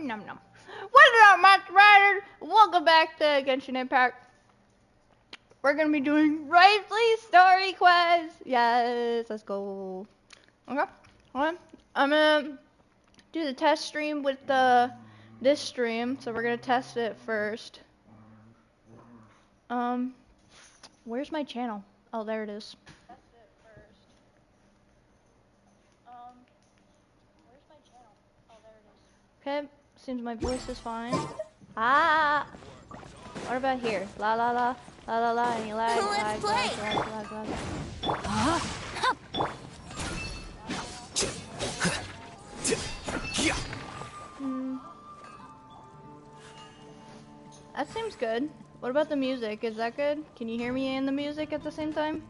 Nom nom. What's up, Monster Riders? Welcome back to Genshin Impact. We're gonna be doing Wriothesleys story quest. Yes, let's go. Okay, hold on. I'm gonna do the test stream with this stream, so we're gonna test it first. Where's my channel? Oh, there it is. Test it first. Where's my channel? Oh, there it is. Okay, seems my voice is fine. Ah! What about here? La la la, la la la, any lag, lag, lag, lag, lag, lag. Huh? That seems good. What about the music? Is that good? Can you hear me and the music at the same time?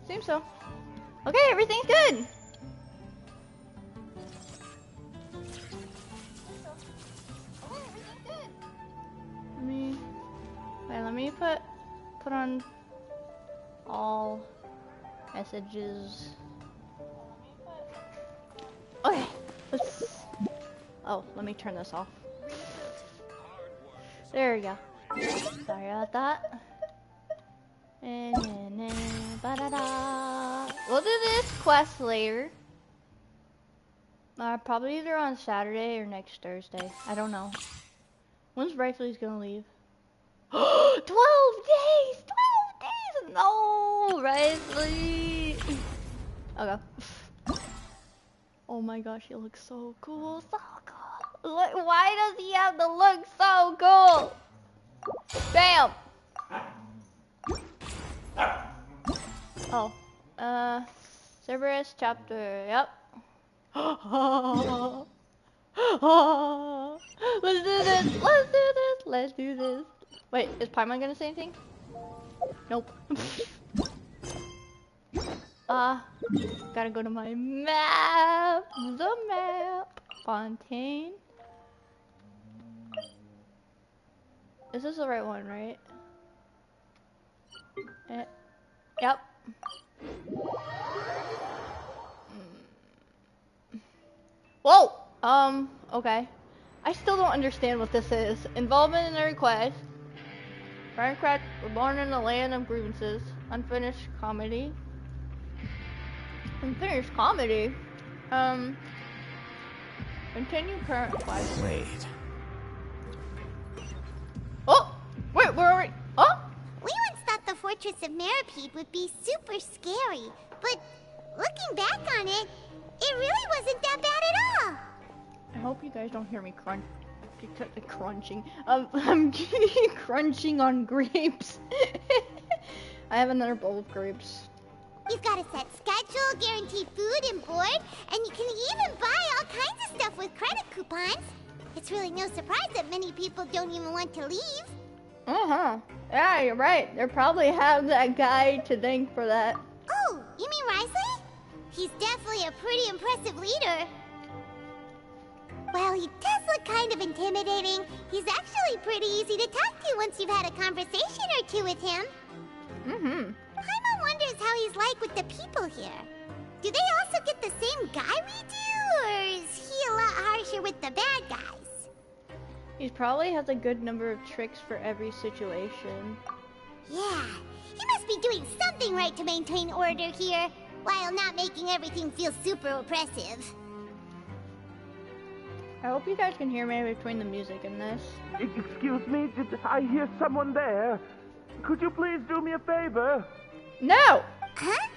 Seems so. Okay, everything's good. Let me put on all messages. Okay, let me turn this off. There we go. Sorry about that. We'll do this quest later. Probably either on Saturday or next Thursday. I don't know. When's Wriothesleys gonna leave? 12 days! 12 days! No! Wriothesleys! Okay. Oh my gosh, he looks so cool. So cool. Why does he have to look so cool? Bam! Oh. Cerberus chapter, yep. Let's do this! Let's do this! Let's do this! Wait, is Paimon gonna say anything? Nope. Gotta go to my map. The map. Fontaine. Is this the right one, right? Yep. Whoa! Okay. I still don't understand what this is. Involvement in a request. Barncrat were born in the land of grievances. Unfinished comedy. Unfinished comedy? Continue current quest. Wait. Oh! Wait, where are we? Oh! We once thought the Fortress of Meripede would be super scary, but looking back on it, it really wasn't that bad at all. I hope you guys don't hear me crunching. I'm crunching on grapes. I have another bowl of grapes. You've got a set schedule, guaranteed food and board, and you can even buy all kinds of stuff with credit coupons. It's really no surprise that many people don't even want to leave. Uh-huh. Yeah, you're right. They probably have that guy to thank for that. Oh, you mean Wriothesleys? He's definitely a pretty impressive leader. While he does look kind of intimidating, he's actually pretty easy to talk to once you've had a conversation or two with him. Paimon wonders how he's like with the people here. Do they also get the same guy we do, or is he a lot harsher with the bad guys? He probably has a good number of tricks for every situation. Yeah, he must be doing something right to maintain order here, while not making everything feel super oppressive. I hope you guys can hear me between the music and this. Excuse me, did I hear someone there? Could you please do me a favor? No! Huh?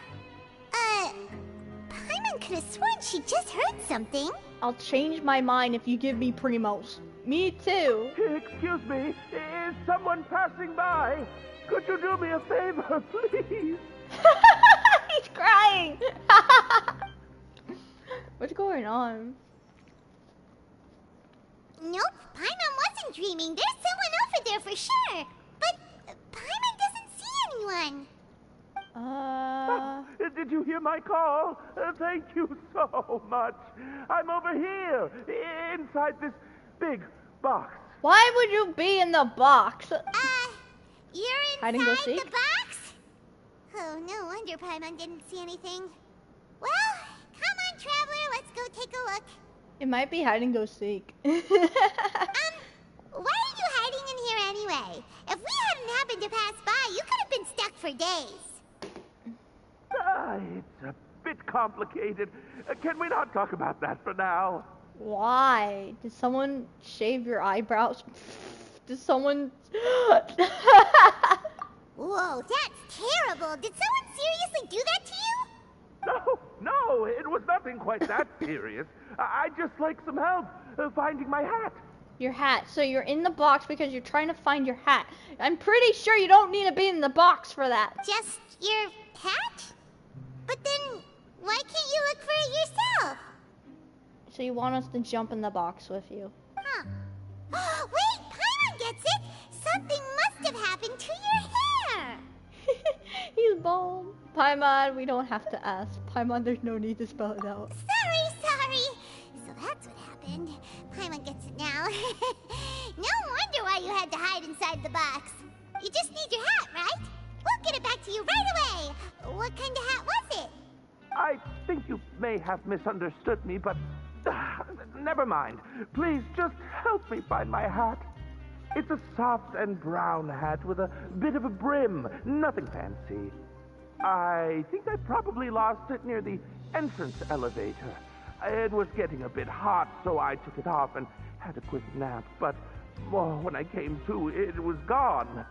Paimon could have sworn she just heard something. I'll change my mind if you give me Primos. Me too. Excuse me, is someone passing by? Could you do me a favor, please? He's crying! What's going on? Nope, Paimon wasn't dreaming. There's someone over there for sure. But Paimon doesn't see anyone. Did you hear my call? Thank you so much. I'm over here, inside this big box. Why would you be in the box? You're Hide and go inside seek? the box? Oh, no wonder Paimon didn't see anything. Well, come on, Traveler, let's go take a look. It might be hide and go seek. Why are you hiding in here anyway? If we hadn't happened to pass by, you could have been stuck for days. It's a bit complicated. Can we not talk about that for now? Why? Did someone shave your eyebrows? Did someone... Whoa, that's terrible. Did someone seriously do that to you? No, it was nothing quite that serious. I'd just like some help finding my hat. Your hat. So you're in the box because you're trying to find your hat. I'm pretty sure you don't need to be in the box for that. Just your hat? But then, why can't you look for it yourself? So you want us to jump in the box with you. Huh. Wait, Paimon gets it! Something must have happened to your hair! He's bald. Paimon, we don't have to ask. Paimon, there's no need to spell it out. Sorry. So that's what happened. Paimon gets it now. No wonder why you had to hide inside the box. You just need your hat, right? We'll get it back to you right away. What kind of hat was it? I think you may have misunderstood me, but never mind. Please just help me find my hat. It's a soft and brown hat with a bit of a brim. Nothing fancy. I think I probably lost it near the entrance elevator. It was getting a bit hot, so I took it off and had a quick nap. But when I came to, it was gone.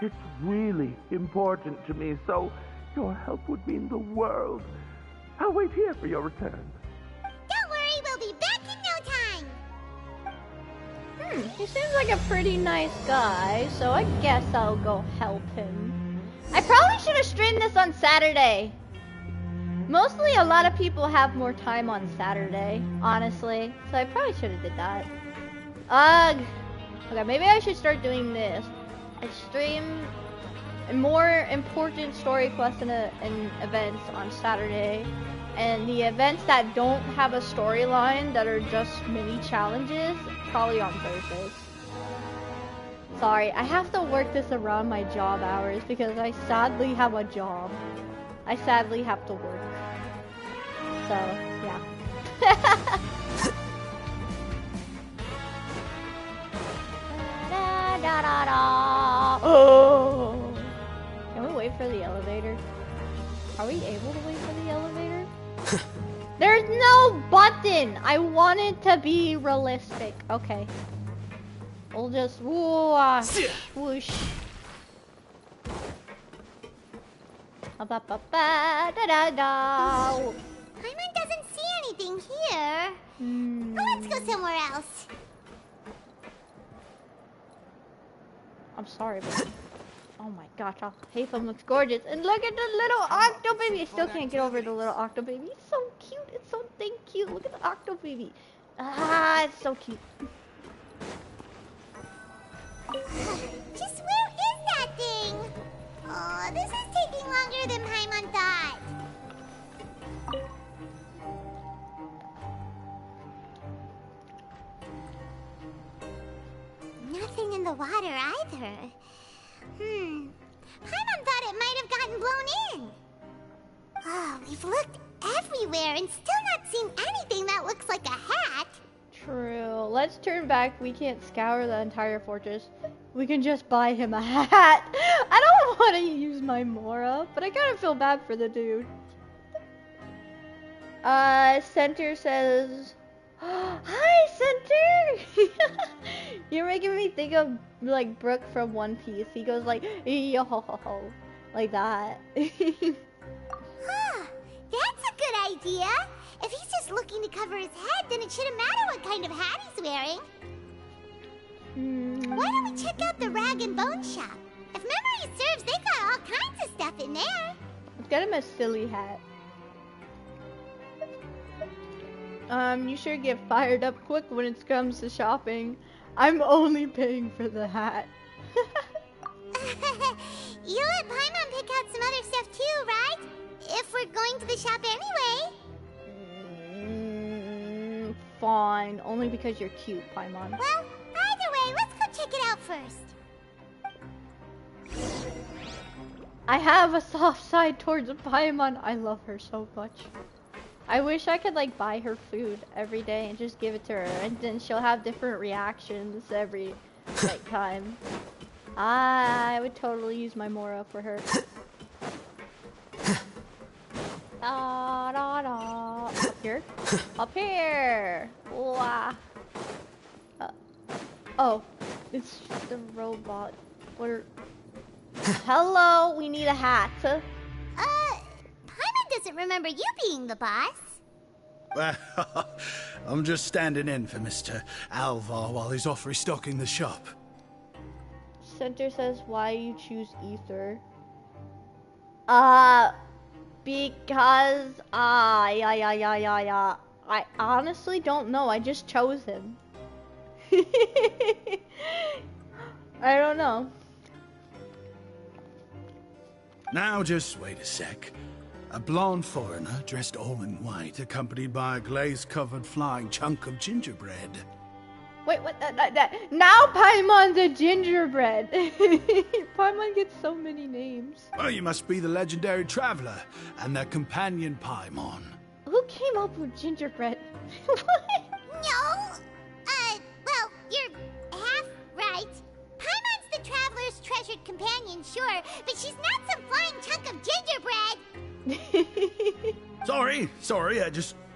It's really important to me, so your help would mean the world. I'll wait here for your return. Don't worry, we'll be back in no time. He seems like a pretty nice guy, so I guess I'll go help him. I probably should have streamed this on Saturday. Mostly a lot of people have more time on Saturday, honestly. So I probably should have did that. Ugh. Okay, maybe I should start doing this. I stream more important story quests and events on Saturday. And the events that don't have a storyline, that are just mini challenges, probably on Thursdays. Sorry, I have to work this around my job hours because I sadly have a job. I sadly have to work. So, yeah. Da, da, da, da. Oh. Can we wait for the elevator? Are we able to wait for the elevator? There's no button! I want it to be realistic. Okay. We'll just whoosh, whoosh. Da da da da. Paimon doesn't see anything here. Well, let's go somewhere else. I'm sorry, but oh my gosh, Haytham looks gorgeous. And look at the little octo baby. I still can't get over the little octo baby. It's so cute. It's so dang cute. Look at the octo baby. Ah, it's so cute. Just where is that thing? Oh, this is taking longer than Paimon thought. Nothing in the water either. Paimon thought it might have gotten blown in. Oh, we've looked everywhere and still not seen anything that looks like a hat. True. Let's turn back. We can't scour the entire fortress. We can just buy him a hat. I don't want to use my Mora, but I kind of feel bad for the dude. Center says... Hi, Center! You're making me think of, like, Brook from One Piece. He goes like, yo ho ho ho. Like that. Huh, that's a good idea. If he's just looking to cover his head, then it shouldn't matter what kind of hat he's wearing. Why don't we check out the rag and bone shop? If memory serves, they got all kinds of stuff in there. Let's get him a silly hat. You should get fired up quick when it comes to shopping. I'm only paying for the hat. You let Paimon pick out some other stuff too, right? If we're going to the shop anyway. Fine. Only because you're cute, Paimon. Well, either way, let's go check it out first. I have a soft side towards Paimon. I love her so much. I wish I could like buy her food every day and just give it to her, and then she'll have different reactions every like time. I would totally use my Mora for her. Da, da, da. Up here. Up here. Wow. Oh, it's just a robot. What? Hello, we need a hat. Paimon doesn't remember you being the boss. Well, I'm just standing in for Mr. Alvar while he's off restocking the shop. Center says, why you choose Ether? Because, yeah. I honestly don't know, I just chose him. I don't know. Now just wait a sec. A blonde foreigner dressed all in white, accompanied by a glaze-covered flying chunk of gingerbread. Wait, what? Now Paimon's a gingerbread. Paimon gets so many names. Well, you must be the legendary traveler and their companion Paimon. Who came up with gingerbread? What? No. Well, you're half right. Paimon's the traveler's treasured companion, sure, but she's not some flying chunk of gingerbread. Sorry,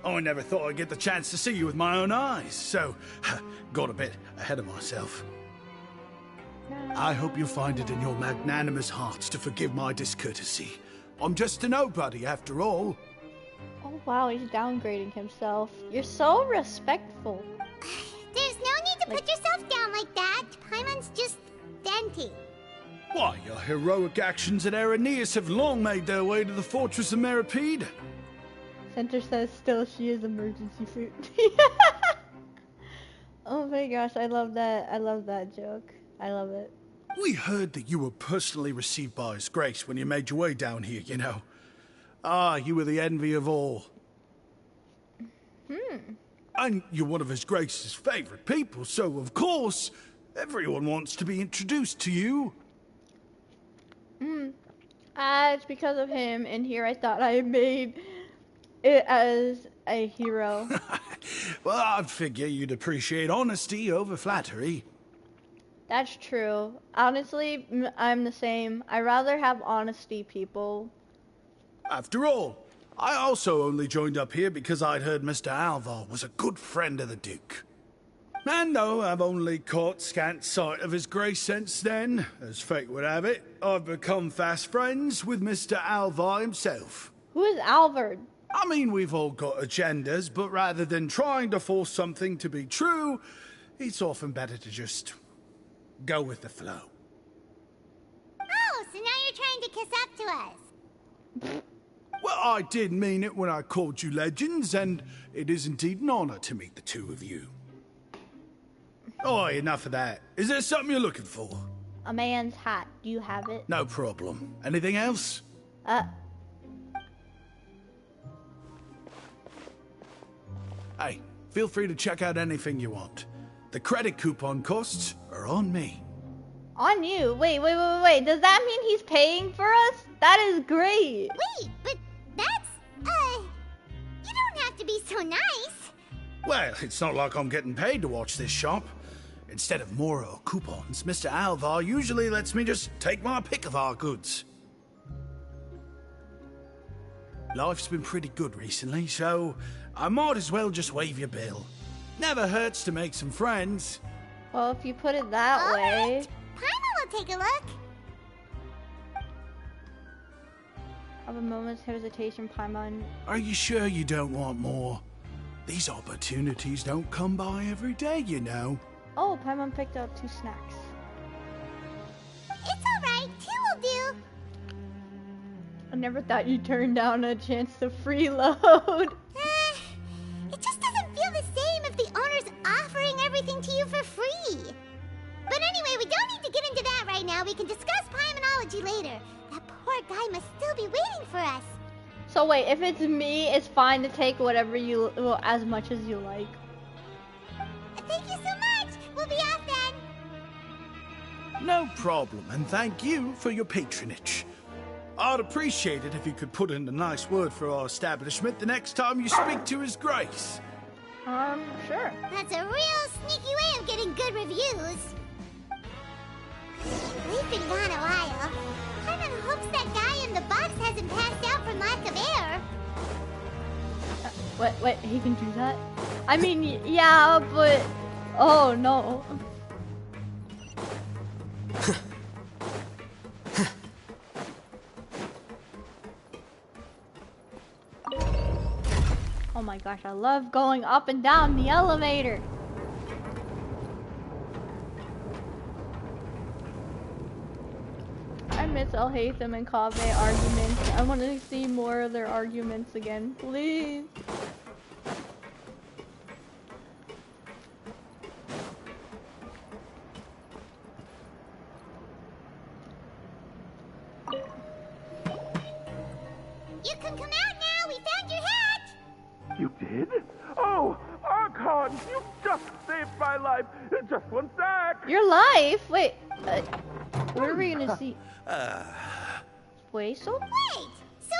I never thought I'd get the chance to see you with my own eyes, so got a bit ahead of myself. I hope you find it in your magnanimous hearts to forgive my discourtesy. I'm just a nobody, after all. Oh wow, he's downgrading himself. You're so respectful. There's no need to put yourself down like that. Paimon's just venting. Why, your heroic actions at Araneus have long made their way to the fortress of Meripede. Center says still she is emergency food. Oh my gosh, I love that. I love that joke. I love it. We heard that you were personally received by His Grace when you made your way down here, you know. You were the envy of all. And you're one of His Grace's favorite people, so of course, everyone wants to be introduced to you. It's because of him, and here I thought I made it as a hero. Well, I'd figure you'd appreciate honesty over flattery. That's true. Honestly, I'm the same. I rather have honesty, people. After all, I also only joined up here because I'd heard Mr. Alvar was a good friend of the Duke. And though I've only caught scant sight of His Grace since then, as fate would have it, I've become fast friends with Mr. Alvar himself. Who is Alvard? I mean, we've all got agendas, but rather than trying to force something to be true, it's often better to just go with the flow. Oh, so now you're trying to kiss up to us. Well, I did mean it when I called you legends, and it is indeed an honor to meet the two of you. Oh, enough of that. Is there something you're looking for? A man's hat. Do you have it? No problem. Anything else? Hey, feel free to check out anything you want. The credit coupon costs are on me. On you? Wait. Does that mean he's paying for us? That is great. Wait, but that's, you don't have to be so nice. Well, it's not like I'm getting paid to watch this shop. Instead of more or coupons, Mr. Alvar usually lets me just take my pick of our goods. Life's been pretty good recently, so I might as well just waive your bill. Never hurts to make some friends. Well, if you put it that way. Right. Paimon will take a look. Of a moment's hesitation, Paimon. Are you sure you don't want more? These opportunities don't come by every day, you know. Oh, Paimon picked up 2 snacks. It's alright, 2 will do. I never thought you'd turn down a chance to freeload. It just doesn't feel the same if the owner's offering everything to you for free. But anyway, we don't need to get into that right now. We can discuss Paimonology later. That poor guy must still be waiting for us. So wait, if it's me, it's fine to take whatever you, well, as much as you like. Thank you so much. We'll be off then. No problem, and thank you for your patronage. I'd appreciate it if you could put in a nice word for our establishment the next time you speak to His Grace. Sure. That's a real sneaky way of getting good reviews. We've been gone a while. Paimon hopes that guy in the box hasn't passed out from lack of air. What, he can do that? I mean, yeah, but... Oh, no. Oh my gosh, I love going up and down the elevator. I miss Alhaitham and Kaveh arguments. I want to see more of their arguments again, please. You can come out now. We found your hat. You did? Oh, Archon, you just saved my life. Just one sec. Your life? Wait, what are we gonna see? Wait, so? Wait, so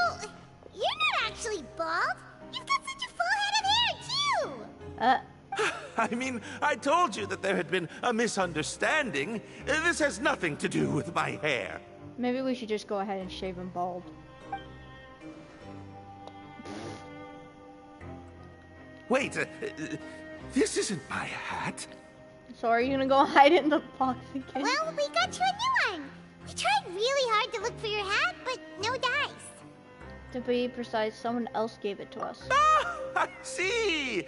you're not actually bald? You've got such a full head of hair, too. I mean, I told you that there had been a misunderstanding. This has nothing to do with my hair. Maybe we should just go ahead and shave him bald. Wait, this isn't my hat. So are you gonna go hide it in the box again? Well, we got you a new one. We tried really hard to look for your hat, but no dice. To be precise, someone else gave it to us. Ah, I see.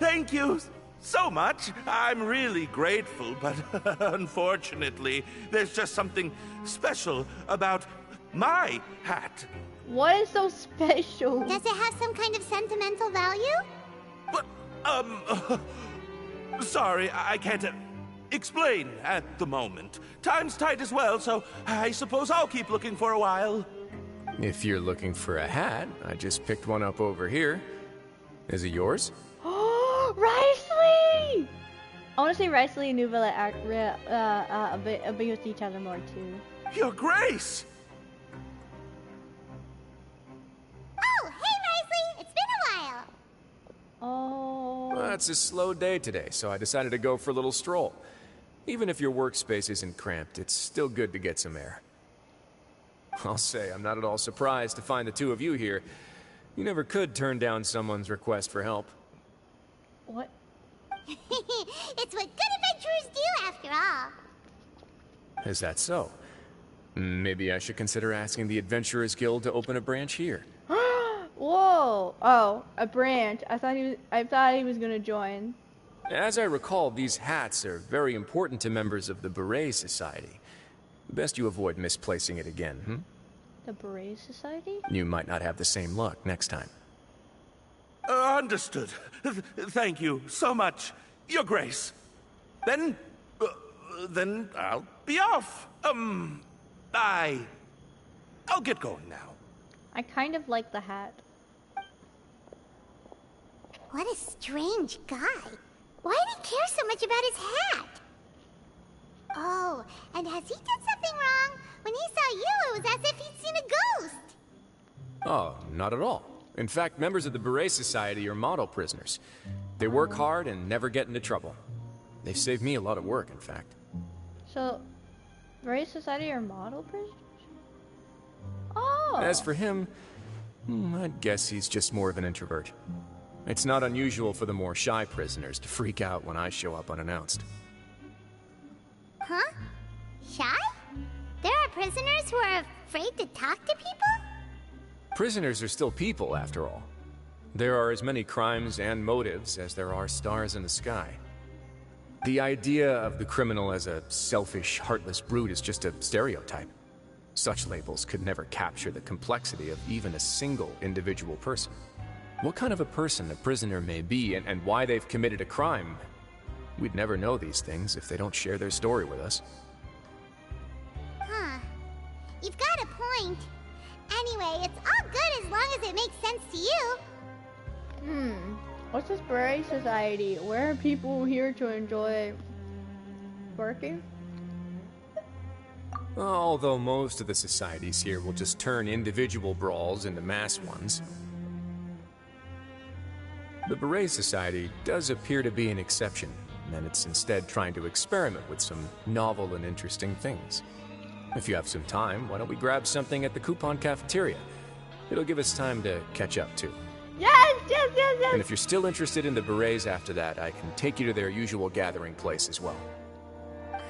Thank you so much. I'm really grateful, but unfortunately, there's just something special about my hat. What is so special? Does it have some kind of sentimental value? But, sorry, I can't explain at the moment. Time's tight as well, so I suppose I'll keep looking for a while. If you're looking for a hat, I just picked one up over here. Is it yours? Oh, Wriothesleys! I want to see Wriothesleys and Nouvelle be with each other more too. Your Grace! Oh, hey, Wriothesley! It's been a while. Oh. Well, it's a slow day today, so I decided to go for a little stroll. Even if your workspace isn't cramped, it's still good to get some air. I'll say, I'm not at all surprised to find the two of you here. You never could turn down someone's request for help. What? It's what good adventurers do, after all. Is that so? Maybe I should consider asking the Adventurers Guild to open a branch here. Whoa! Oh, a branch. I thought he was gonna join. As I recall, these hats are very important to members of the Beret Society. Best you avoid misplacing it again, The Beret Society? You might not have the same luck next time. Understood. Thank you so much, Your Grace. Then I'll be off. I'll get going now. I kind of like the hat. What a strange guy. Why did he care so much about his hat? Oh, and has he done something wrong? When he saw you, it was as if he'd seen a ghost. Oh, not at all. In fact, members of the Beret Society are model prisoners. They work hard and never get into trouble. They've saved me a lot of work, in fact. So, Beret Society are model prisoners? Oh! As for him, I'd guess he's just more of an introvert. It's not unusual for the more shy prisoners to freak out when I show up unannounced. Huh? Shy? There are prisoners who are afraid to talk to people? Prisoners are still people, after all. There are as many crimes and motives as there are stars in the sky. The idea of the criminal as a selfish, heartless brute is just a stereotype. Such labels could never capture the complexity of even a single individual person. What kind of a person a prisoner may be and why they've committed a crime, we'd never know these things if they don't share their story with us. Huh. You've got a point. Anyway, it's all good as long as it makes sense to you. What's this Beret Society? Where are people here to enjoy working? Although most of the societies here will just turn individual brawls into mass ones. The Beret Society does appear to be an exception, and it's instead trying to experiment with some novel and interesting things. If you have some time, why don't we grab something at the Coupon Cafeteria? It'll give us time to catch up, too. Yes, yes, yes, yes. And if you're still interested in the Berets after that, I can take you to their usual gathering place as well.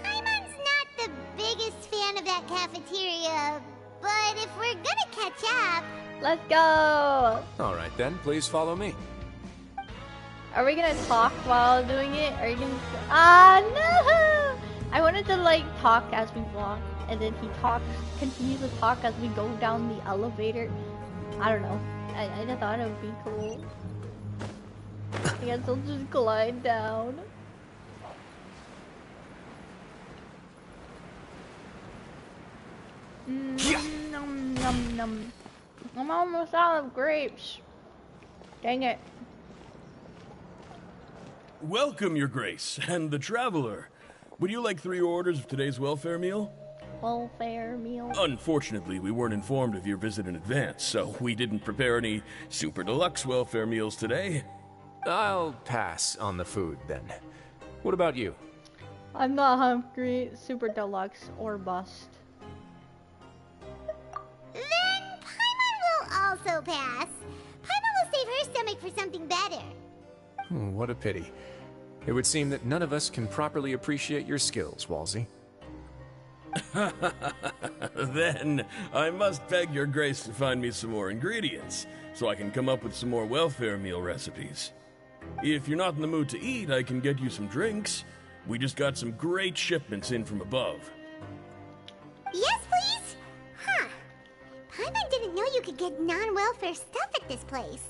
Paimon's not the biggest fan of that cafeteria, but if we're gonna catch up... Let's go. All right, then. Please follow me. Are we gonna talk while doing it? Are you gonna... Ah, no! I wanted to, like, talk as we walk, and then he continues to talk as we go down the elevator. I don't know. I just thought it would be cool. I guess I'll just glide down. Nom nom nom. I'm almost out of grapes. Dang it. Welcome, Your Grace, and the Traveler. Would you like 3 orders of today's welfare meal? Welfare meal. Unfortunately, we weren't informed of your visit in advance, so we didn't prepare any super deluxe welfare meals today. I'll pass on the food, then. What about you? I'm not hungry. Super deluxe or bust. Then Paimon will also pass. Paimon will save her stomach for something better. What a pity. It would seem that none of us can properly appreciate your skills, Walsey. Then I must beg Your Grace to find me some more ingredients, so I can come up with some more welfare meal recipes. If you're not in the mood to eat, I can get you some drinks. We just got some great shipments in from above. Yes, please? Huh. Paimon didn't know you could get non-welfare stuff at this place.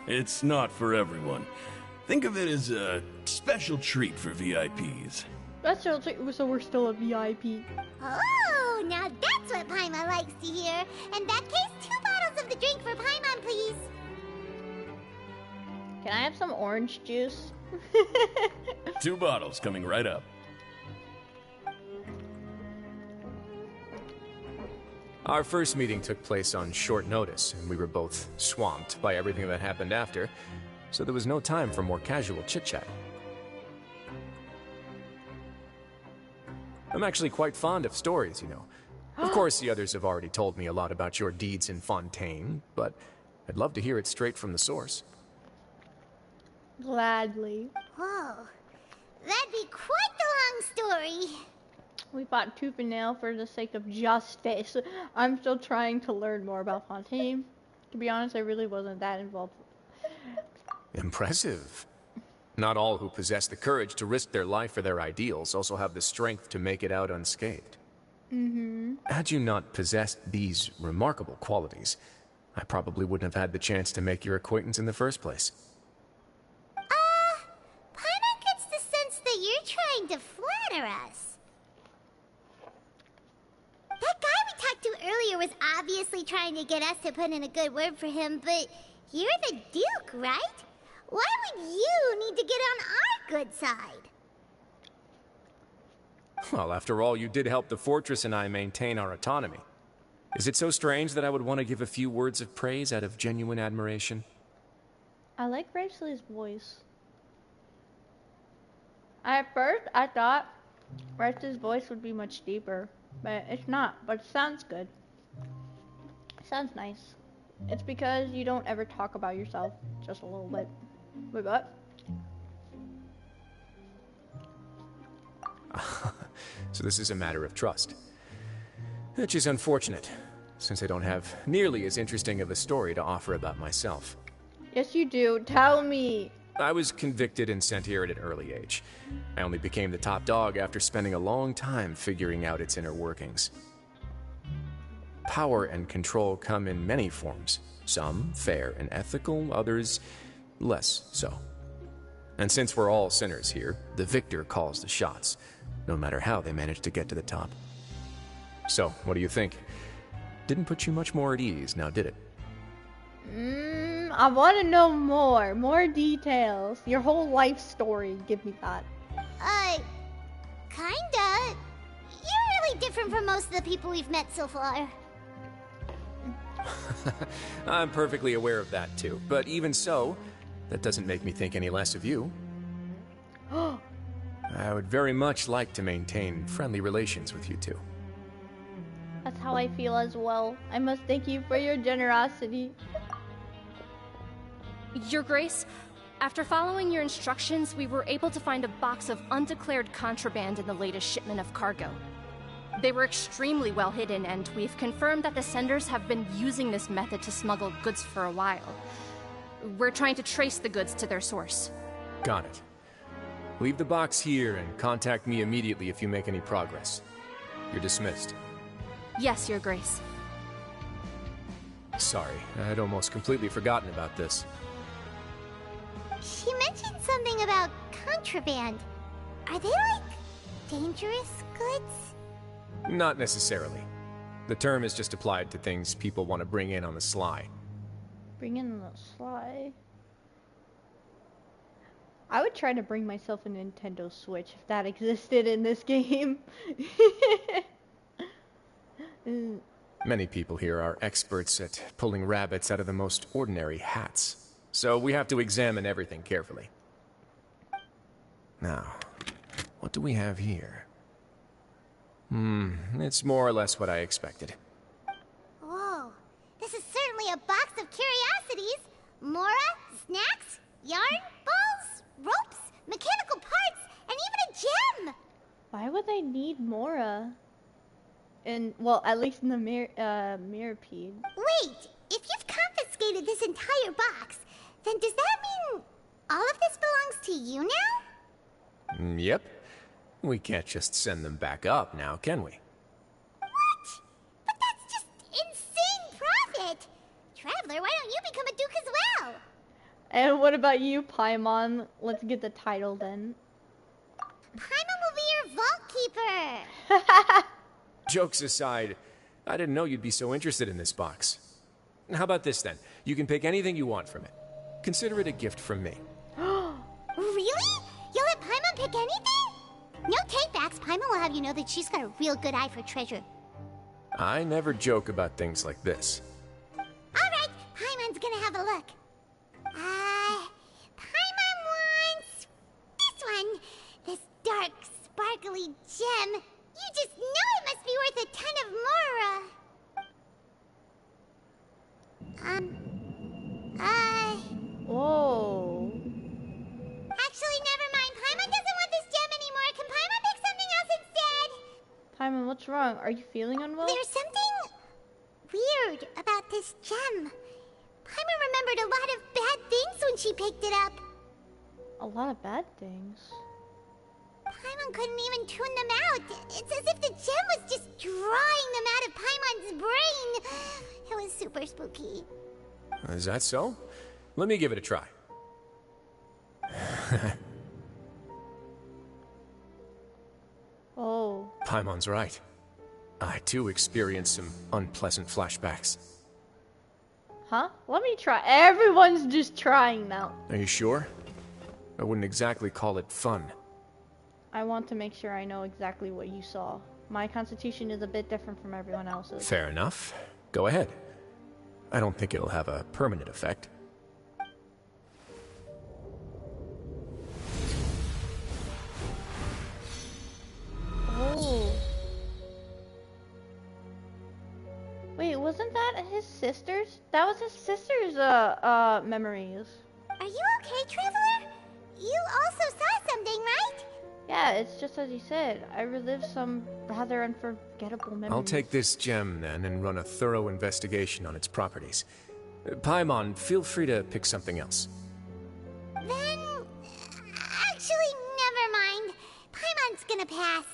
It's not for everyone. Think of it as a special treat for VIPs. That's so we're still a VIP. Oh, now that's what Paimon likes to hear. In that case, 2 bottles of the drink for Paimon, please. Can I have some orange juice? 2 bottles coming right up. Our first meeting took place on short notice, and we were both swamped by everything that happened after, so there was no time for more casual chit-chat. I'm actually quite fond of stories, you know. Of course, the others have already told me a lot about your deeds in Fontaine, but I'd love to hear it straight from the source. Gladly. Whoa. That'd be quite the long story. We fought tooth and nail for the sake of justice. I'm still trying to learn more about Fontaine. To be honest, I really wasn't that involved. Impressive. Not all who possess the courage to risk their life for their ideals also have the strength to make it out unscathed. Had you not possessed these remarkable qualities, I probably wouldn't have had the chance to make your acquaintance in the first place. Paimon gets the sense that you're trying to flatter us. That guy we talked to earlier was obviously trying to get us to put in a good word for him, but you're the Duke, right? Why would you need to get on our good side? Well, after all, you did help the fortress and I maintain our autonomy. Is it so strange that I would want to give a few words of praise out of genuine admiration? I like Wriothesleys' voice. At first, I thought Wriothesleys' voice would be much deeper, but it's not. But it sounds good. It sounds nice. It's because you don't ever talk about yourself, just a little bit. Wait, what? So this is a matter of trust. Which is unfortunate, since I don't have nearly as interesting of a story to offer about myself. Yes, you do. Tell me. I was convicted and sent here at an early age. I only became the top dog after spending a long time figuring out its inner workings. Power and control come in many forms. Some fair and ethical, others less so. And since we're all sinners here, the victor calls the shots, no matter how they manage to get to the top. So, what do you think? Didn't put you much more at ease, now did it? I want to know more. More details. Your whole life story. Give me that. Kinda. You really different from most of the people we've met so far. I'm perfectly aware of that too, but even so, that doesn't make me think any less of you. I would very much like to maintain friendly relations with you two. That's how I feel as well. I must thank you for your generosity. Your Grace, after following your instructions, we were able to find a box of undeclared contraband in the latest shipment of cargo. They were extremely well hidden, and we've confirmed that the senders have been using this method to smuggle goods for a while. We're trying to trace the goods to their source. Got it. Leave the box here and contact me immediately if you make any progress. You're dismissed. Yes, Your Grace. Sorry, I'd almost completely forgotten about this. She mentioned something about contraband. Are they, like, dangerous goods? Not necessarily. The term is just applied to things people want to bring in on the sly. Bring in the sly. I would try to bring myself a Nintendo Switch if that existed in this game. Many people here are experts at pulling rabbits out of the most ordinary hats, so we have to examine everything carefully. Now, what do we have here? It's more or less what I expected. Whoa, this is certainly a box of curiosities. Mora, snacks, yarn, balls, ropes, mechanical parts, and even a gem! Why would they need Mora? And, well, at least in the Mirrorpede. Wait, if you've confiscated this entire box, then does that mean all of this belongs to you now? Yep. We can't just send them back up now, can we? What? But that's just insane profit! Traveler, why don't you become a duke as well? And what about you, Paimon? Let's get the title then. Paimon will be your vault keeper! Jokes aside, I didn't know you'd be so interested in this box. How about this then? You can pick anything you want from it. Consider it a gift from me. Really? You'll let Paimon pick anything? No takebacks. Paimon will have you know that she's got a real good eye for treasure. I never joke about things like this. Alright, Paimon's gonna have a look. Paimon wants this one. This dark, sparkly gem. You just know it must be worth a ton of Mora. Whoa. Actually, never mind. Paimon doesn't want this gem anymore. Can Paimon pick something else instead? Paimon, what's wrong? Are you feeling unwell? There's something weird about this gem. Paimon remembered a lot of bad things when she picked it up. A lot of bad things. Paimon couldn't even tune them out. It's as if the gem was just drawing them out of Paimon's brain. It was super spooky. Is that so? Let me give it a try. Oh. Paimon's right. I too experienced some unpleasant flashbacks. Huh? Let me try. Everyone's just trying now. Are you sure? I wouldn't exactly call it fun. I want to make sure I know exactly what you saw. My constitution is a bit different from everyone else's. Fair enough. Go ahead. I don't think it'll have a permanent effect. Oh. Wait, wasn't that his sister's? That was his sister's, memories. Are you okay, Traveler? You also saw something, right? Yeah, it's just as you said. I relived some rather unforgettable memories. I'll take this gem, then, and run a thorough investigation on its properties. Paimon, feel free to pick something else. Then... actually, never mind. Paimon's gonna pass.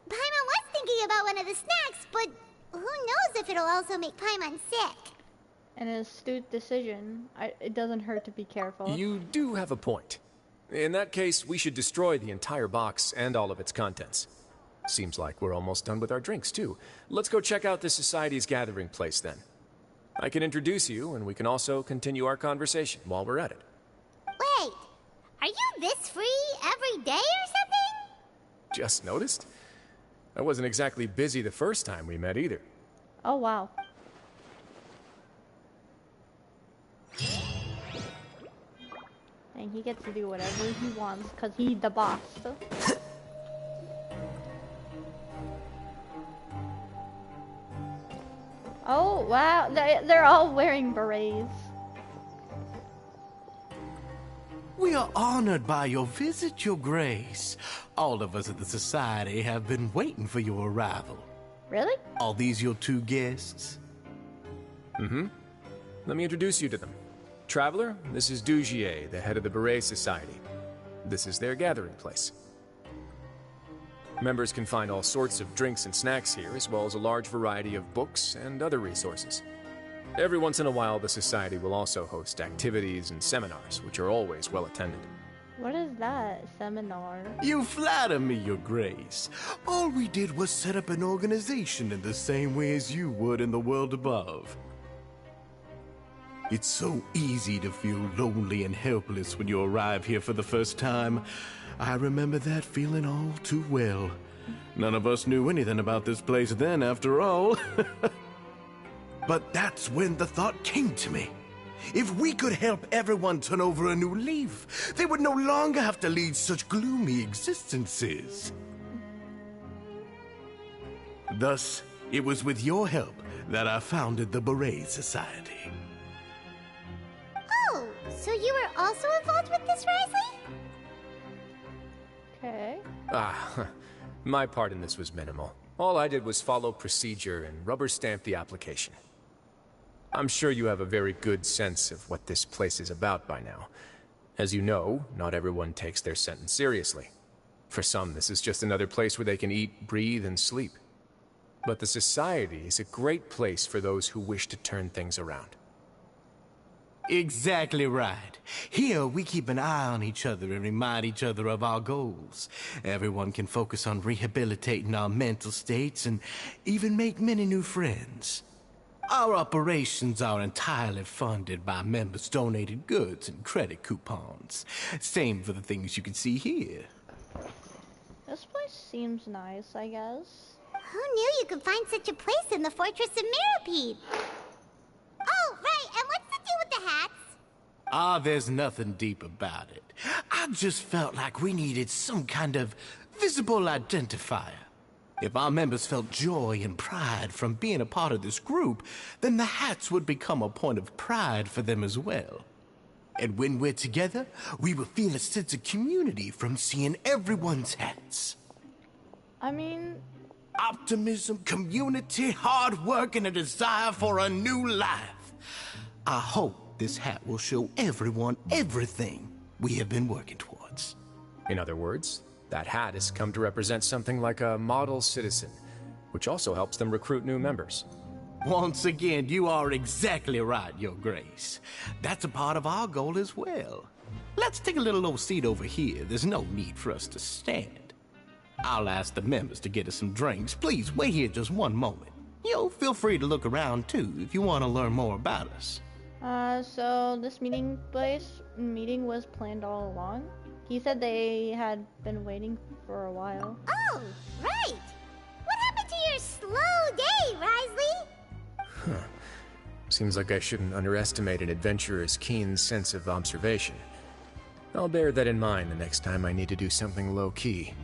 Paimon was thinking about one of the snacks, but who knows if it'll also make Paimon sick. An astute decision. It doesn't hurt to be careful. You do have a point. In that case, we should destroy the entire box and all of its contents. Seems like we're almost done with our drinks, too. Let's go check out the Society's gathering place, then. I can introduce you, and we can also continue our conversation while we're at it. Wait, are you this free every day or something? Just noticed? I wasn't exactly busy the first time we met either. Oh, wow. And he gets to do whatever he wants because he's the boss. Oh, wow. They're all wearing berets. We are honored by your visit, Your Grace. All of us at the Society have been waiting for your arrival. Really? Are these your two guests? Mm-hmm. Let me introduce you to them. Traveler, this is Dugier, the head of the Beret Society. This is their gathering place. Members can find all sorts of drinks and snacks here, as well as a large variety of books and other resources. Every once in a while, the Society will also host activities and seminars, which are always well attended. What is that? Seminar? You flatter me, Your Grace. All we did was set up an organization in the same way as you would in the world above. It's so easy to feel lonely and helpless when you arrive here for the first time. I remember that feeling all too well. None of us knew anything about this place then, after all. But that's when the thought came to me. If we could help everyone turn over a new leaf, they would no longer have to lead such gloomy existences. Thus, it was with your help that I founded the Beret Society. Oh, so you were also involved with this, Wriothesley? Okay. My part in this was minimal. All I did was follow procedure and rubber stamp the application. I'm sure you have a very good sense of what this place is about by now. As you know, not everyone takes their sentence seriously. For some, this is just another place where they can eat, breathe, and sleep. But the Society is a great place for those who wish to turn things around. Exactly right. Here, we keep an eye on each other and remind each other of our goals. Everyone can focus on rehabilitating our mental states and even make many new friends. Our operations are entirely funded by members' donated goods and credit coupons. Same for the things you can see here. This place seems nice, I guess. Who knew you could find such a place in the Fortress of Mirapede? Oh, right, and what's the deal with the hats? There's nothing deep about it. I just felt like we needed some kind of visible identifier. If our members felt joy and pride from being a part of this group, then the hats would become a point of pride for them as well. And when we're together, we will feel a sense of community from seeing everyone's hats. I mean... Optimism, community, hard work, and a desire for a new life. I hope this hat will show everyone everything we have been working towards. In other words, that hat has come to represent something like a model citizen, which also helps them recruit new members. Once again, you are exactly right, Your Grace. That's a part of our goal as well. Let's take a little old seat over here. There's no need for us to stand. I'll ask the members to get us some drinks. Please wait here just one moment. Feel free to look around too if you want to learn more about us. So this meeting was planned all along? He said they had been waiting for a while. Oh, right! What happened to your slow day, Wriothesley? Seems like I shouldn't underestimate an adventurer's keen sense of observation. I'll bear that in mind the next time I need to do something low-key.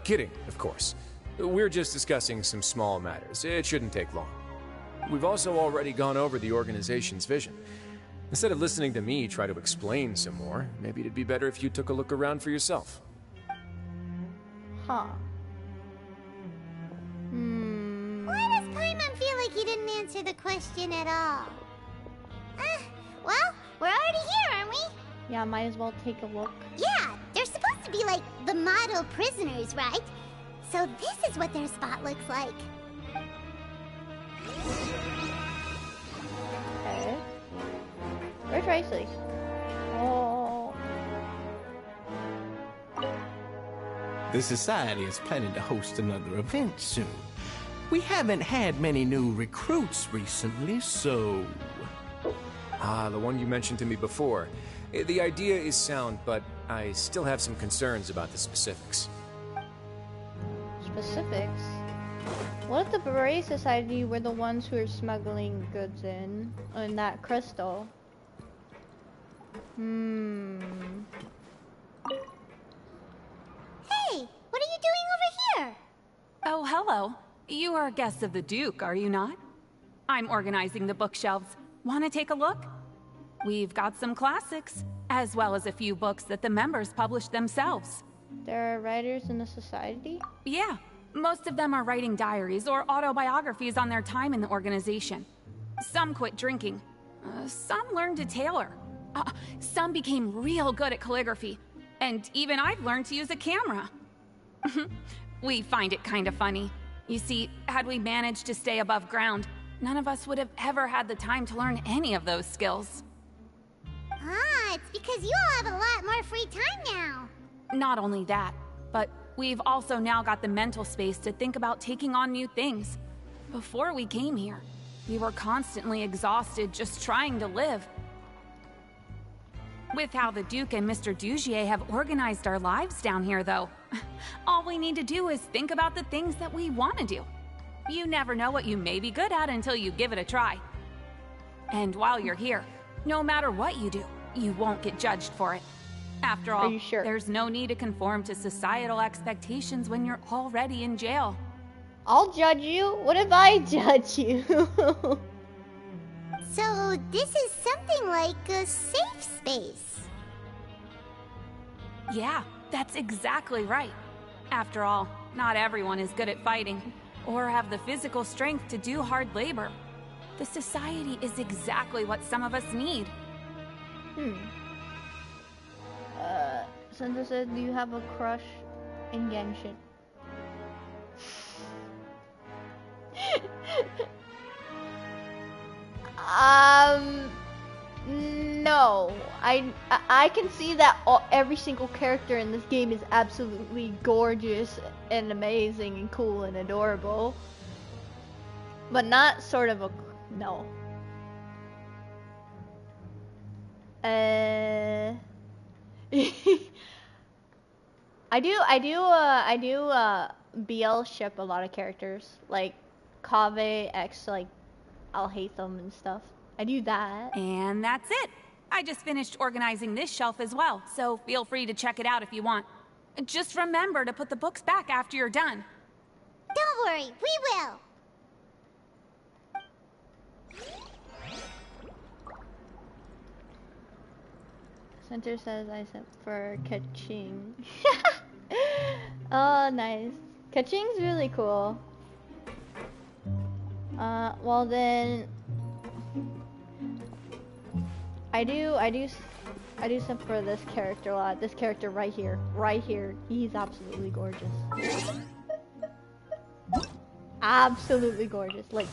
Kidding, of course. We're just discussing some small matters. It shouldn't take long. We've also already gone over the organization's vision. Instead of listening to me try to explain some more, maybe it'd be better if you took a look around for yourself. Huh. Why does Paimon feel like he didn't answer the question at all? Well, we're already here, aren't we? Yeah, might as well take a look. Yeah, they're supposed to be like the model prisoners, right? So this is what their spot looks like. Okay. Where's Wriothesley? Oh. The Society is planning to host another event soon. We haven't had many new recruits recently, so... The one you mentioned to me before. The idea is sound, but I still have some concerns about the specifics. specifics. What if the Beret Society were the ones who are smuggling goods in that crystal? Hey, what are you doing over here? Oh, hello. You are guests of the Duke, are you not? I'm organizing the bookshelves. Want to take a look? We've got some classics, as well as a few books that the members published themselves. There are writers in the society? Yeah. Most of them are writing diaries or autobiographies on their time in the organization. Some quit drinking. Some learned to tailor. Some became real good at calligraphy. And even I've learned to use a camera. We find it kind of funny. You see, had we managed to stay above ground, none of us would have ever had the time to learn any of those skills. Ah, it's because you all have a lot more free time now. Not only that, but we've also now got the mental space to think about taking on new things. Before we came here, we were constantly exhausted just trying to live. With how the Duke and Mr. Dugier have organized our lives down here, though, all we need to do is think about the things that we want to do. You never know what you may be good at until you give it a try. And while you're here, no matter what you do, you won't get judged for it. After all, there's no need to conform to societal expectations when you're already in jail. I'll judge you. What if I judge you? So this is something like a safe space. Yeah, that's exactly right. After all, not everyone is good at fighting, or have the physical strength to do hard labor. The society is exactly what some of us need. Sensei says, do you have a crush in Genshin? No. I can see that every single character in this game is absolutely gorgeous and amazing and cool and adorable. But not sort of a no. I do BL ship a lot of characters, like Kaveh X, like I'll hate them and stuff. I do that. And that's it. I just finished organizing this shelf as well, so feel free to check it out if you want. Just remember to put the books back after you're done. Don't worry, we will. Center says I sent for Kaching. Oh, nice. Kaching's really cool. Well then, I do send for this character a lot. This character right here, he's absolutely gorgeous. Absolutely gorgeous. Like,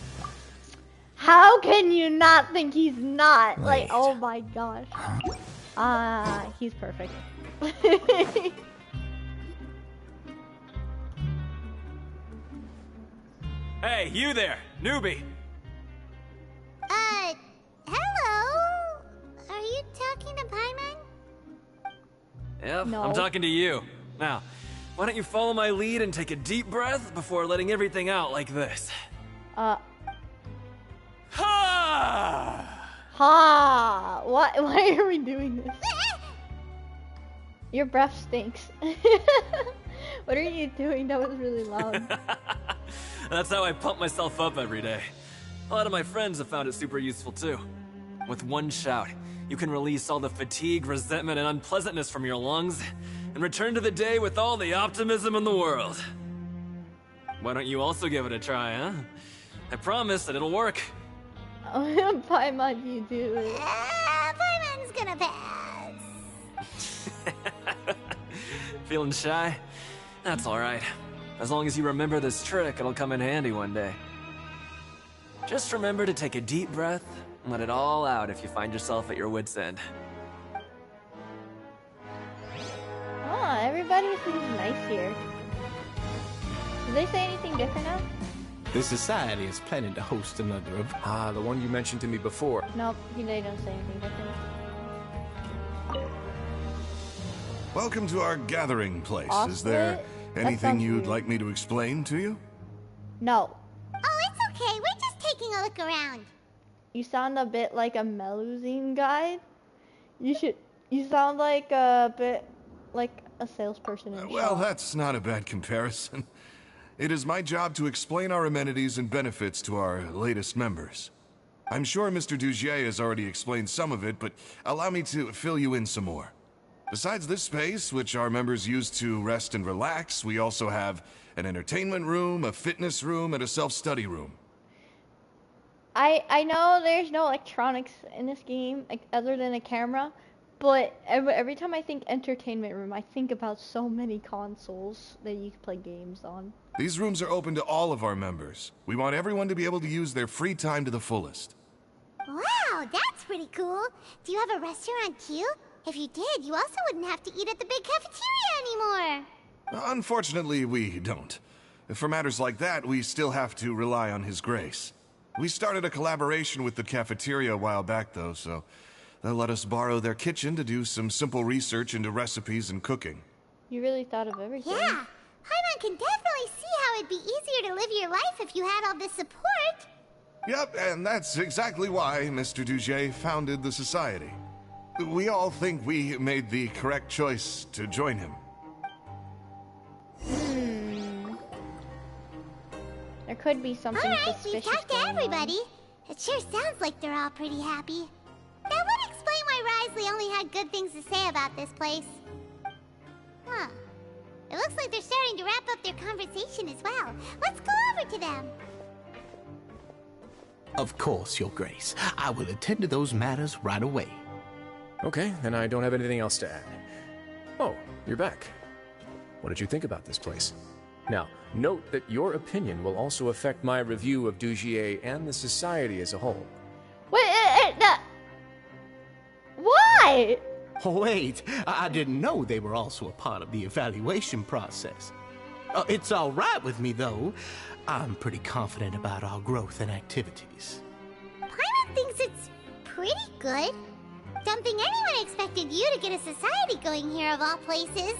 how can you not think he's not? Like, oh my gosh. He's perfect. Hey, you there, newbie. Hello? Are you talking to Paimon? Yep, No. I'm talking to you. Now, why don't you follow my lead and take a deep breath before letting everything out like this? Ha! Ha! Why are we doing this? Your breath stinks. What are you doing? That was really loud. That's how I pump myself up every day. A lot of my friends have found it super useful too. With one shout, you can release all the fatigue, resentment, and unpleasantness from your lungs and return to the day with all the optimism in the world. Why don't you also give it a try, huh? I promise that it'll work. Oh, Paimon, you do it. Paimon's gonna pass. Feeling shy? That's alright. As long as you remember this trick, it'll come in handy one day. Just remember to take a deep breath and let it all out if you find yourself at your wit's end. Oh, everybody seems nice here. Did they say anything different now? The society is planning to host another of... The one you mentioned to me before. Nope, they don't say anything different. Welcome to our gathering place. Is there Anything you'd weird. like me to explain to you? No. Oh, it's okay. We're just taking a look around. You sound a bit like a Melusine guide. You sound like a bit like a salesperson in Well, shop. that's not a bad comparison. It is my job to explain our amenities and benefits to our latest members. I'm sure Mr. Dugier has already explained some of it, but allow me to fill you in some more. Besides this space, which our members use to rest and relax, we also have an entertainment room, a fitness room, and a self-study room. I know there's no electronics in this game other than a camera, but every time I think entertainment room, I think about so many consoles that you can play games on. These rooms are open to all of our members. We want everyone to be able to use their free time to the fullest. Wow, that's pretty cool. Do you have a restaurant too? If you did, you also wouldn't have to eat at the big cafeteria anymore. Unfortunately, we don't. For matters like that, we still have to rely on His Grace. We started a collaboration with the cafeteria a while back, though, so they'll let us borrow their kitchen to do some simple research into recipes and cooking. You really thought of everything. Yeah, Paimon can definitely see how it'd be easier to live your life if you had all this support. Yep, and that's exactly why Mr. Dugier founded the society. We all think we made the correct choice to join him. There could be something Alright, we've suspicious talked to going on. everybody. It sure sounds like they're all pretty happy. That would explain why Wriothesley only had good things to say about this place. Huh. It looks like they're starting to wrap up their conversation as well. Let's go over to them. Of course, Your Grace. I will attend to those matters right away. Okay, then I don't have anything else to add. Oh, you're back. What did you think about this place? Now, note that your opinion will also affect my review of Dugier and the society as a whole. Wait, why? Oh, wait, I didn't know they were also a part of the evaluation process. It's all right with me, though. I'm pretty confident about our growth and activities. Paimon thinks it's pretty good. Don't think anyone expected you to get a society going here of all places.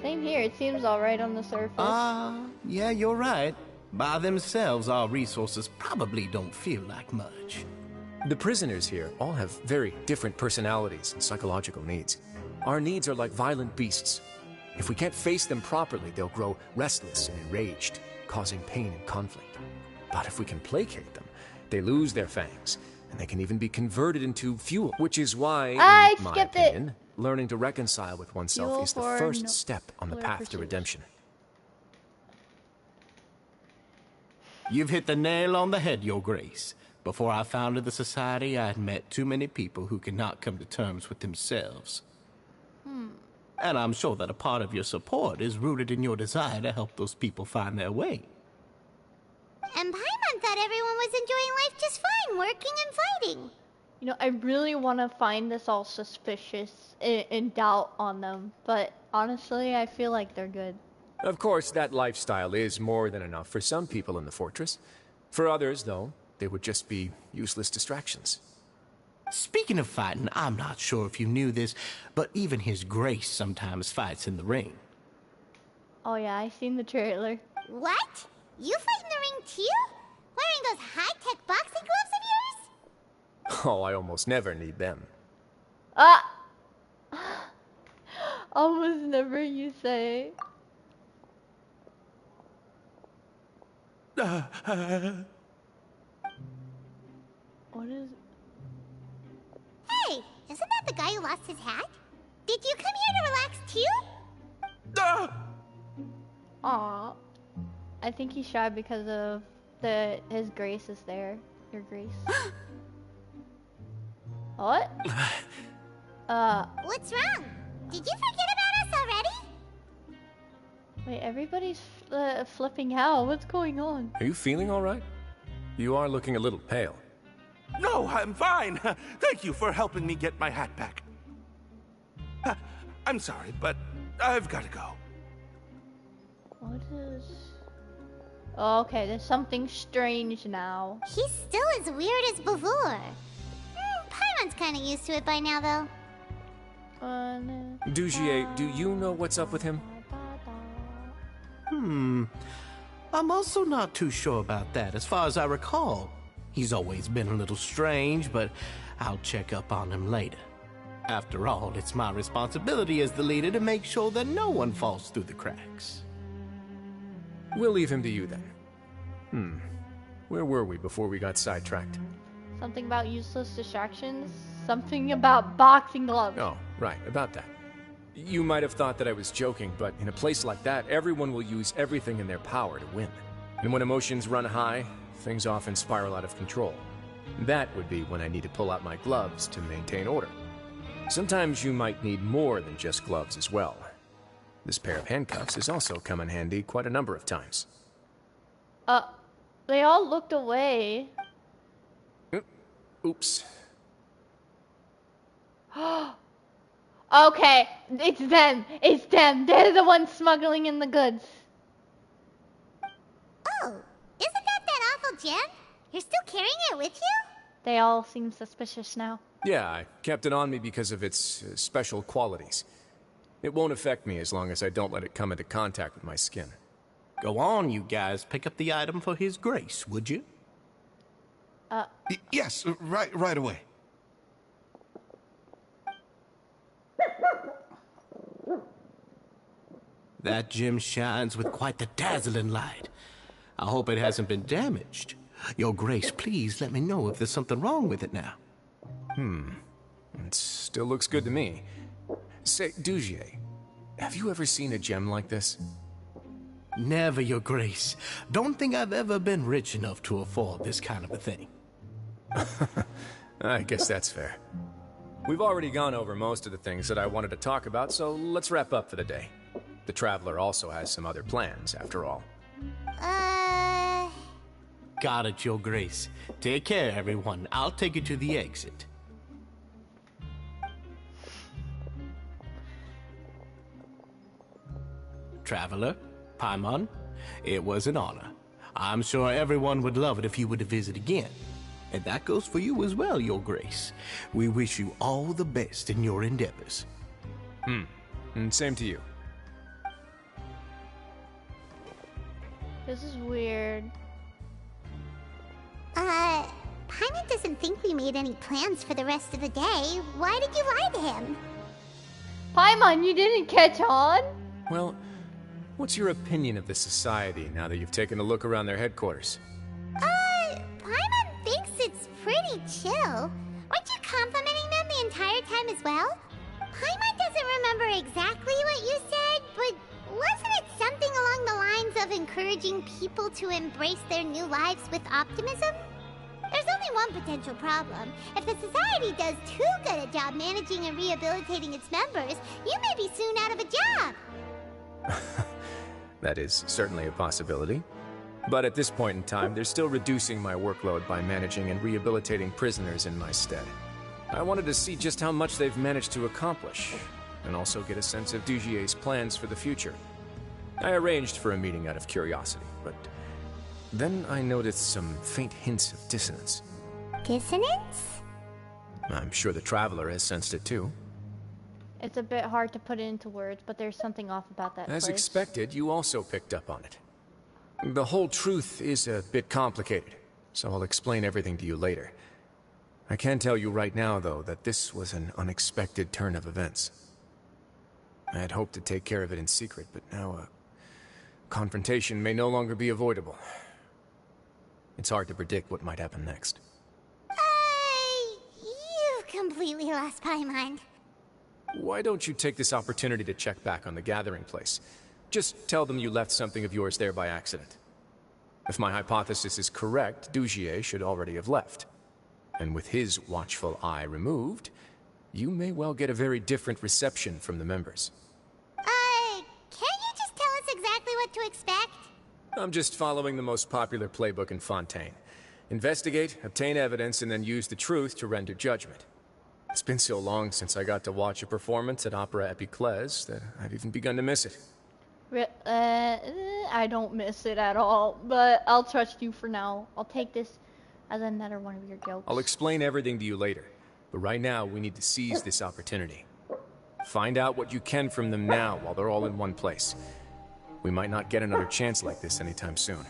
Same here. It seems alright on the surface. Yeah, you're right. By themselves, our resources probably don't feel like much. The prisoners here all have very different personalities and psychological needs. Our needs are like violent beasts. If we can't face them properly, they'll grow restless and enraged, causing pain and conflict. But if we can placate them, they lose their fangs, and they can even be converted into fuel, which is why, in my opinion, learning to reconcile with oneself Fuel is the for first step on the path to pursuit. redemption. You've hit the nail on the head, Your Grace. Before I founded the society, I had met too many people who could not come to terms with themselves. And I'm sure that a part of your support is rooted in your desire to help those people find their way. And Paimon thought everyone was enjoying life just fine, working and fighting. You know, I really want to find this all suspicious and doubt on them, but honestly, I feel like they're good. Of course, that lifestyle is more than enough for some people in the fortress. For others, though, they would just be useless distractions. Speaking of fighting, I'm not sure if you knew this, but even His Grace sometimes fights in the ring. Oh yeah, I seen the trailer. What? You fight in the ring too? Wearing those high-tech boxing gloves of yours? Oh, I almost never need them. Almost never, you say. What is... Hey, isn't that the guy who lost his hat? Did you come here to relax too? Aw. I think he's shy because of his grace is there. Your grace. What? What's wrong? Did you forget about us already? Wait, everybody's flipping out. What's going on? Are you feeling all right? You are looking a little pale. No, I'm fine. Thank you for helping me get my hat back. I'm sorry, but I've got to go. What is... Oh, okay, there's something strange now. He's still as weird as before. Paimon's kind of used to it by now, though. Dugier, do you know what's up with him? I'm also not too sure about that. As far as I recall, he's always been a little strange, but I'll check up on him later. After all, it's my responsibility as the leader to make sure that no one falls through the cracks. We'll leave him to you then. Where were we before we got sidetracked? Something about useless distractions. Something about boxing gloves. Oh, right, about that. You might have thought that I was joking, but in a place like that, everyone will use everything in their power to win. And when emotions run high, things often spiral out of control. That would be when I need to pull out my gloves to maintain order. Sometimes you might need more than just gloves as well. This pair of handcuffs has also come in handy quite a number of times. They all looked away. Oops. Okay, it's them. It's them. They're the ones smuggling in the goods. Oh, isn't that awful gem? You're still carrying it with you? They all seem suspicious now. Yeah, I kept it on me because of its special qualities. It won't affect me as long as I don't let it come into contact with my skin. Go on, you guys. Pick up the item for His Grace, would you? Yes, right away. That gem shines with quite the dazzling light. I hope it hasn't been damaged. Your Grace, please let me know if there's something wrong with it now. It still looks good to me. Say, Dougier, have you ever seen a gem like this? Never, Your Grace. Don't think I've ever been rich enough to afford this kind of a thing. I guess that's fair. We've already gone over most of the things that I wanted to talk about, so let's wrap up for the day. The Traveler also has some other plans, after all. Got it, Your Grace. Take care, everyone. I'll take you to the exit. Traveler, Paimon, it was an honor. I'm sure everyone would love it if you were to visit again. And that goes for you as well, Your Grace. We wish you all the best in your endeavors. And same to you. This is weird. Paimon doesn't think we made any plans for the rest of the day. Why did you lie to him? Paimon, you didn't catch on? Well, what's your opinion of the society now that you've taken a look around their headquarters? Paimon thinks it's pretty chill. Weren't you complimenting them the entire time as well? Paimon doesn't remember exactly what you said, but wasn't it something along the lines of encouraging people to embrace their new lives with optimism? There's only one potential problem. If the society does too good a job managing and rehabilitating its members, you may be soon out of a job. That is certainly a possibility. But at this point in time, they're still reducing my workload by managing and rehabilitating prisoners in my stead. I wanted to see just how much they've managed to accomplish, and also get a sense of Dougier's plans for the future. I arranged for a meeting out of curiosity, but then I noticed some faint hints of dissonance. Dissonance? I'm sure the Traveler has sensed it too. It's a bit hard to put it into words, but there's something off about that As place. expected, you also picked up on it. The whole truth is a bit complicated, so I'll explain everything to you later. I can tell you right now, though, that this was an unexpected turn of events. I had hoped to take care of it in secret, but now a confrontation may no longer be avoidable. It's hard to predict what might happen next. You've completely lost my mind. Why don't you take this opportunity to check back on the gathering place? Just tell them you left something of yours there by accident. If my hypothesis is correct, Dougier should already have left. And with his watchful eye removed, you may well get a very different reception from the members. Can't you just tell us exactly what to expect? I'm just following the most popular playbook in Fontaine. Investigate, obtain evidence, and then use the truth to render judgment. It's been so long since I got to watch a performance at Opera Epiclese that I've even begun to miss it. I don't miss it at all, but I'll trust you for now. I'll take this as another one of your jokes. I'll explain everything to you later, but right now we need to seize this opportunity. Find out what you can from them now while they're all in one place. We might not get another chance like this anytime soon.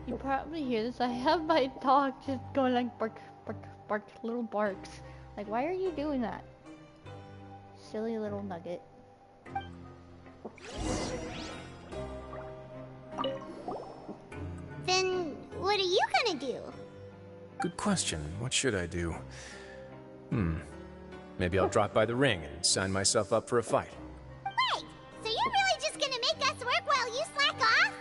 You probably hear this. I have my dog just going like bark, bark, bark, little barks. Like, why are you doing that? Silly little nugget. Then what are you gonna do? Good question. What should I do? Maybe I'll drop by the ring and sign myself up for a fight. Wait, so you're really just gonna make us work while you slack off?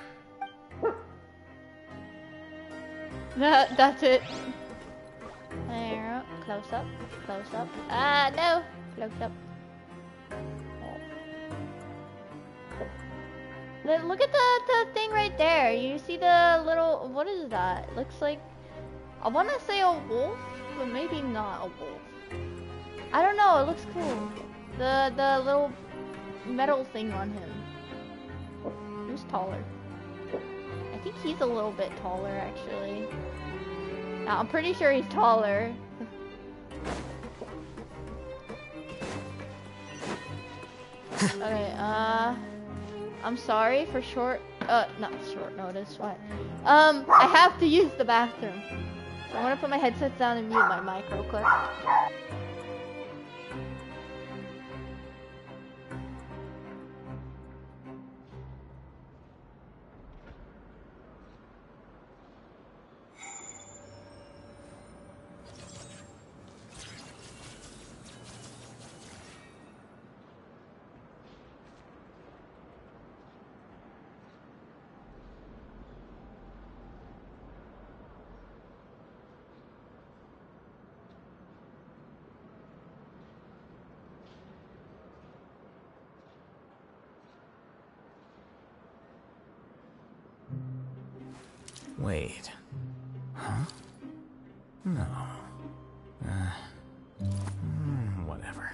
That's it. There, close up, close up. No, close up. Look at the thing right there. You see the little, what is that? It looks like, I want to say a wolf, but maybe not a wolf. I don't know, it looks cool. The little metal thing on him. Who's taller? I think he's a little bit taller, actually. I'm pretty sure he's taller. Okay, I'm sorry for not short notice, what? I have to use the bathroom. So I'm gonna put my headset down and mute my mic real quick. Wait. Huh? No. Whatever.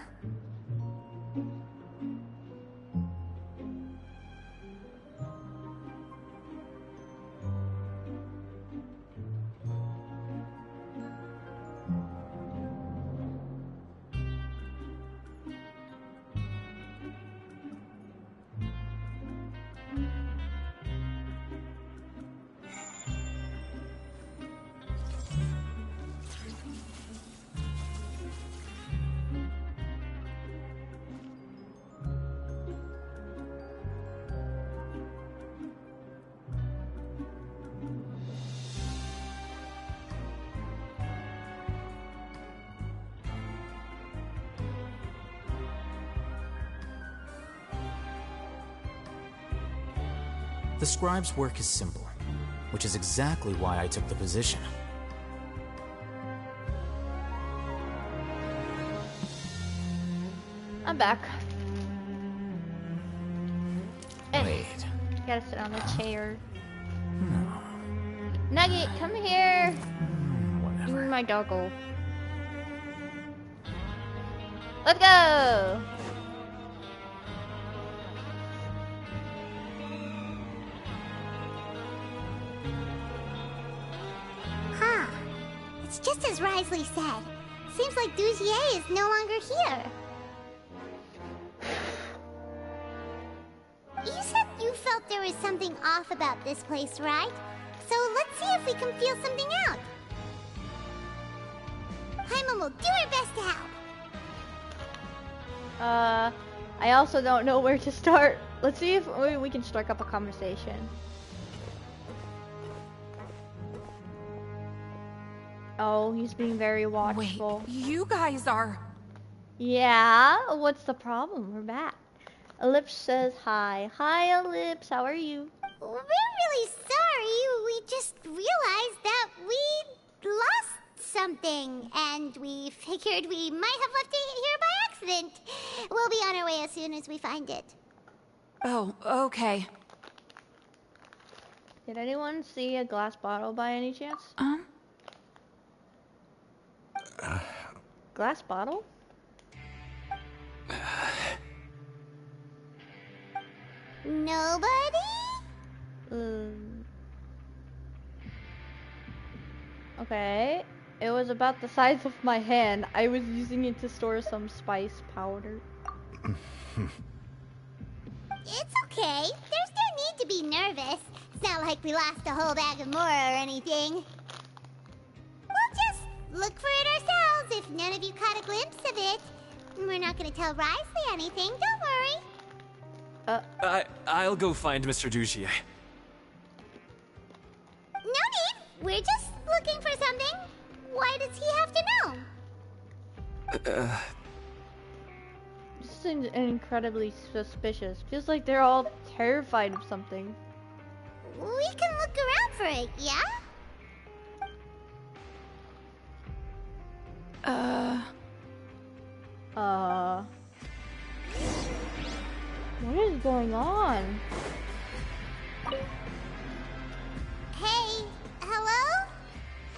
The scribe's work is simple, which is exactly why I took the position. I'm back. Wait. Gotta sit on the chair. Nugget, come here. Give me my doggo. Let's go. Huh. It's just as Wriothesley said. Seems like Dougier is no longer here. You said you felt there was something off about this place, right? So let's see if we can feel something out. Paimon will do her best to help. I also don't know where to start. Let's see if we can strike up a conversation. Oh, he's being very watchful. Wait, you guys are... Yeah? What's the problem? We're back. Ellipse says hi. Hi, Ellipse. How are you? We're really sorry. We just realized that we lost something, and we figured we might have left it here by accident. We'll be on our way as soon as we find it. Oh, okay. Did anyone see a glass bottle by any chance? Glass bottle? Nobody? Okay. It was about the size of my hand. I was using it to store some spice powder. It's okay. There's no need to be nervous. It's not like we lost a whole bag of Mora or anything. We'll just look for it ourselves if none of you caught a glimpse of it. We're not gonna tell Wriothesley anything, don't worry. I'll go find Mr. Dugier. No need. We're just looking for something. Why does he have to know? This seems incredibly suspicious. Feels like they're all terrified of something. We can look around for it, yeah? What is going on? Hey, hello?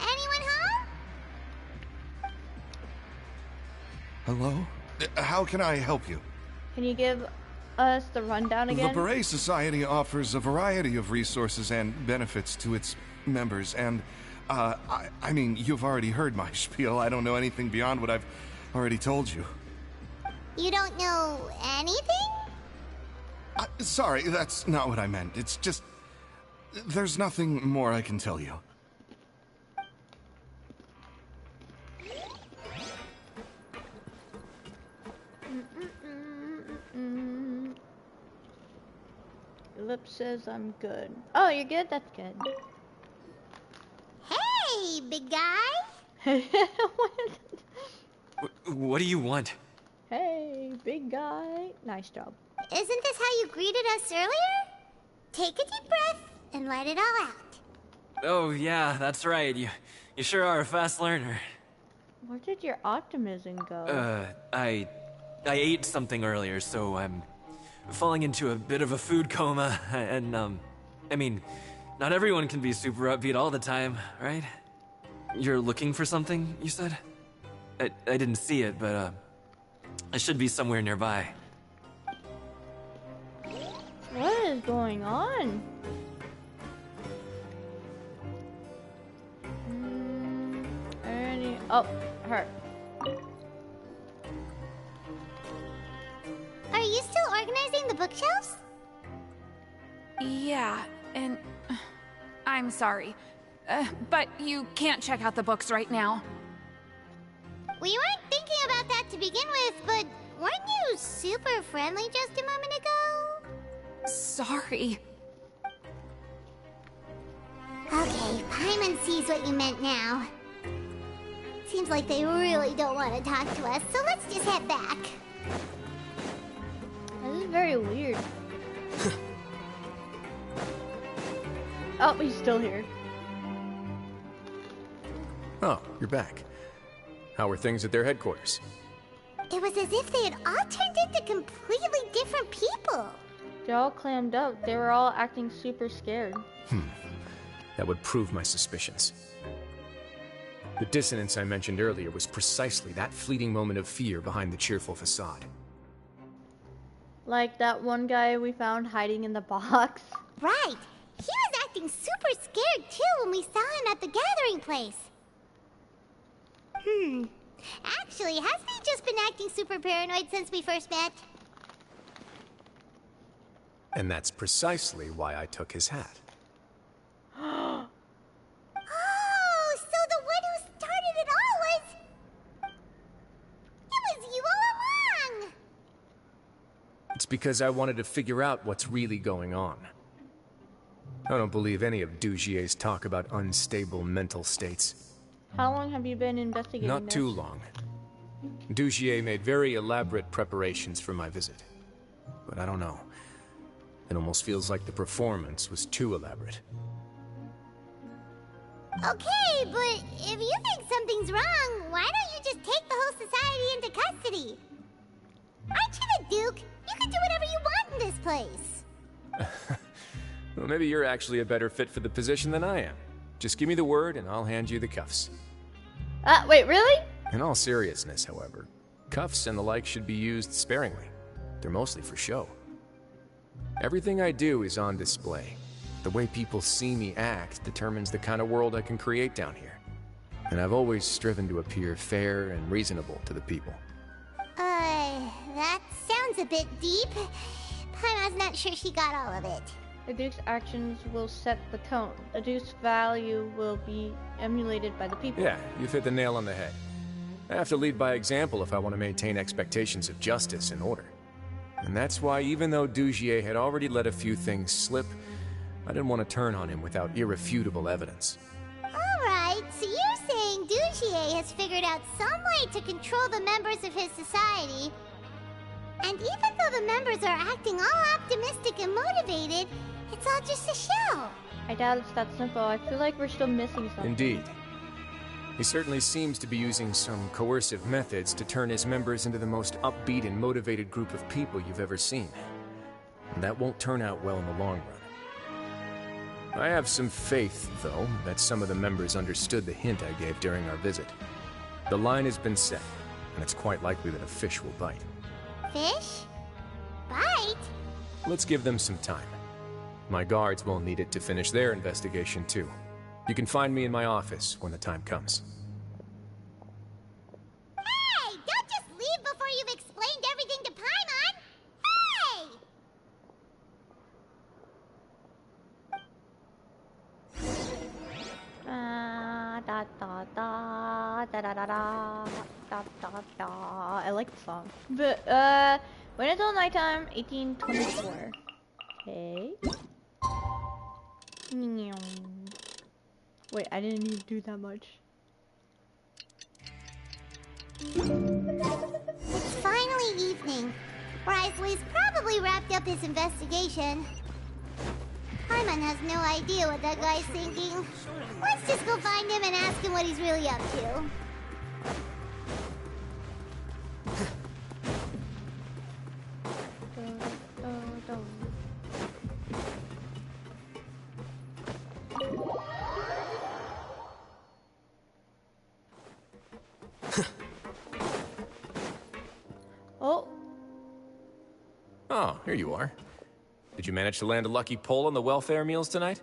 Anyone home? Hello? How can I help you? Can you give us the rundown again? The Beret Society offers a variety of resources and benefits to its members, and, I mean, you've already heard my spiel. I don't know anything beyond what I've already told you. You don't know anything? Sorry, that's not what I meant. It's just... there's nothing more I can tell you. Your lip says I'm good. Oh, you're good? That's good. Hey, big guy! What do you want? Hey, big guy. Nice job. Isn't this how you greeted us earlier? Take a deep breath and let it all out. Oh, yeah, that's right. You sure are a fast learner. Where did your optimism go? I ate something earlier, so I'm falling into a bit of a food coma, and, I mean, not everyone can be super upbeat all the time, right? You're looking for something, you said? I didn't see it, but, it should be somewhere nearby. What is going on? Oh, her. Are you still organizing the bookshelves? Yeah, and I'm sorry, but you can't check out the books right now. We weren't thinking about that to begin with, but weren't you super friendly just a moment ago? Sorry. Okay, Paimon sees what you meant now. Seems like they really don't want to talk to us, so let's just head back. This is very weird. Oh, he's still here. Oh, you're back. How were things at their headquarters? It was as if they had all turned into completely different people. They're all clammed up. They were all acting super scared. That would prove my suspicions. The dissonance I mentioned earlier was precisely that fleeting moment of fear behind the cheerful facade. Like that one guy we found hiding in the box. Right. He was acting super scared too when we saw him at the gathering place. Actually, hasn't he just been acting super paranoid since we first met? And that's precisely why I took his hat. Oh, so the one who started it all was... It was you all along! It's because I wanted to figure out what's really going on. I don't believe any of Dugier's talk about unstable mental states. How long have you been investigating Not this? too long. Dugier made very elaborate preparations for my visit. But I don't know. It almost feels like the performance was too elaborate. Okay, but if you think something's wrong, why don't you just take the whole society into custody? Aren't you the Duke? You can do whatever you want in this place. Well, maybe you're actually a better fit for the position than I am. Just give me the word and I'll hand you the cuffs. Wait, really? In all seriousness, however, cuffs and the like should be used sparingly. They're mostly for show. Everything I do is on display. The way people see me act determines the kind of world I can create down here. And I've always striven to appear fair and reasonable to the people. That sounds a bit deep. Paimon's not sure she got all of it. The Duke's actions will set the tone. The Duke's value will be emulated by the people. Yeah, you've hit the nail on the head. I have to lead by example if I want to maintain expectations of justice and order. And that's why, even though Dugier had already let a few things slip, I didn't want to turn on him without irrefutable evidence. Alright, so you're saying Dugier has figured out some way to control the members of his society. And even though the members are acting all optimistic and motivated, it's all just a shell. I doubt it's that simple. I feel like we're still missing something. Indeed. He certainly seems to be using some coercive methods to turn his members into the most upbeat and motivated group of people you've ever seen. And that won't turn out well in the long run. I have some faith, though, that some of the members understood the hint I gave during our visit. The line has been set, and it's quite likely that a fish will bite. Fish? Bite? Let's give them some time. My guards will need it to finish their investigation, too. You can find me in my office when the time comes. Hey! Don't just leave before you've explained everything to Paimon! I like the song. But, when until nighttime, 1824. Okay. Wait, I didn't even do that much. It's finally evening. Wriothesleys probably wrapped up his investigation. Paimon has no idea what that guy's thinking. Let's just go find him and ask him what he's really up to. Oh, here you are. Did you manage to land a lucky pull on the welfare meals tonight?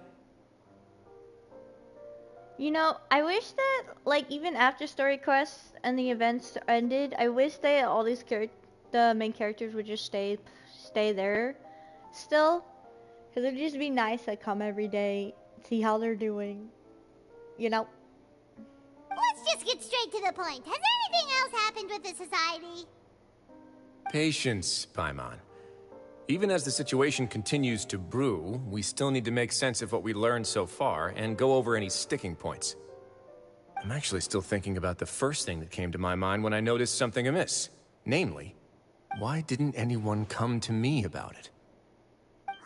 You know, I wish that, like, even after story quests and the events ended, I wish that all these the main characters would just stay there still. Because it'd just be nice to come every day, see how they're doing. You know? Let's just get straight to the point. Has anything else happened with the society? Patience, Paimon. Even as the situation continues to brew, we still need to make sense of what we learned so far and go over any sticking points. I'm actually still thinking about the first thing that came to my mind when I noticed something amiss. Namely, why didn't anyone come to me about it?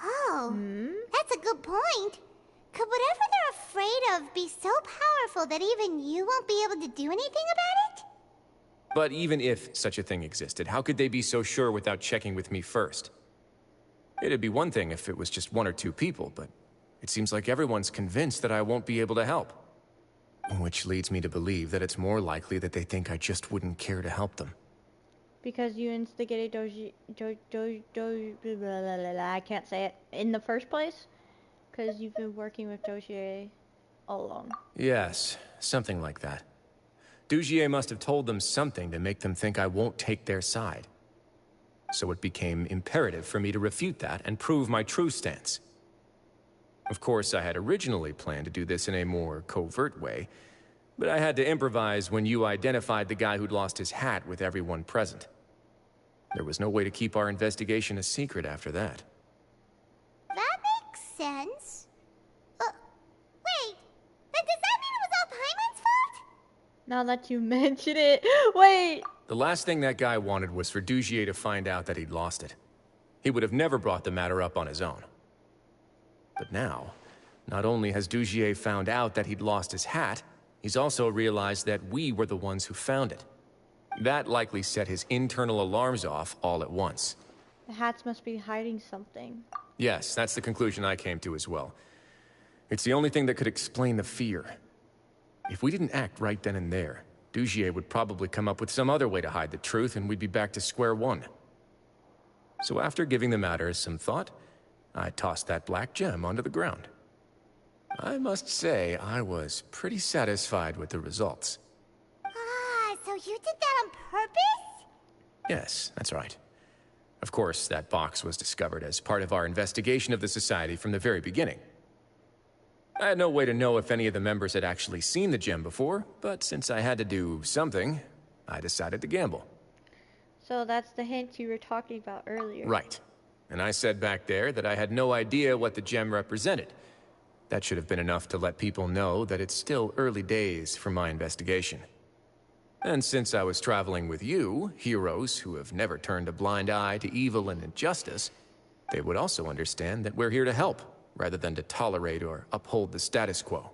Oh, that's a good point. Could whatever they're afraid of be so powerful that even you won't be able to do anything about it? But even if such a thing existed, how could they be so sure without checking with me first? It'd be one thing if it was just one or two people, but it seems like everyone's convinced that I won't be able to help. Which leads me to believe that it's more likely that they think I just wouldn't care to help them. Because you instigated I can't say it, in the first place? Because you've been working with Dugier all along. Yes, something like that. Dugier must have told them something to make them think I won't take their side. So it became imperative for me to refute that and prove my true stance. Of course, I had originally planned to do this in a more covert way, but I had to improvise when you identified the guy who'd lost his hat with everyone present. There was no way to keep our investigation a secret after that. That makes sense. Wait, then does that mean it was all Paimon's fault? Now that you mention it, wait! The last thing that guy wanted was for Dugier to find out that he'd lost it. He would have never brought the matter up on his own. But now, not only has Dugier found out that he'd lost his hat, he's also realized that we were the ones who found it. That likely set his internal alarms off all at once. The hats must be hiding something. Yes, that's the conclusion I came to as well. It's the only thing that could explain the fear. If we didn't act right then and there, Dugier would probably come up with some other way to hide the truth, and we'd be back to square one. So after giving the matter some thought, I tossed that black gem onto the ground. I must say, I was pretty satisfied with the results. Ah, so you did that on purpose? Yes, that's right. Of course, that box was discovered as part of our investigation of the Society from the very beginning. I had no way to know if any of the members had actually seen the gem before, but since I had to do something, I decided to gamble. So that's the hint you were talking about earlier. Right. And I said back there that I had no idea what the gem represented. That should have been enough to let people know that it's still early days for my investigation. And since I was traveling with you, heroes who have never turned a blind eye to evil and injustice, they would also understand that we're here to help, rather than to tolerate or uphold the status quo.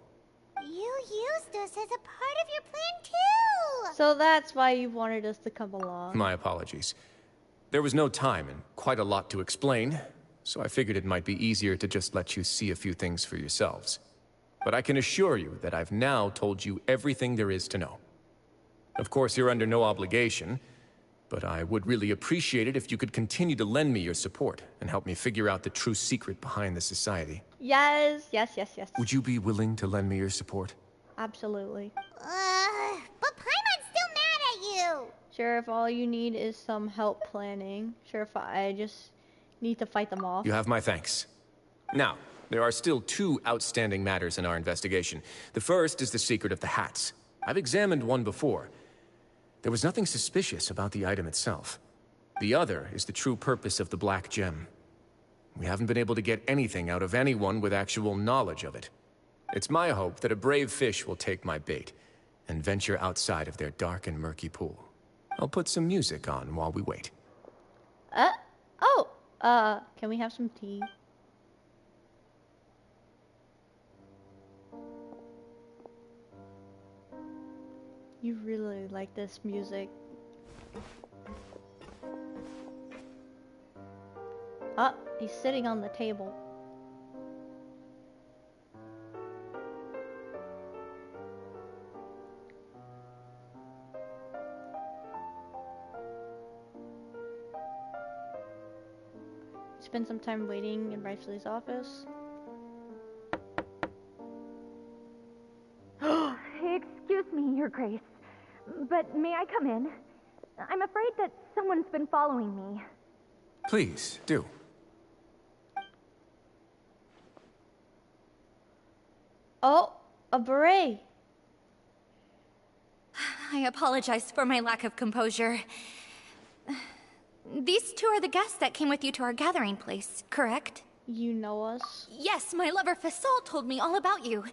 You used us as a part of your plan too! So that's why you wanted us to come along. My apologies. There was no time and quite a lot to explain, so I figured it might be easier to just let you see a few things for yourselves. But I can assure you that I've now told you everything there is to know. Of course, you're under no obligation, but I would really appreciate it if you could continue to lend me your support and help me figure out the true secret behind the Society. Yes. Would you be willing to lend me your support? Absolutely. But Paimon's still mad at you! Sure, if all you need is some help planning. Sure, if I just need to fight them off. You have my thanks. Now, there are still two outstanding matters in our investigation. The first is the secret of the hats. I've examined one before. There was nothing suspicious about the item itself. The other is the true purpose of the black gem. We haven't been able to get anything out of anyone with actual knowledge of it. It's my hope that a brave fish will take my bait and venture outside of their dark and murky pool. I'll put some music on while we wait. Can we have some tea? You really like this music. Oh, he's sitting on the table. Spend some time waiting in Wriothesleys' office. Excuse me, Your Grace, but may I come in? I'm afraid that someone's been following me. Please, do. Oh, a beret. I apologize for my lack of composure. These two are the guests that came with you to our gathering place, correct? You know us? Yes, my lover Fasol told me all about you.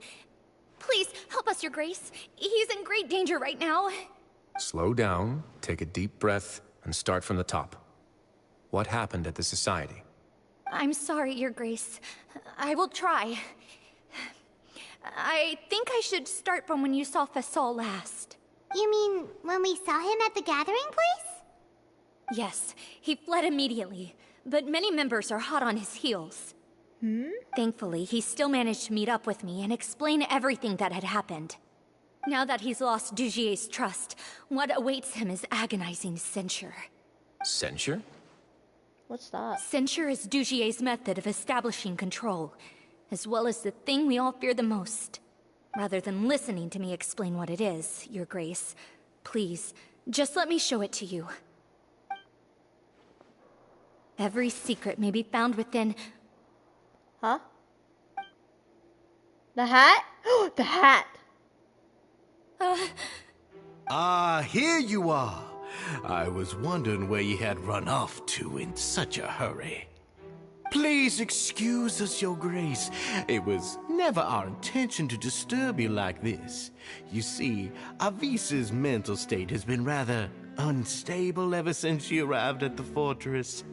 Please, help us, Your Grace. He's in great danger right now. Slow down, take a deep breath, and start from the top. What happened at the Society? I'm sorry, Your Grace. I will try. I think I should start from when you saw Fasol last. You mean when we saw him at the gathering place? Yes, he fled immediately, but many members are hot on his heels. Thankfully, he still managed to meet up with me and explain everything that had happened. Now that he's lost Dugier's trust, what awaits him is agonizing censure. Censure? What's that? Censure is Dugier's method of establishing control, as well as the thing we all fear the most. Rather than listening to me explain what it is, Your Grace, please, just let me show it to you. Every secret may be found within... Huh? The hat? The hat! Here you are. I was wondering where you had run off to in such a hurry. Please excuse us, Your Grace. It was never our intention to disturb you like this. You see, Avisa's mental state has been rather unstable ever since she arrived at the fortress.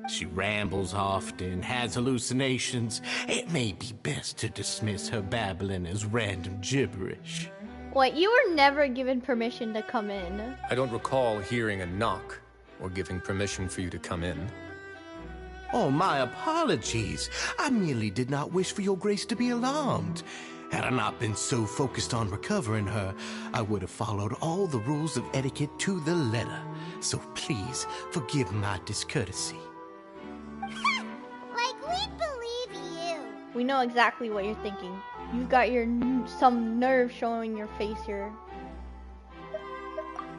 She rambles often, has hallucinations. It may be best to dismiss her babbling as random gibberish. Wait, you were never given permission to come in. I don't recall hearing a knock or giving permission for you to come in. Oh, my apologies. I merely did not wish for Your Grace to be alarmed. Had I not been so focused on recovering her, I would have followed all the rules of etiquette to the letter. So please, forgive my discourtesy. Like, we believe you. We know exactly what you're thinking. You've got some nerve showing your face here.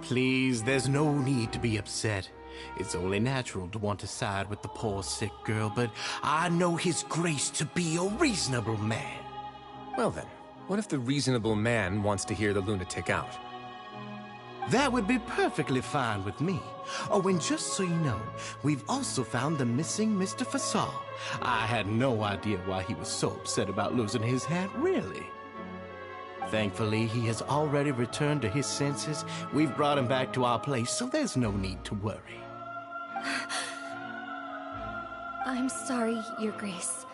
Please, there's no need to be upset. It's only natural to want to side with the poor sick girl, but I know His Grace to be a reasonable man. Well then, what if the reasonable man wants to hear the lunatic out? That would be perfectly fine with me. Oh, and just so you know, we've also found the missing Mr. Fasal. I had no idea why he was so upset about losing his hat, really. Thankfully, he has already returned to his senses. We've brought him back to our place, so there's no need to worry. I'm sorry, Your Grace.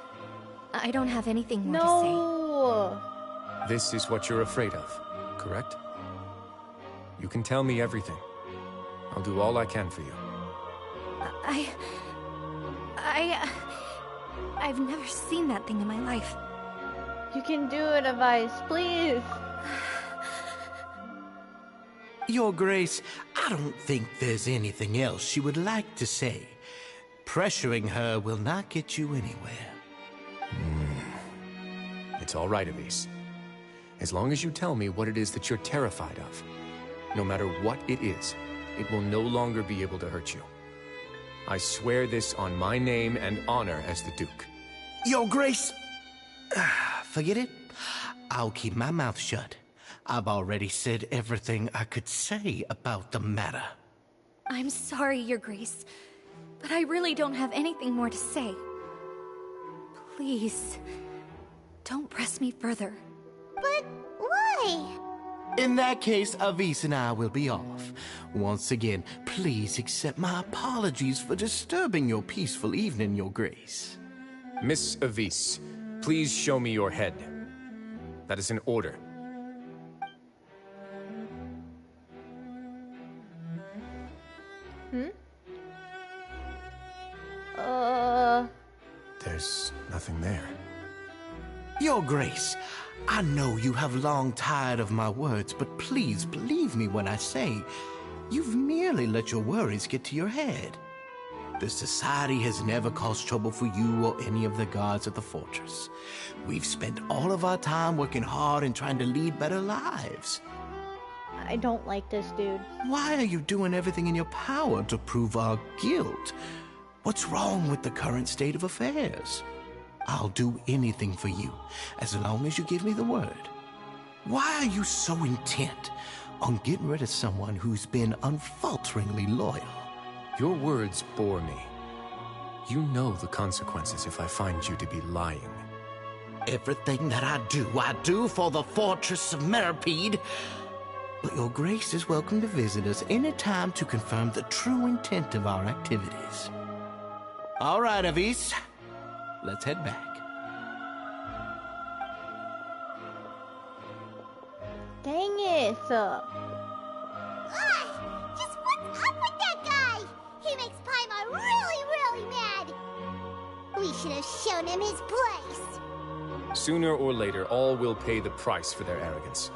I don't have anything more to say. This is what you're afraid of, correct? You can tell me everything. I'll do all I can for you. I've never seen that thing in my life. You can do it, Avice, please. Your Grace, I don't think there's anything else she would like to say. Pressuring her will not get you anywhere. It's all right, Elise. As long as you tell me what it is that you're terrified of. No matter what it is, it will no longer be able to hurt you. I swear this on my name and honor as the Duke. Your Grace! Forget it. I'll keep my mouth shut. I've already said everything I could say about the matter. I'm sorry, Your Grace, but I really don't have anything more to say. Please, don't press me further. But why? In that case, Avis and I will be off. Once again, please accept my apologies for disturbing your peaceful evening, Your Grace. Miss Avis, please show me your head. That is an order. There's nothing there. Your Grace, I know you have long tired of my words, but please believe me when I say you've merely let your worries get to your head. The Society has never caused trouble for you or any of the guards at the fortress. We've spent all of our time working hard and trying to lead better lives. I don't like this dude. Why are you doing everything in your power to prove our guilt? What's wrong with the current state of affairs? I'll do anything for you, as long as you give me the word. Why are you so intent on getting rid of someone who's been unfalteringly loyal? Your words bore me. You know the consequences if I find you to be lying. Everything that I do for the Fortress of Meripede. But Your Grace is welcome to visit us any time to confirm the true intent of our activities. All right, Avis. Let's head back. Dang it! Just what's up with that guy? He makes Paimon really, really mad. We should have shown him his place. Sooner or later, all will pay the price for their arrogance.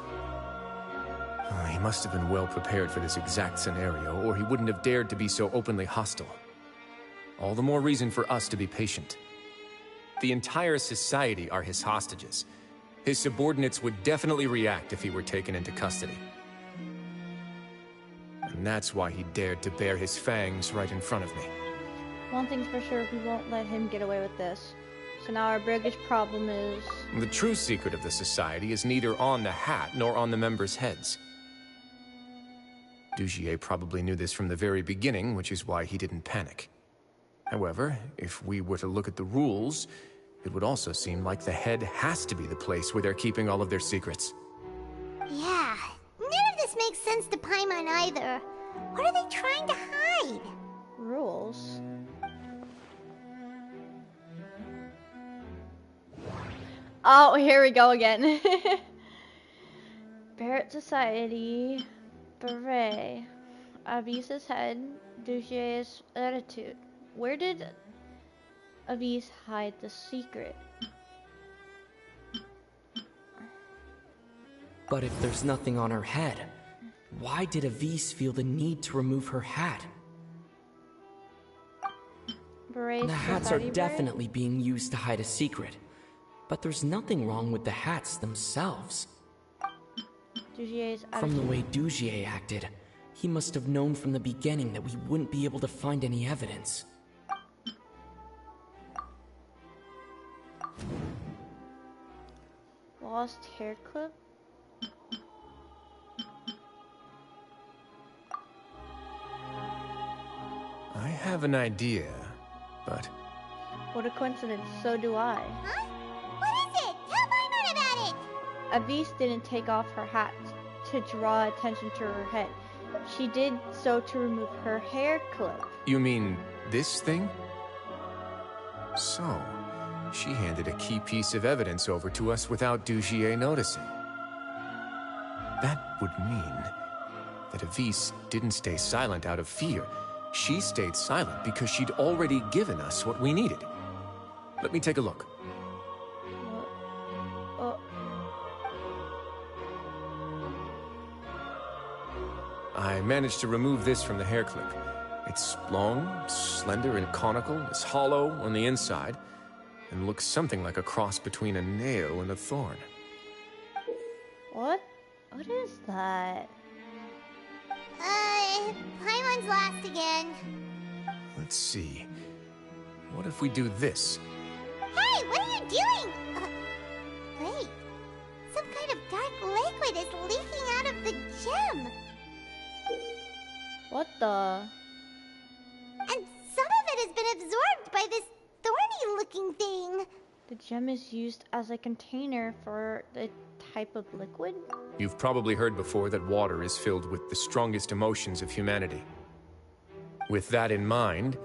He must have been well prepared for this exact scenario, or he wouldn't have dared to be so openly hostile. All the more reason for us to be patient. The entire society are his hostages. His subordinates would definitely react if he were taken into custody. And that's why he dared to bare his fangs right in front of me. One thing's for sure, we won't let him get away with this. So now our biggest problem is... The true secret of the society is neither on the hat nor on the members' heads. Dugier probably knew this from the very beginning, which is why he didn't panic. However, if we were to look at the rules, it would also seem like the head has to be the place where they're keeping all of their secrets. Yeah, none of this makes sense to Paimon either. What are they trying to hide? Rules? Oh, here we go again. Barrett Society, Beret, Avis's head, Dugier's attitude. Where did Avis hide the secret? But if there's nothing on her head, why did Avis feel the need to remove her hat? Beret's the hats are Society definitely being used to hide a secret, but there's nothing wrong with the hats themselves. Dugier's From the attitude. way Dugier acted, He must have known from the beginning that we wouldn't be able to find any evidence. Lost hair clip? I have an idea, but... What a coincidence, so do I. Huh? What is it? Tell Paimon about it! Avis didn't take off her hat to draw attention to her head. She did so to remove her hair clip. You mean this thing? So, she handed a key piece of evidence over to us without Dugier noticing. That would mean that Avis didn't stay silent out of fear. She stayed silent because she'd already given us what we needed. Let me take a look. I managed to remove this from the hair clip. It's long, slender, and conical. It's hollow on the inside, and looks something like a cross between a nail and a thorn. What? What is that? Paimon's lost again. Let's see. What if we do this? Hey, what are you doing? Wait. Some kind of dark liquid is leaking out of the gem. What the? And some of it has been absorbed by this thorny-looking thing. The gem is used as a container for the type of liquid? You've probably heard before that water is filled with the strongest emotions of humanity. With that in mind,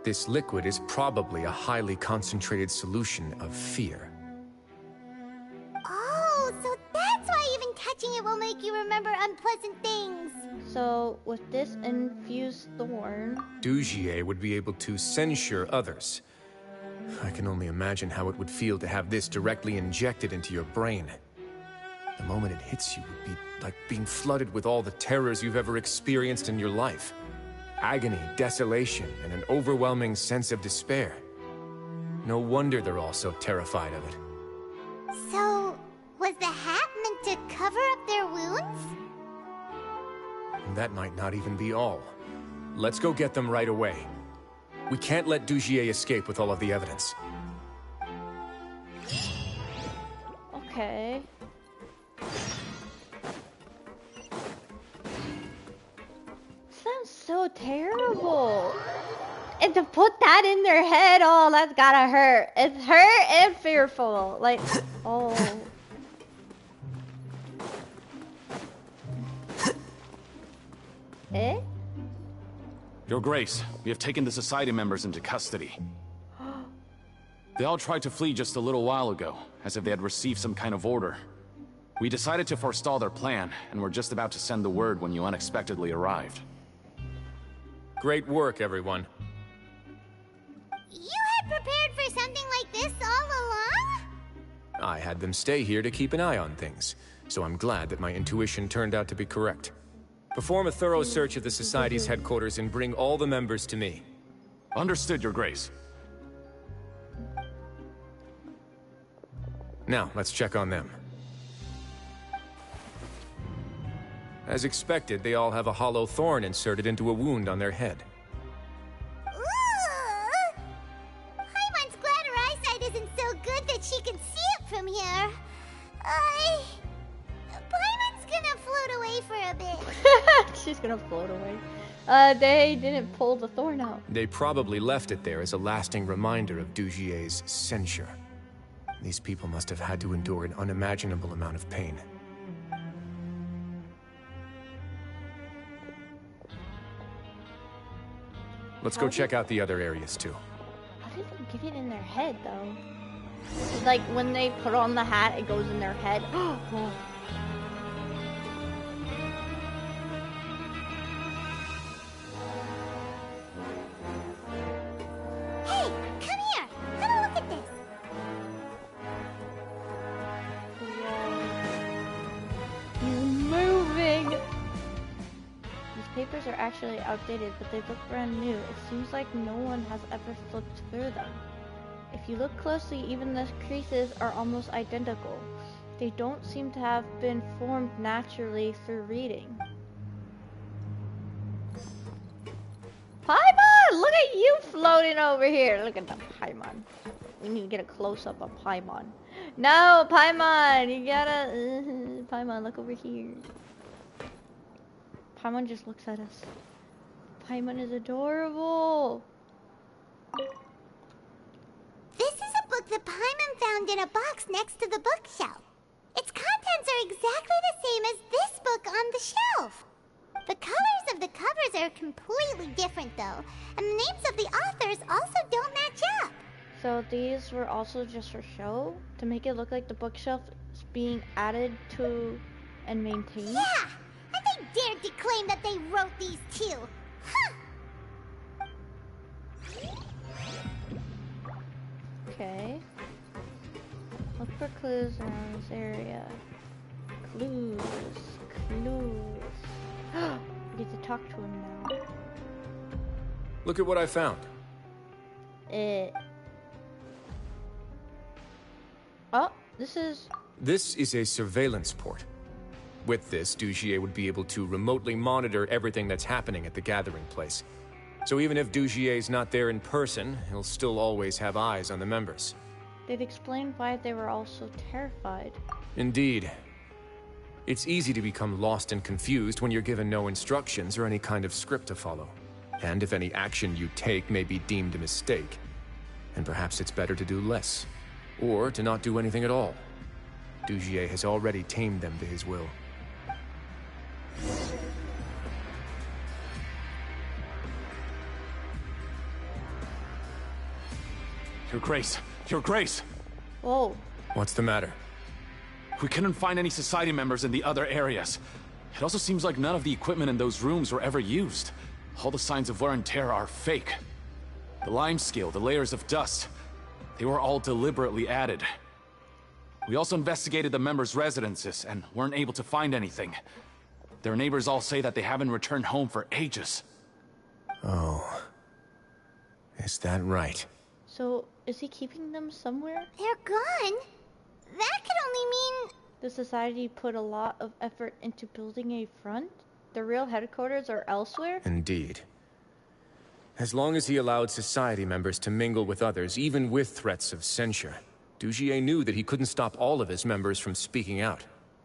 this liquid is probably a highly concentrated solution of fear. Oh, so that's why even touching it will make you remember unpleasant things. So, with this infused thorn... Dugier would be able to censure others. I can only imagine how it would feel to have this directly injected into your brain. The moment it hits you would be like being flooded with all the terrors you've ever experienced in your life. Agony, desolation, and an overwhelming sense of despair. No wonder they're all so terrified of it. So, was the hat meant to cover up their wounds? And that might not even be all. Let's go get them right away. We can't let Dugier escape with all of the evidence. Okay. Sounds so terrible. And to put that in their head, oh, that's gotta hurt. It's hurt and fearful. Like, oh. Eh? Your Grace, we have taken the Society members into custody. They all tried to flee just a little while ago, as if they had received some kind of order. We decided to forestall their plan, and were just about to send the word when you unexpectedly arrived. Great work, everyone. You had prepared for something like this all along? I had them stay here to keep an eye on things, so I'm glad that my intuition turned out to be correct. Perform a thorough search of the Society's headquarters and bring all the members to me. Understood, Your Grace. Now, let's check on them. As expected, they all have a hollow thorn inserted into a wound on their head. Ooh! Paimon's glad her eyesight isn't so good that she can see it from here. Paimon's gonna float away for a bit. She's gonna float away. They didn't pull the thorn out. They probably left it there as a lasting reminder of Dugier's censure. These people must have had to endure an unimaginable amount of pain. Let's go check out the other areas, too. How did they get it in their head, though? Like, when they put on the hat, it goes in their head. Oh. Hey, come here! Have a look at this! He's moving! These papers are actually outdated, but they look brand new. It seems like no one has ever flipped through them. If you look closely, even the creases are almost identical. They don't seem to have been formed naturally through reading. Paimon! Look at you floating over here. Look at the Paimon. We need to get a close-up of Paimon. No, Paimon! You gotta... Paimon, look over here. Paimon just looks at us. Paimon is adorable. This is a book that Paimon found in a box next to the bookshelf. Its contents are exactly the same as this book on the shelf. The colors of the covers are completely different though, and the names of the authors also don't match up. So these were also just for show? To make it look like the bookshelf is being added to and maintained? Yeah! And they dared to claim that they wrote these too. Huh! Okay. Look for clues around this area. Clues. Clues. We get to talk to him now. Look at what I found. Oh, this is... This is a surveillance port. With this, Dugier would be able to remotely monitor everything that's happening at the gathering place. So even if Dugier's not there in person, he'll still always have eyes on the members. They've explained why they were all so terrified. Indeed. It's easy to become lost and confused when you're given no instructions or any kind of script to follow. And if any action you take may be deemed a mistake. And perhaps it's better to do less. Or to not do anything at all. Dugier has already tamed them to his will. Your Grace! Your Grace! Whoa. What's the matter? We couldn't find any Society members in the other areas. It also seems like none of the equipment in those rooms were ever used. All the signs of wear and tear are fake. The lime scale, the layers of dust, they were all deliberately added. We also investigated the members' residences and weren't able to find anything. Their neighbors all say that they haven't returned home for ages. Oh. Is that right? So, is he keeping them somewhere? They're gone? That could only mean... The Society put a lot of effort into building a front? The real headquarters are elsewhere? Indeed. As long as he allowed Society members to mingle with others, even with threats of censure, Dugier knew that he couldn't stop all of his members from speaking out.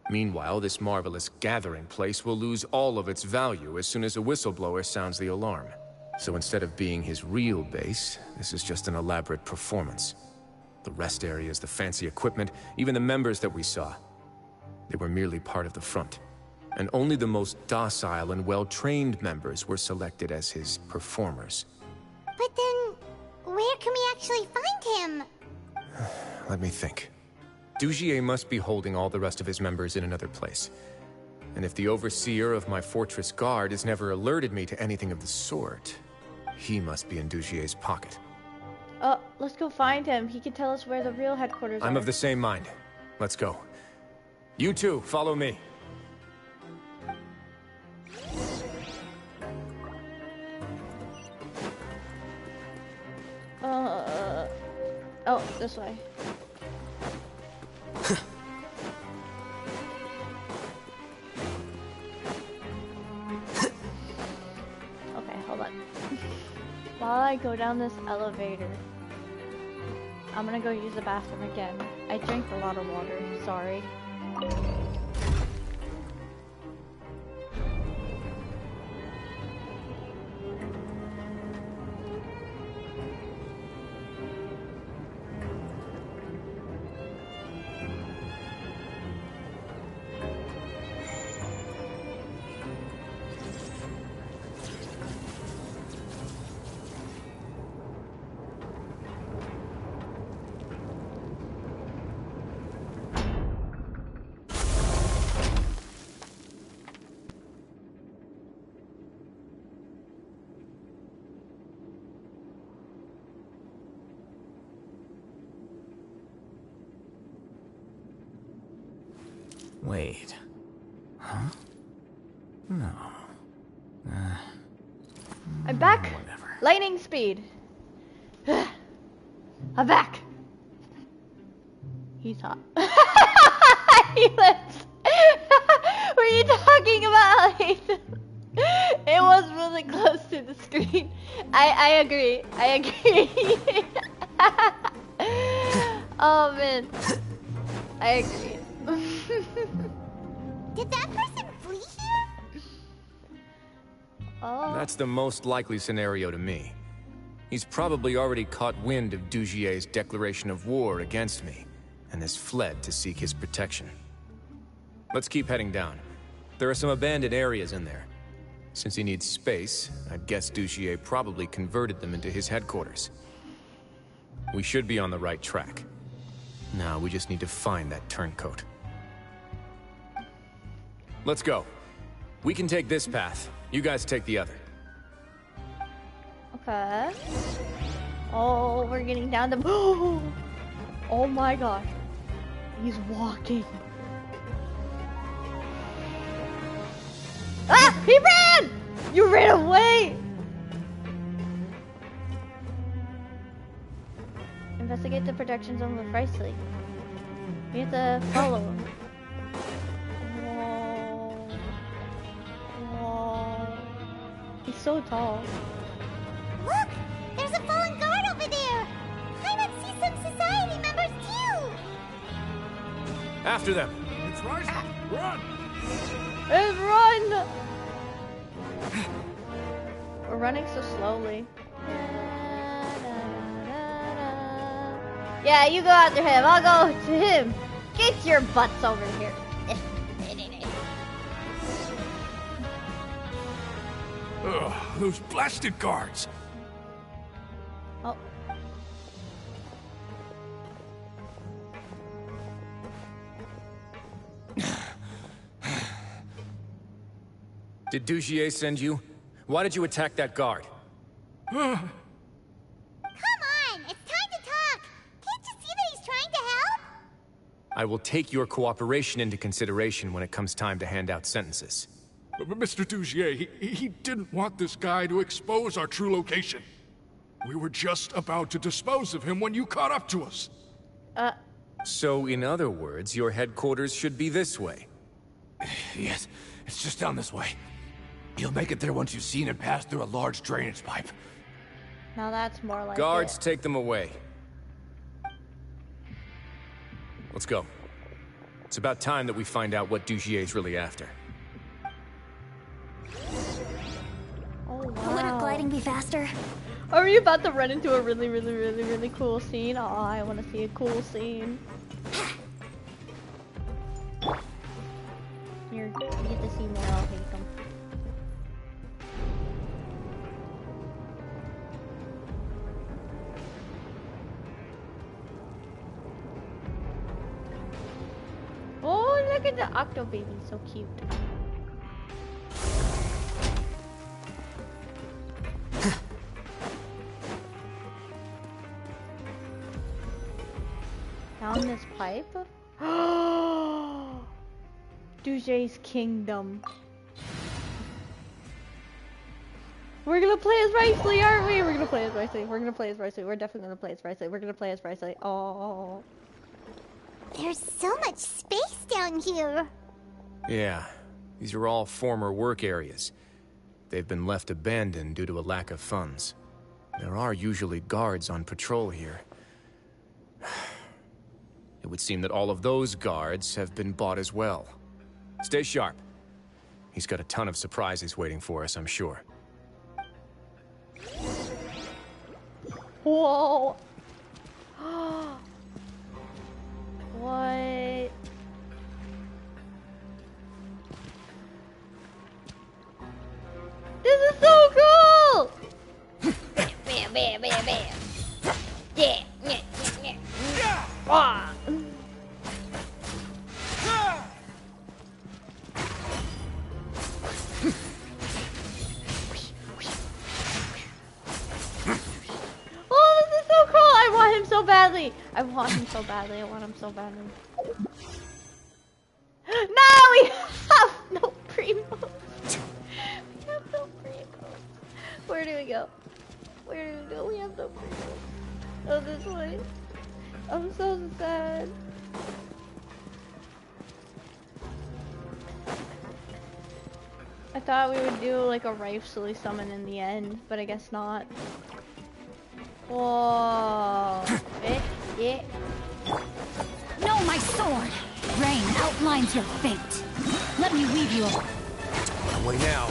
Meanwhile, this marvelous gathering place will lose all of its value as soon as a whistleblower sounds the alarm. So instead of being his real base, this is just an elaborate performance. The rest areas, the fancy equipment, even the members that we saw. They were merely part of the front. And only the most docile and well-trained members were selected as his performers. But then, where can we actually find him? Let me think. Dugier must be holding all the rest of his members in another place. And if the overseer of my fortress guard has never alerted me to anything of the sort, he must be in Dugier's pocket. Let's go find him. He can tell us where the real headquarters are. I'm of the same mind. Let's go. You two, follow me. Oh, this way. Okay, hold on. While I go down this elevator, I'm gonna go use the bathroom again. I drank a lot of water, sorry. Wait. Huh? No. I'm back! Whatever. Lightning speed! I'm back! He's hot. He lives! What are you talking about? It was really close to the screen. I agree. I agree. Oh man. I agree. Did that person flee here? Oh. That's the most likely scenario to me. He's probably already caught wind of Dugier's declaration of war against me, and has fled to seek his protection. Let's keep heading down. There are some abandoned areas in there. Since he needs space, I'd guess Dugier probably converted them into his headquarters. We should be on the right track. Now we just need to find that turncoat. Let's go. We can take this path. You guys take the other. Okay. Oh, we're getting down to... Oh my god. He's walking. Ah! He ran! You ran away! Investigate the protection zone with Wriothesley. We have to follow him. Whoa. Whoa. He's so tall. Look! There's a fallen guard over there! I might see some society members too! After them! It's Wriothesley! Run! Let's run! We're running so slowly. Yeah, you go after him. I'll go to him. Get your butts over here. Ugh, those blasted guards! Oh. Did Dugier send you? Why did you attack that guard? Come on! It's time to talk! Can't you see that he's trying to help? I will take your cooperation into consideration when it comes time to hand out sentences. But Mr. Dugier, he didn't want this guy to expose our true location. We were just about to dispose of him when you caught up to us. So, in other words, your headquarters should be this way. Yes, it's just down this way. You'll make it there once you've seen it pass through a large drainage pipe. Now that's more like Guards, it. take them away. Let's go. It's about time that we find out what Dugier's really after. Oh, wow. Wouldn't gliding be faster? Are we about to run into a really cool scene? Oh, I want to see a cool scene. Here, you get to see more. I'll hate them. Oh, look at the octo baby, so cute. Down this pipe? Dugier's kingdom. We're gonna play as Wriothesley, aren't we? We're gonna play as Wriothesley. We're gonna play as Wriothesley. We're definitely gonna play as Wriothesley. We're gonna play as Wriothesley. Oh. There's so much space down here. Yeah, these are all former work areas. They've been left abandoned due to a lack of funds. There are usually guards on patrol here. It would seem that all of those guards have been bought as well. Stay sharp. He's got a ton of surprises waiting for us, I'm sure. Whoa. What? This is so cool! Bam, bam, bam, bam, bam. Yeah, yeah, yeah, yeah. Ah. Oh, this is so cool! I want him so badly! I want him so badly, I want him so badly. No! We have no primos! We have no primos. Where do we go? Where do we go? We have no primos. Oh, this way. I'm so sad. I thought we would do like a Wriothesleys summon in the end, but I guess not. Whoa. Yeah. No, my sword! Rain outlines your fate. Let me weave you a... Away now.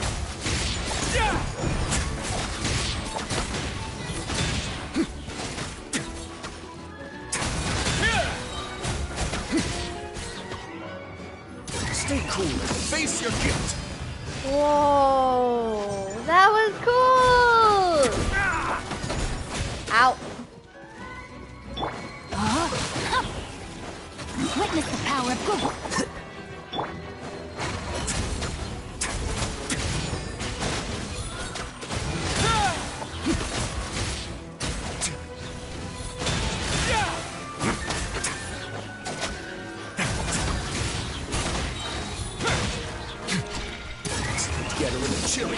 Stay cool and face your guilt. Whoa. That was cool. Ow. Witness the power of Google. Get a little chilly.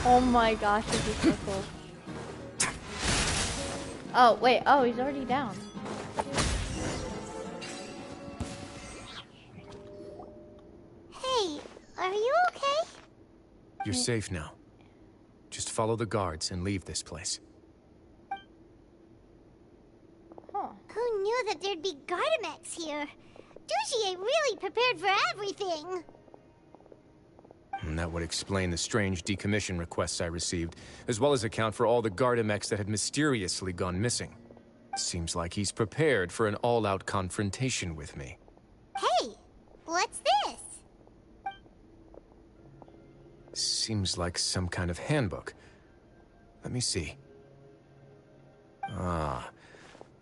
Oh my gosh, this is so cool. Oh, wait. Oh, he's already down. Hey, are you okay? You're safe now. Just follow the guards and leave this place. Huh. Who knew that there'd be Gardamex here? Dougie really prepared for everything. And that would explain the strange decommission requests I received, as well as account for all the Gardamex that had mysteriously gone missing. Seems like he's prepared for an all-out confrontation with me. Hey, what's this? Seems like some kind of handbook. Let me see. Ah,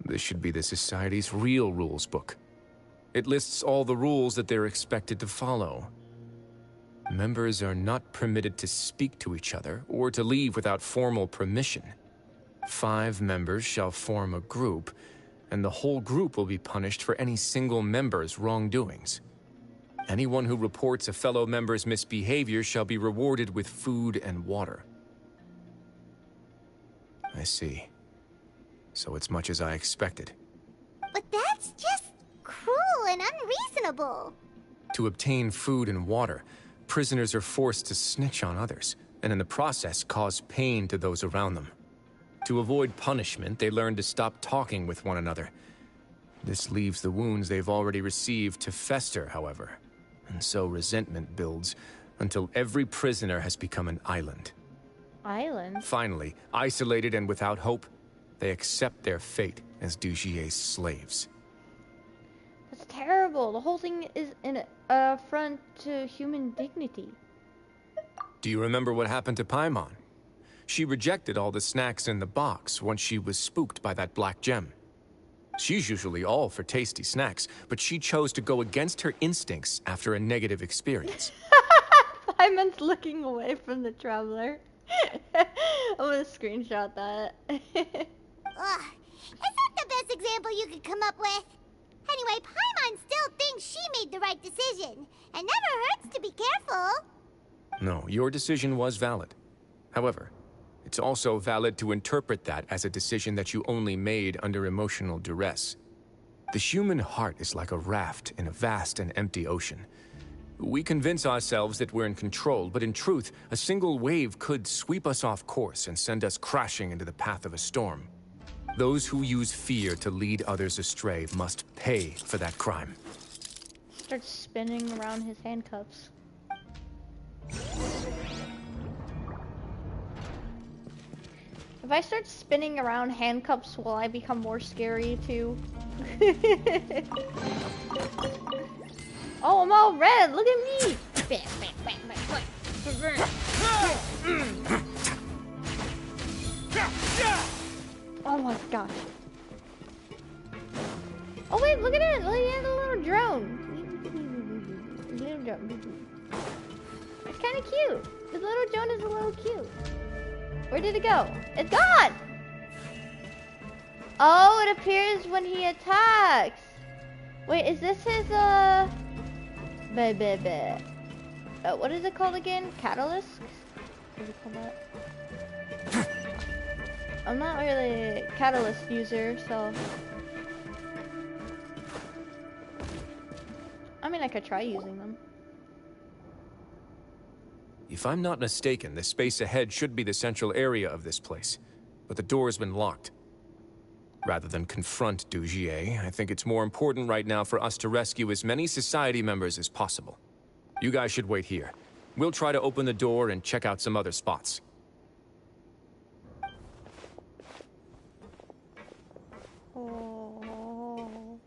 this should be the Society's real rules book. It lists all the rules that they're expected to follow. Members are not permitted to speak to each other or to leave without formal permission. 5 members shall form a group, and the whole group will be punished for any single member's wrongdoings. Anyone who reports a fellow member's misbehavior shall be rewarded with food and water. I see. So it's much as I expected. But that's just cruel and unreasonable. To obtain food and water, prisoners are forced to snitch on others, and in the process cause pain to those around them. To avoid punishment, they learn to stop talking with one another. This leaves the wounds they've already received to fester, however, and so resentment builds until every prisoner has become an island. Island? Finally, isolated and without hope, they accept their fate as Dougier's slaves. That's terrible. The whole thing is an affront to human dignity. Do you remember what happened to Paimon? She rejected all the snacks in the box once she was spooked by that black gem. She's usually all for tasty snacks, but she chose to go against her instincts after a negative experience. Paimon's looking away from the traveler. I'm gonna screenshot that. Ugh, is that the best example you could come up with? Anyway, Paimon still thinks she made the right decision. It never hurts to be careful. No, your decision was valid. However, it's also valid to interpret that as a decision that you only made under emotional duress. The human heart is like a raft in a vast and empty ocean. We convince ourselves that we're in control, but in truth, a single wave could sweep us off course and send us crashing into the path of a storm. Those who use fear to lead others astray must pay for that crime. Starts spinning around his handcuffs. If I start spinning around handcuffs, will I become more scary too? Oh, I'm all red! Look at me! Oh my gosh. Oh wait, look at it! Look at the little drone. Little drone. It's kind of cute. The little drone is a little cute. Where did it go? It's gone! Oh, it appears when he attacks. Wait, is this his, what is it called again? Catalyst? What do you call that? I'm not really a catalyst user, so... I mean, I could try using them. If I'm not mistaken, the space ahead should be the central area of this place, but the door's been locked. Rather than confront Dugier, I think it's more important right now for us to rescue as many society members as possible. You guys should wait here. We'll try to open the door and check out some other spots. Oh.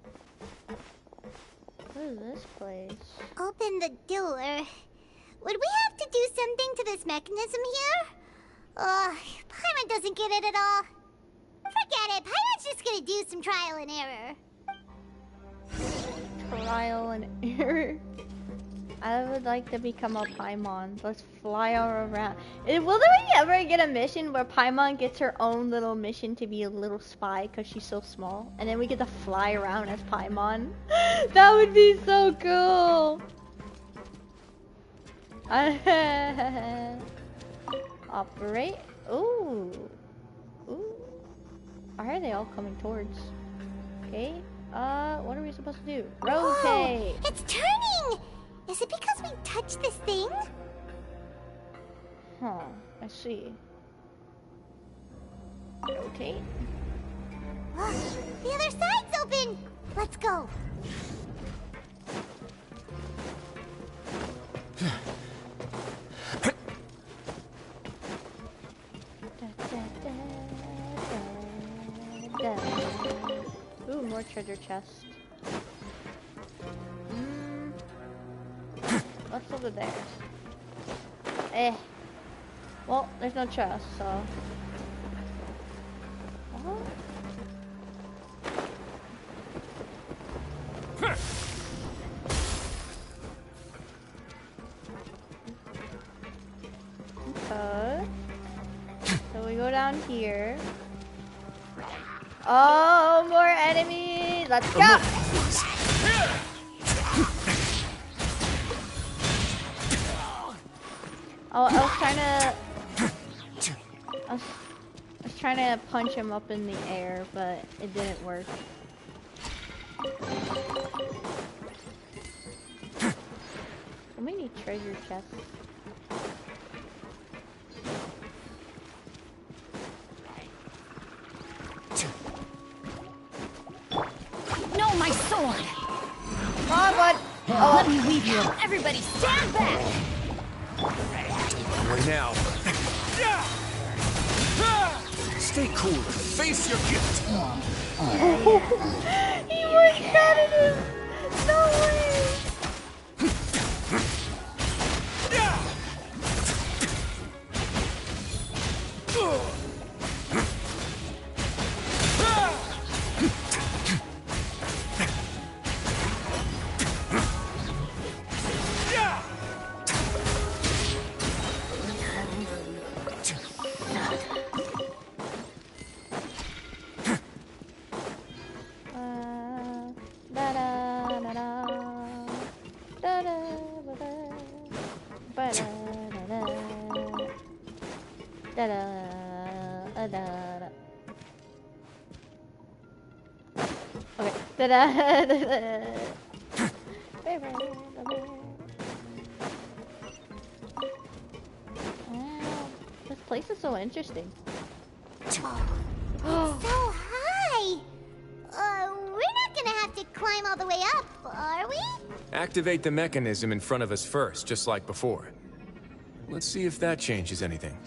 What is this place? Open the door. Would we have to do something to this mechanism here? Paimon doesn't get it at all. Forget it. Paimon's just gonna do some trial and error. Trial and error. I would like to become a Paimon. Let's fly all around. Will we ever get a mission where Paimon gets her own little mission to be a little spy because she's so small? And then we get to fly around as Paimon? That would be so cool! Operate. Ooh. Ooh. Why are they all coming towards? Okay. What are we supposed to do? Rotate! Oh, it's turning! Is it because we touched this thing? Huh. I see. Rotate. The other side's open! Let's go! Ooh, more treasure chest. What's over there? Well, there's no chest, so... What? Okay. So we go down here. Oh, more enemies! Let's go! Oh, I was trying to punch him up in the air, but it didn't work. So many treasure chests. No, my sword! Wrong one! Oh. Let me weave you. Everybody stand back! Right now. Stay cool. Face your gift. He one-shotted him! No way! This place is so interesting. So high! We're not gonna have to climb all the way up, are we? Activate the mechanism in front of us first, just like before. Let's see if that changes anything.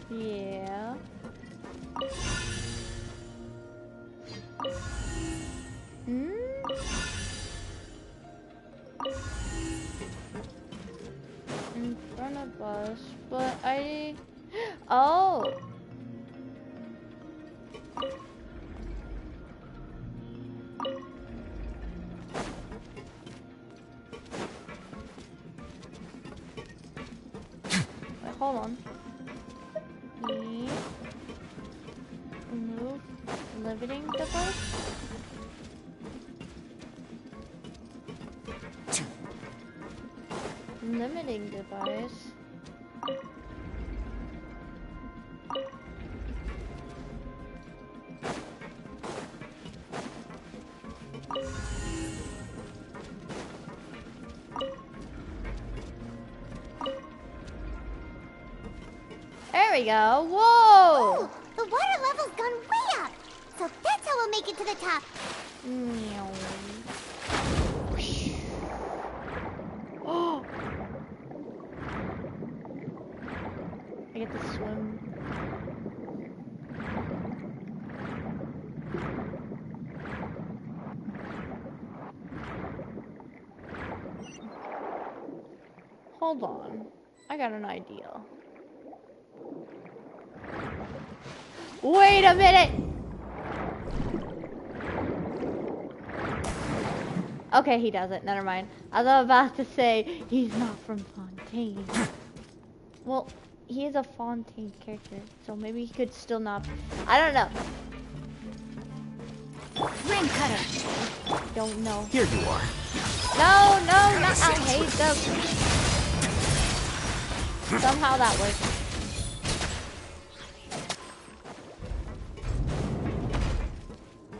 Yeah. In front of us, but oh! Wait, hold on. Remove limiting device? Limiting device. we go. Whoa! Ooh, the water level's gone way up. So that's how we'll make it to the top. Oh! I get to swim. Hold on. I got an idea. Wait a minute! Okay, he doesn't. Never mind. I was about to say he's not from Fontaine. Well, he is a Fontaine character, so maybe he could still not. I don't know. Ring cutter. Don't know. Here you are. No, no, not. I hate them. Somehow that worked.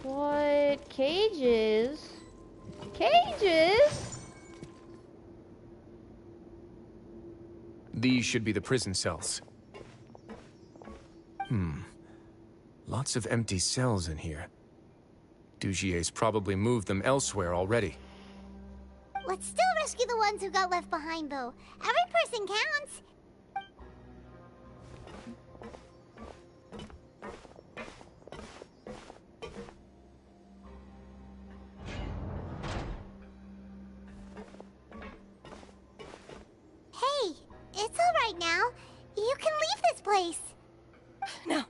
What? Cages? Cages? These should be the prison cells. Lots of empty cells in here. Dugier's probably moved them elsewhere already. Let's still rescue the ones who got left behind, though. Every person counts. Hey, it's all right now. You can leave this place. No,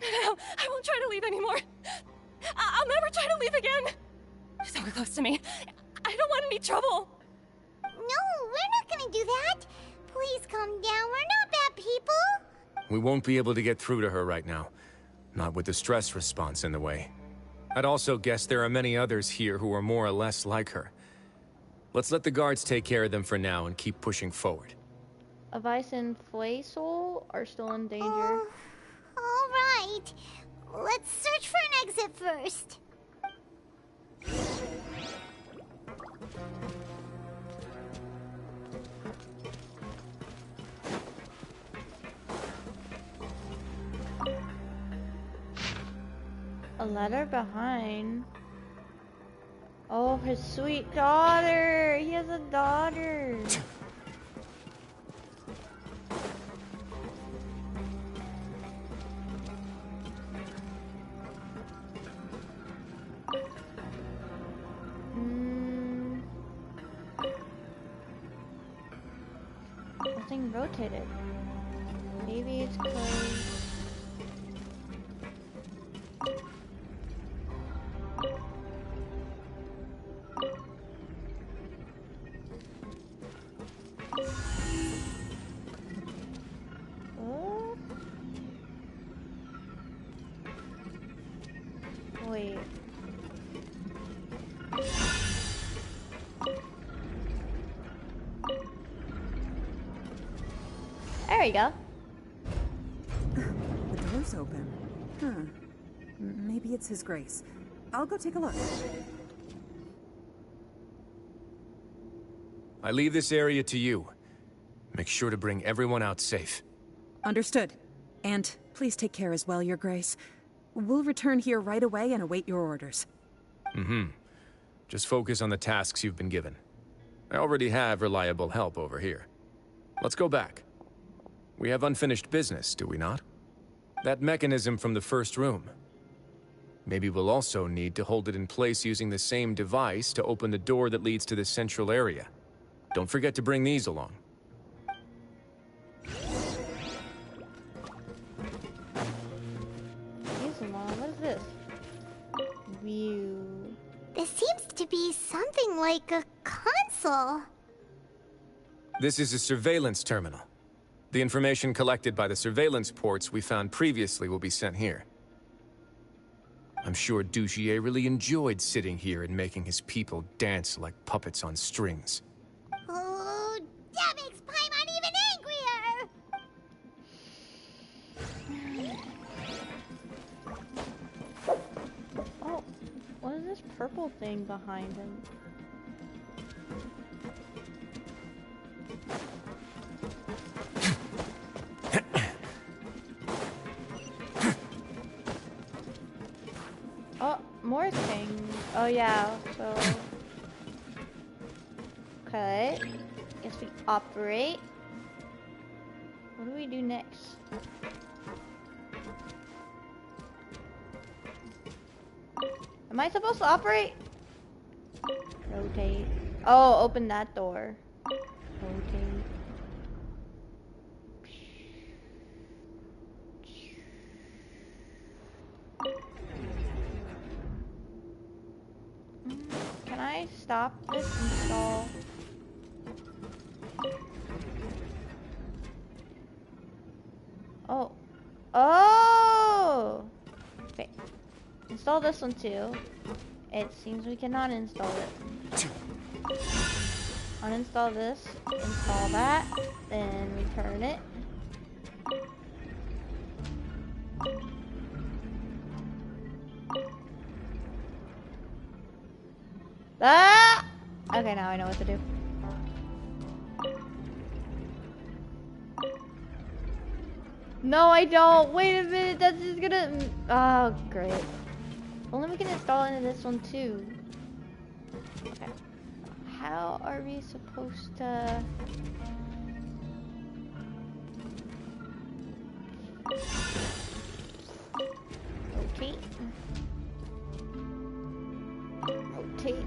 I won't try to leave anymore. I'll never try to leave again. So close to me. I don't want any trouble. No, we're not gonna do that. Please calm down. We're not bad people. We won't be able to get through to her right now. Not with the stress response in the way. I'd also guess there are many others here who are more or less like her. Let's let the guards take care of them for now and keep pushing forward. Avice and Flaysol are still in danger. All right. Let's search for an exit first. A letter behind. Oh, his sweet daughter. He has a daughter. Nothing rotated. Maybe it's closed. Wait. There you go. The door's open. Maybe it's His Grace. I'll go take a look. I leave this area to you. Make sure to bring everyone out safe. Understood. And please take care as well, Your Grace. We'll return here right away and await your orders. Just focus on the tasks you've been given. I already have reliable help over here. Let's go back. We have unfinished business, do we not? That mechanism from the first room. Maybe we'll also need to hold it in place using the same device to open the door that leads to the central area. Don't forget to bring these along. What is this? View. This seems to be something like a console. This is a surveillance terminal. The information collected by the surveillance ports we found previously will be sent here. I'm sure Dugier really enjoyed sitting here and making his people dance like puppets on strings. Oh, that makes Paimon even angrier! Oh, what is this purple thing behind him? Oh, more things. Oh yeah, so... Okay. Guess we operate. What do we do next? Am I supposed to operate? Rotate. Oh, open that door. Rotate. Can I stop this install? Oh. Oh! Okay. Install this one too. It seems we cannot install it. Uninstall this, install that, then return it. Ah! Okay, now I know what to do. No, I don't. Wait a minute. That's just gonna... Oh, great. Only we can install into this one too. Okay. How are we supposed to... Rotate. Rotate.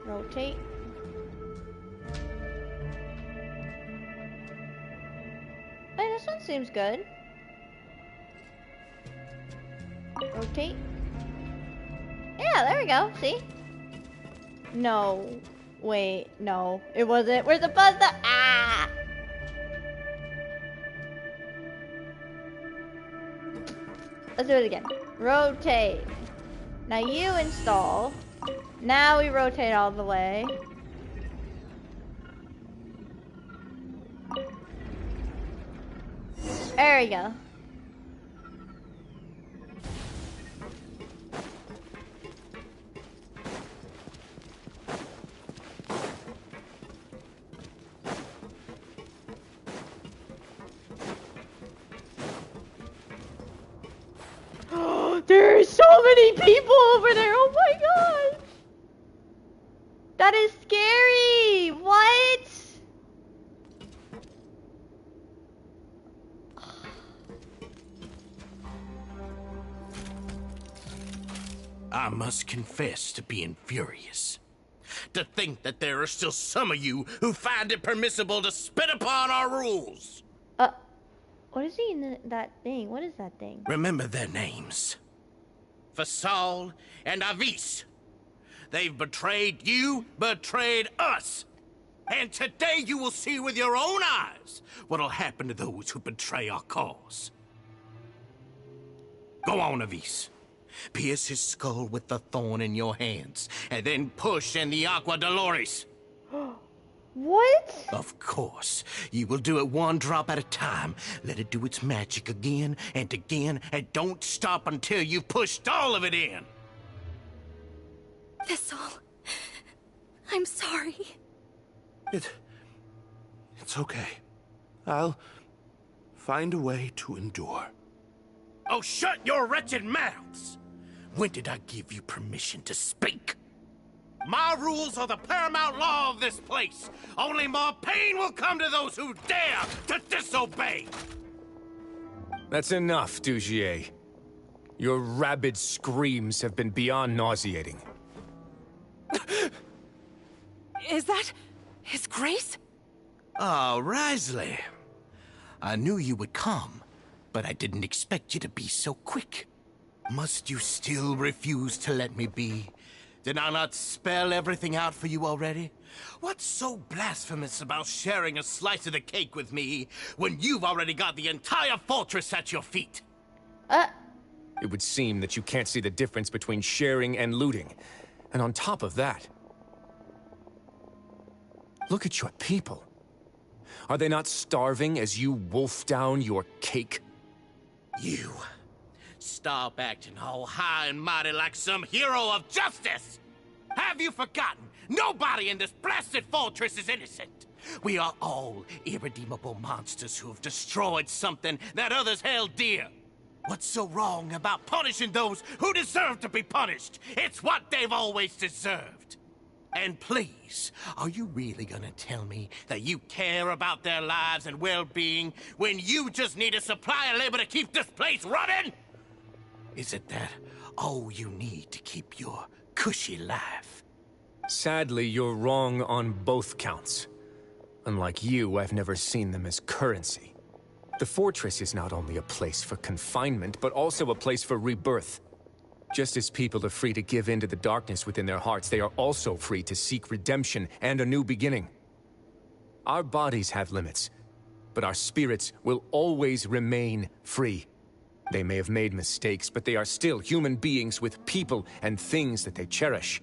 Rotate. Hey, this one seems good. Rotate. Yeah, there we go. See? No. Wait, no. It wasn't. We're supposed to... Ah! Let's do it again. Rotate. Now you install. Now we rotate all the way. There we go. There's so many people over there. Oh my god. That is scary! What? I must confess to being furious. To think that there are still some of you who find it permissible to spit upon our rules. What is he in that thing? What is that thing? Remember their names. Fasal and Avis. They've betrayed you, betrayed us. And today you will see with your own eyes what'll happen to those who betray our cause. Go on, Avis. Pierce his skull with the thorn in your hands, and then push in the Aqua Dolores. What? Of course. You will do it one drop at a time. Let it do its magic again, and don't stop until you've pushed all of it in. Thistle, I'm sorry. It's okay. I'll find a way to endure. Oh, shut your wretched mouths! When did I give you permission to speak? My rules are the paramount law of this place. Only more pain will come to those who dare to disobey. That's enough, Dugier. Your rabid screams have been beyond nauseating. Is that His Grace? Oh, Wriothesley. I knew you would come, but I didn't expect you to be so quick. Must you still refuse to let me be? Did I not spell everything out for you already? What's so blasphemous about sharing a slice of the cake with me when you've already got the entire fortress at your feet? It would seem that you can't see the difference between sharing and looting. And on top of that, look at your people. Are they not starving as you wolf down your cake? You. Stop acting all high and mighty like some hero of justice! Have you forgotten Nobody in this blasted fortress is innocent. We are all irredeemable monsters who have destroyed something that others held dear. What's so wrong about punishing those who deserve to be punished? It's what they've always deserved. And please, are you really gonna tell me that you care about their lives and well-being when you just need a supply of labor to keep this place running? Is it that all you need to keep your cushy life? Sadly, you're wrong on both counts. Unlike you, I've never seen them as currency. The fortress is not only a place for confinement, but also a place for rebirth. Just as people are free to give in to the darkness within their hearts, they are also free to seek redemption and a new beginning. Our bodies have limits, but our spirits will always remain free. They may have made mistakes, but they are still human beings with people and things that they cherish.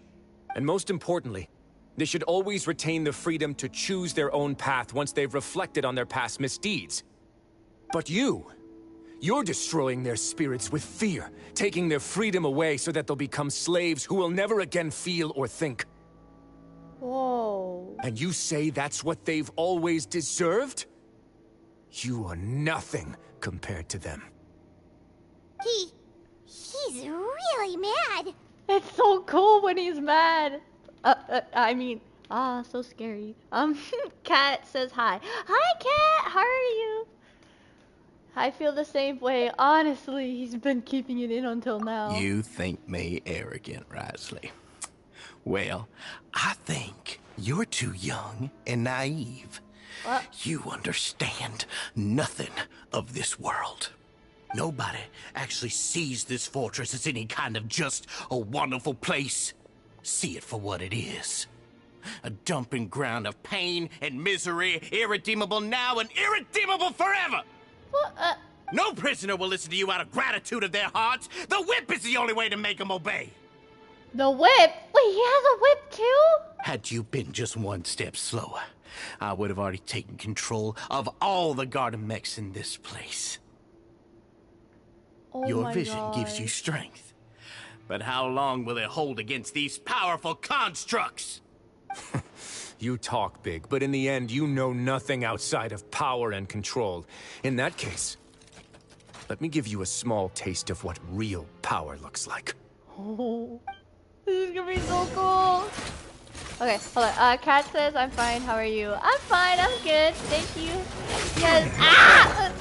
And most importantly, they should always retain the freedom to choose their own path once they've reflected on their past misdeeds. But you're destroying their spirits with fear, taking their freedom away so that they'll become slaves who will never again feel or think. Whoa. And you say that's what they've always deserved? You are nothing compared to them. He's really mad. It's so cool when he's mad. So scary. Cat says hi. Hi, Cat. How are you? I feel the same way. Honestly, he's been keeping it in until now. You think me arrogant, Wriothesley? Well, I think you're too young and naive. What? You understand nothing of this world. Nobody actually sees this fortress as any kind of just a wonderful place. See it for what it is. A dumping ground of pain and misery, irredeemable now and irredeemable forever. What? No prisoner will listen to you out of gratitude of their hearts. The whip is the only way to make them obey. The whip? Wait, he has a whip too? Had you been just one step slower, I would have already taken control of all the garden mechs in this place. Oh Your vision gives you strength. But how long will it hold against these powerful constructs? You talk big, but in the end, you know nothing outside of power and control. In that case, let me give you a small taste of what real power looks like. Oh, this is gonna be so cool. Okay, hold on. Kat says, I'm fine. How are you? I'm fine. I'm good. Thank you. Yes. Ah!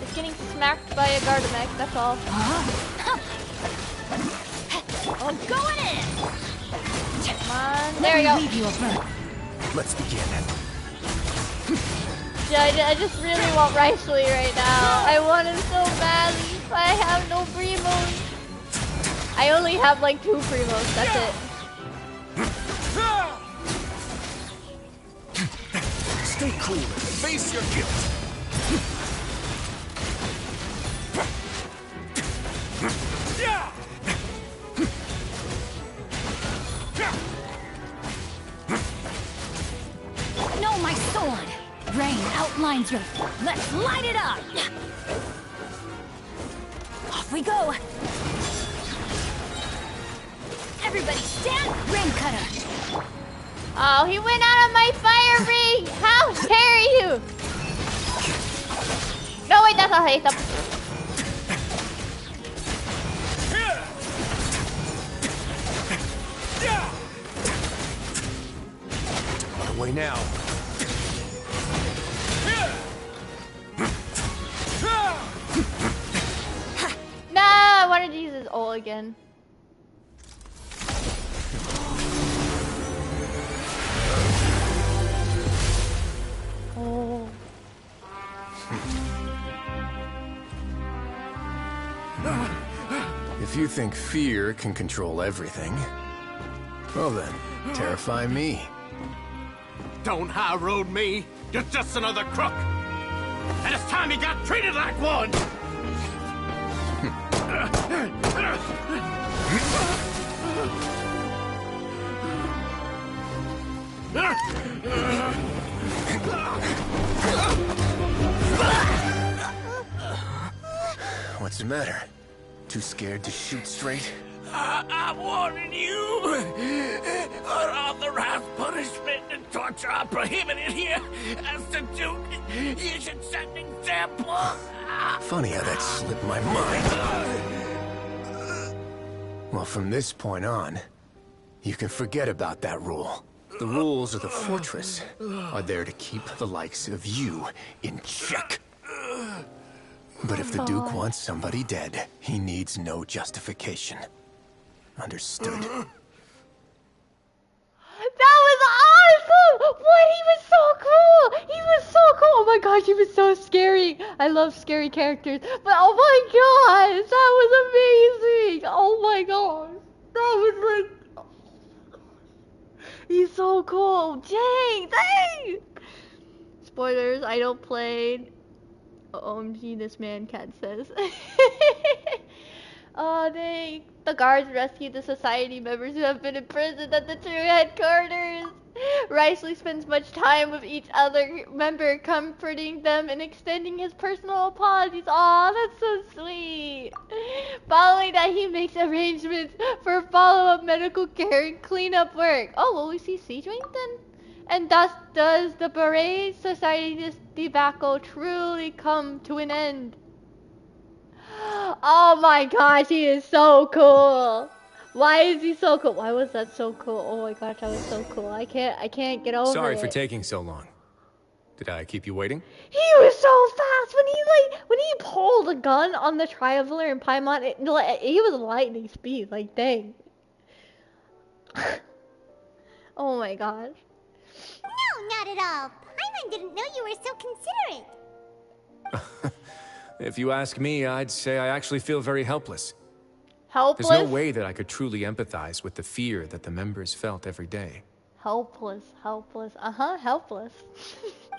It's getting smacked by a Gardamex, that's all. I'm going in! Come on. There we go. Let's begin. Yeah, I just really want Wriothesley right now. I want him so badly, but I have no primos. I only have like 2 primos, that's it. Stay cool and face your guilt. No, my sword! Rain outlines your... Let's light it up! Off we go! Everybody stand! Rain cutter! Oh, he went out of my fire ring! How dare you! No, wait, that's not haste up. Away now. No, I wanted to use his ult again. Oh. If you think fear can control everything, well then, terrify me. Don't high road me. You're just another crook. And it's time you got treated like one. What's the matter? Too scared to shoot straight? I'm warning you, or I'll torture are prohibited here. As the Duke, you should set an example. Funny how that slipped my mind. Well, from this point on, you can forget about that rule. The rules of the fortress are there to keep the likes of you in check. But if the Duke wants somebody dead, he needs no justification. Understood? That was awesome! What? He was so cool! He was so cool! Oh my gosh, he was so scary! I love scary characters. But oh my gosh, that was amazing! Oh my gosh. That was like... He's so cool! Dang! Dang! Spoilers, I don't play... OMG, this man cat says. Oh, dang. The guards rescued the society members who have been imprisoned at the true headquarters. Wriothesley spends much time with each other member, comforting them and extending his personal apologies. Aw, that's so sweet. Following that, he makes arrangements for follow-up medical care and cleanup work. Oh, will we see Siege Wing then? And thus does the Beret Society's debacle truly come to an end. Oh my gosh, he is so cool. Why is he so cool? Why was that so cool? Oh my gosh, that was so cool. I can't get over it. Sorry for taking so long. Did I keep you waiting? He was so fast when he pulled a gun on the Traveler and Paimon. He was lightning speed. Like dang. Oh my gosh. No, not at all. Paimon didn't know you were so considerate. If you ask me, I'd say I actually feel very helpless. Helpless? There's no way that I could truly empathize with the fear that the members felt every day. Helpless. Helpless.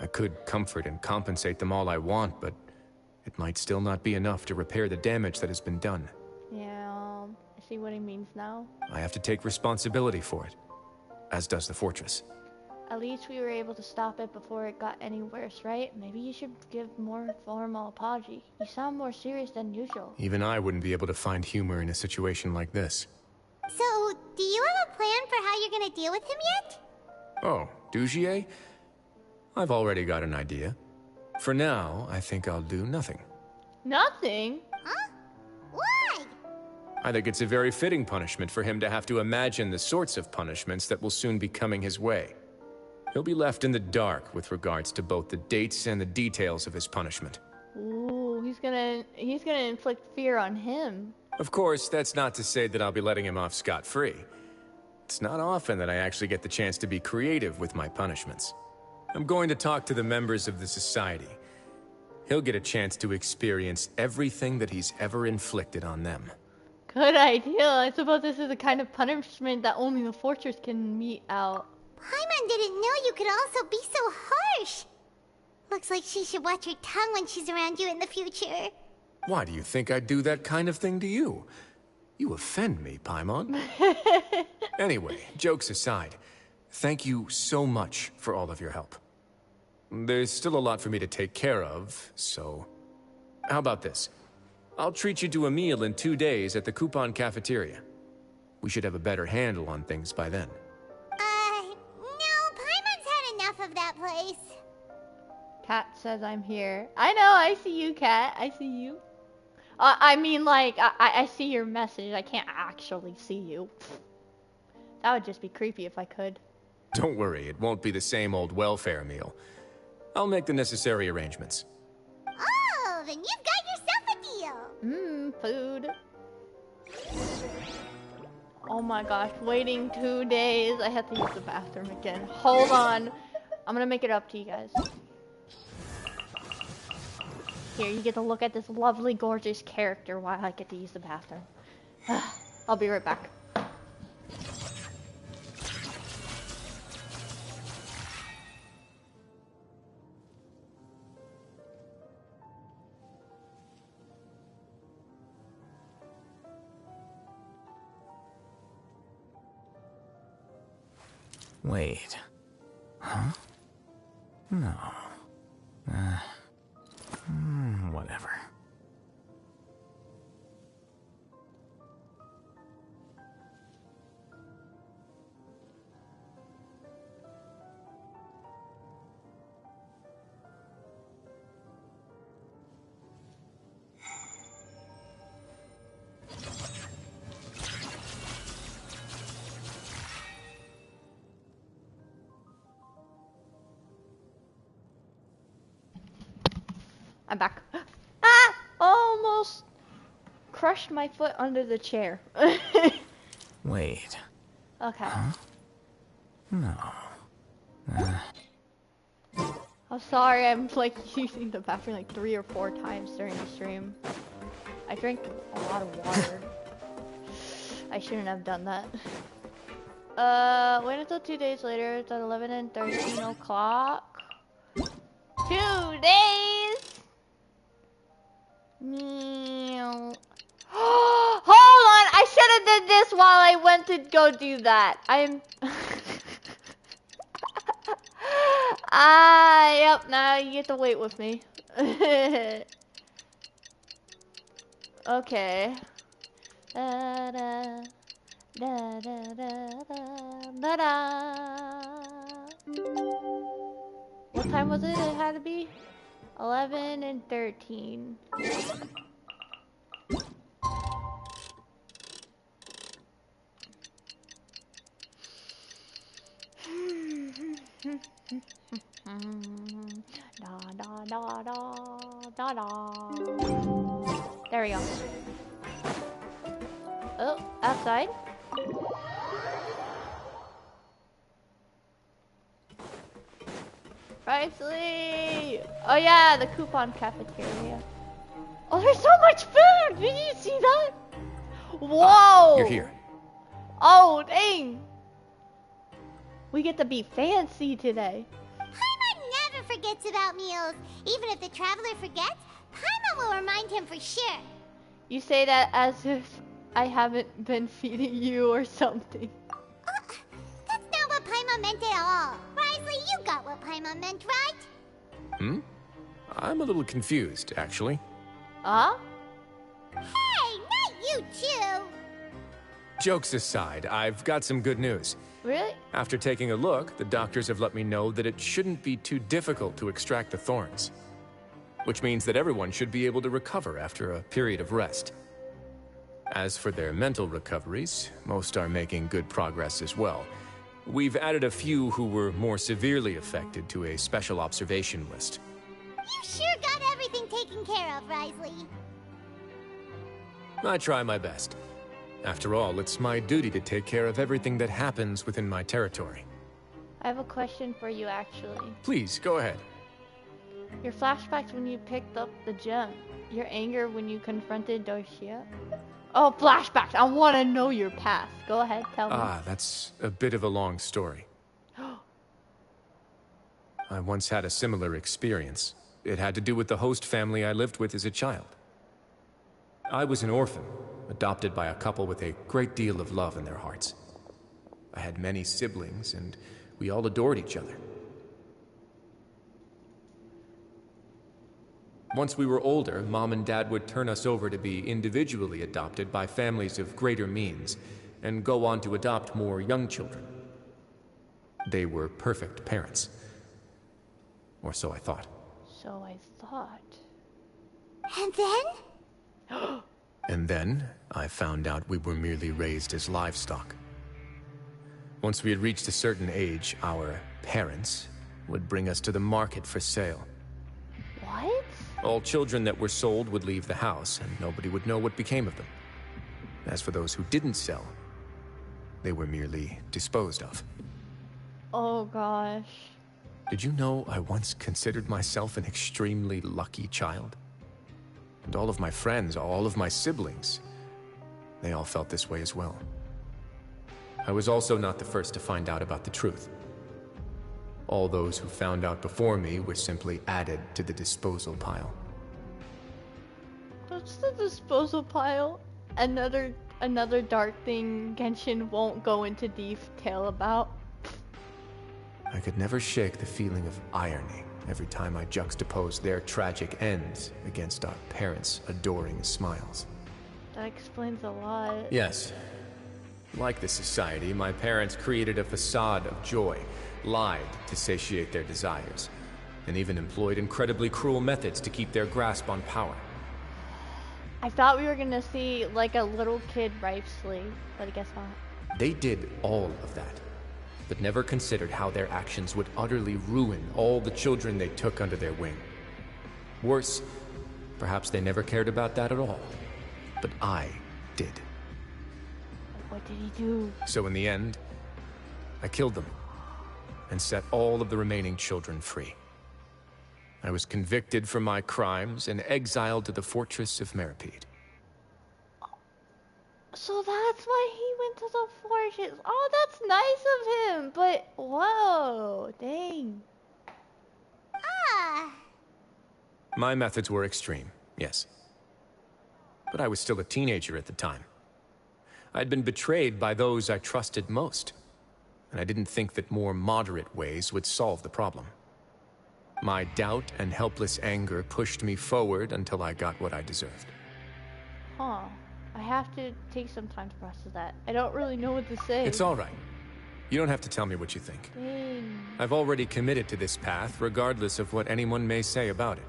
I could comfort and compensate them all I want, but it might still not be enough to repair the damage that has been done. Yeah, I see what he means now. I have to take responsibility for it, as does the fortress. At least we were able to stop it before it got any worse, right? Maybe you should give more formal apology. You sound more serious than usual. Even I wouldn't be able to find humor in a situation like this. So, do you have a plan for how you're gonna deal with him yet? Oh, Dugier? I've already got an idea. For now, I think I'll do nothing. Nothing? Huh? Why? I think it's a very fitting punishment for him to have to imagine the sorts of punishments that will soon be coming his way. He'll be left in the dark with regards to both the dates and the details of his punishment. Ooh, he's gonna inflict fear on him. Of course, that's not to say that I'll be letting him off scot-free. It's not often that I actually get the chance to be creative with my punishments. I'm going to talk to the members of the society. He'll get a chance to experience everything that he's ever inflicted on them. Good idea. I suppose this is the kind of punishment that only the fortress can mete out. Paimon didn't know you could also be so harsh. Looks like she should watch her tongue when she's around you in the future. Why do you think I'd do that kind of thing to you? You offend me, Paimon. Anyway, jokes aside, thank you so much for all of your help. There's still a lot for me to take care of, so... How about this? I'll treat you to a meal in 2 days at the Coupon Cafeteria. We should have a better handle on things by then. No, Paimon's had enough of that place. Cat says I'm here. I know, I see you, Cat. I see you. I mean, like, I see your message. I can't actually see you. That would just be creepy if I could. Don't worry, it won't be the same old welfare meal. I'll make the necessary arrangements. Oh, then you've got yourself a deal. Food. Oh my gosh, waiting 2 days. I have to use the bathroom again. Hold on. I'm gonna make it up to you guys. Here, you get to look at this lovely, gorgeous character while I get to use the bathroom. I'll be right back. Wait. Huh? No. Whatever. I'm back. Ah! Almost crushed my foot under the chair. Wait. Okay. Huh? No. I'm sorry, I'm like using the bathroom like 3 or 4 times during the stream. I drank a lot of water. I shouldn't have done that. Wait until 2 days later. It's at 11 and 13 o'clock. 2 days! Meow. Hold on! I should have did this while I went to go do that. I'm... Yep, now you get to wait with me. Okay. Da da da da da da da. What time was it? It had to be 11 and 13. Da da da da da da. There we go. Oh, outside. Wriothesleys! Oh yeah, the coupon cafeteria. Oh, there's so much food! Did you see that? Whoa! You're here. Oh, dang! We get to be fancy today. Paimon never forgets about meals. Even if the traveler forgets, Paimon will remind him for sure. You say that as if I haven't been feeding you or something. That's not what Paimon meant at all. Wriothesley, you got what Paimon meant, right? Hmm? I'm a little confused, actually. Huh? Hey, not you too. Jokes aside, I've got some good news. Really? After taking a look, the doctors have let me know that it shouldn't be too difficult to extract the thorns. Which means that everyone should be able to recover after a period of rest. As for their mental recoveries, most are making good progress as well. We've added a few who were more severely affected to a special observation list. You sure got everything taken care of, Wriothesley. I try my best. After all, it's my duty to take care of everything that happens within my territory. I have a question for you, actually. Please, go ahead. Your flashbacks when you picked up the gem. Your anger when you confronted Dorcia. Oh, flashbacks! I want to know your past. Go ahead, tell me. That's a bit of a long story. I once had a similar experience. It had to do with the host family I lived with as a child. I was an orphan, adopted by a couple with a great deal of love in their hearts. I had many siblings, and we all adored each other. Once we were older, Mom and Dad would turn us over to be individually adopted by families of greater means, and go on to adopt more young children. They were perfect parents. Or so I thought. So I thought. And then? And then, I found out we were merely raised as livestock. Once we had reached a certain age, our parents would bring us to the market for sale. What? All children that were sold would leave the house, and nobody would know what became of them. As for those who didn't sell, they were merely disposed of. Oh gosh. Did you know I once considered myself an extremely lucky child? And all of my friends, all of my siblings, they all felt this way as well. I was also not the first to find out about the truth. All those who found out before me were simply added to the disposal pile. What's the disposal pile? Another dark thing Genshin won't go into detail about. I could never shake the feeling of irony every time I juxtaposed their tragic ends against our parents' adoring smiles. That explains a lot. Yes. Like the society, my parents created a facade of joy, lied to satiate their desires, and even employed incredibly cruel methods to keep their grasp on power. I thought we were gonna see like a little kid Wriothesley, but I guess not. They did all of that, but never considered how their actions would utterly ruin all the children they took under their wing. Worse, Perhaps they never cared about that at all. But I did. What did he do? So in the end, I killed them and set all of the remaining children free. I was convicted for my crimes and exiled to the fortress of Meripede. So that's why he went to the fortress. Oh, that's nice of him. But, whoa, dang. Ah. My methods were extreme, yes. But I was still a teenager at the time. I'd been betrayed by those I trusted most, and I didn't think that more moderate ways would solve the problem. My doubt and helpless anger pushed me forward until I got what I deserved. Huh. I have to take some time to process that. I don't really know what to say. It's all right. You don't have to tell me what you think. Dang. I've already committed to this path, regardless of what anyone may say about it.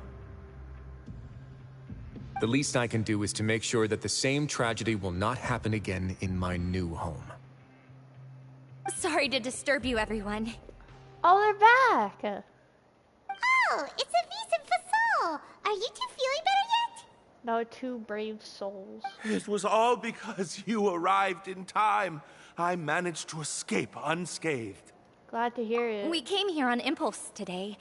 The least I can do is to make sure that the same tragedy will not happen again in my new home. Sorry to disturb you, everyone. Oh, they're back! Oh, it's Avis and Fasol! Are you two feeling better yet? No, two brave souls. It was all because you arrived in time. I managed to escape unscathed. Glad to hear it. We came here on impulse today,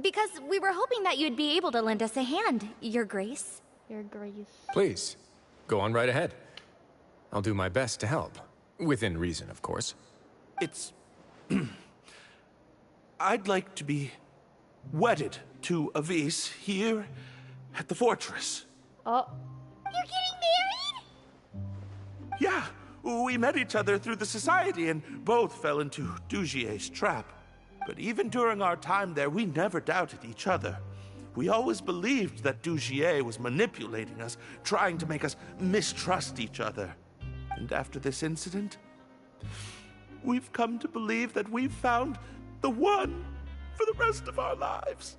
because we were hoping that you'd be able to lend us a hand, Your Grace. Your Grace. Please, go on right ahead. I'll do my best to help. Within reason, of course. It's... I'd like to be wedded to Avis here at the fortress. Oh. You're getting married? Yeah, we met each other through the society and both fell into Dugier's trap. But even during our time there, we never doubted each other. We always believed that Dugier was manipulating us, trying to make us mistrust each other. And after this incident, we've come to believe that we've found the one for the rest of our lives.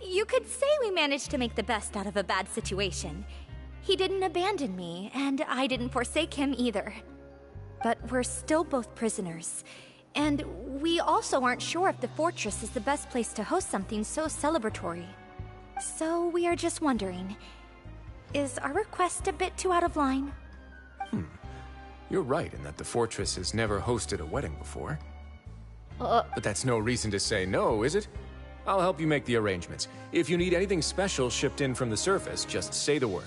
You could say we managed to make the best out of a bad situation. He didn't abandon me, and I didn't forsake him either. But we're still both prisoners. And we also aren't sure if the fortress is the best place to host something so celebratory. So we are just wondering, is our request a bit too out of line? You're right in that the fortress has never hosted a wedding before. But that's no reason to say no, is it? I'll help you make the arrangements. If you need anything special shipped in from the surface, just say the word.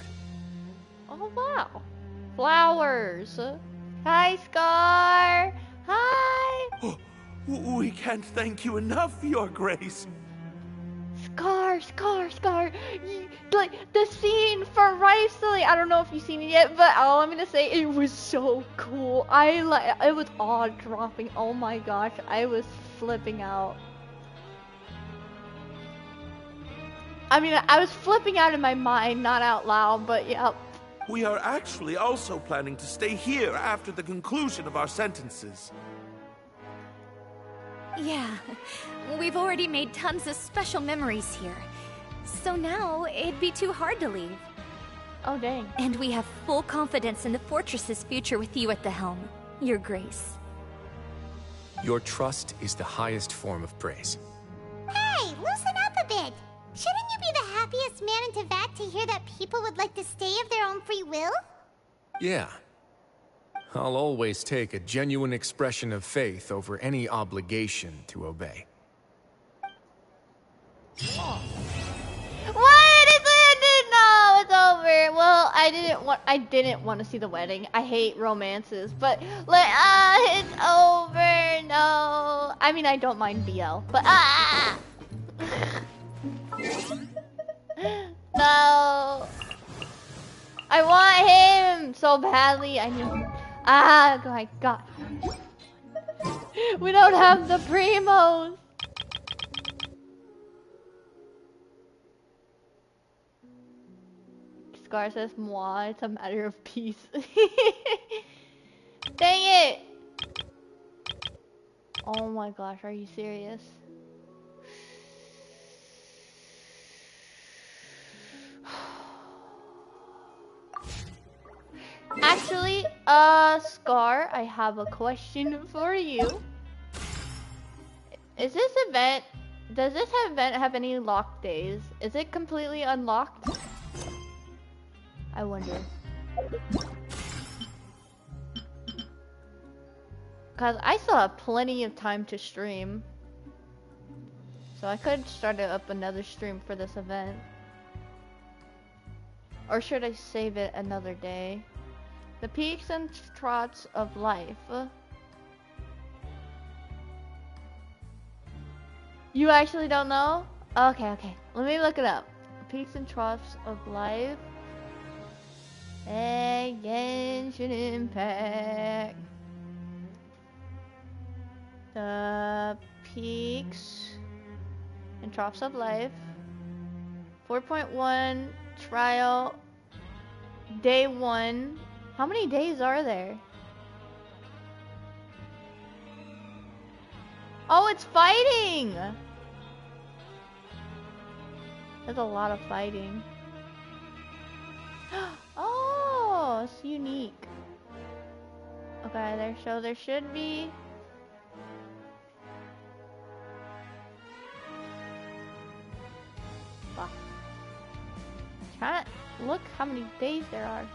Oh, wow. Flowers. Hi, Scar. Hi. Oh, we can't thank you enough, Your Grace. Scar. Like, the scene for Wriothesleys. I don't know if you've seen it yet, but all I'm gonna say, it was so cool. It was awe-dropping. Oh my gosh, I was flipping out. I mean, I was flipping out in my mind, not out loud, but yeah. We are actually also planning to stay here after the conclusion of our sentences. Yeah, we've already made tons of special memories here. So now, it'd be too hard to leave. Oh, dang. And we have full confidence in the fortress's future with you at the helm, Your Grace. Your trust is the highest form of praise. Hey, loosen up a bit. Shouldn't you be the happiest man in Teyvat to hear that people would like to stay of their own free will? Yeah. I'll always take a genuine expression of faith over any obligation to obey. Oh. What? It's ended! No, it's over. Well, I didn't want to see the wedding. I hate romances, but like, it's over. No. I mean, I don't mind BL, but no. I want him so badly. I knew. Oh my god. We don't have the primos. Scar says, moi, it's a matter of peace. Dang it! Oh my gosh, are you serious? Actually, Scar, I have a question for you. Is this event Does this event have any locked days? Is it completely unlocked? I wonder. Cause I still have plenty of time to stream. So I could start up another stream for this event. Or should I save it another day? The peaks and troughs of life. You actually don't know? Okay. Let me look it up. Peaks and troughs of life. Hey, Genshin Impact. The peaks and troughs of life. 4.1 trial. Day 1. How many days are there? Oh, it's fighting! There's a lot of fighting. Oh, it's unique. Okay, there should be... Fuck. Trying to look how many days there are.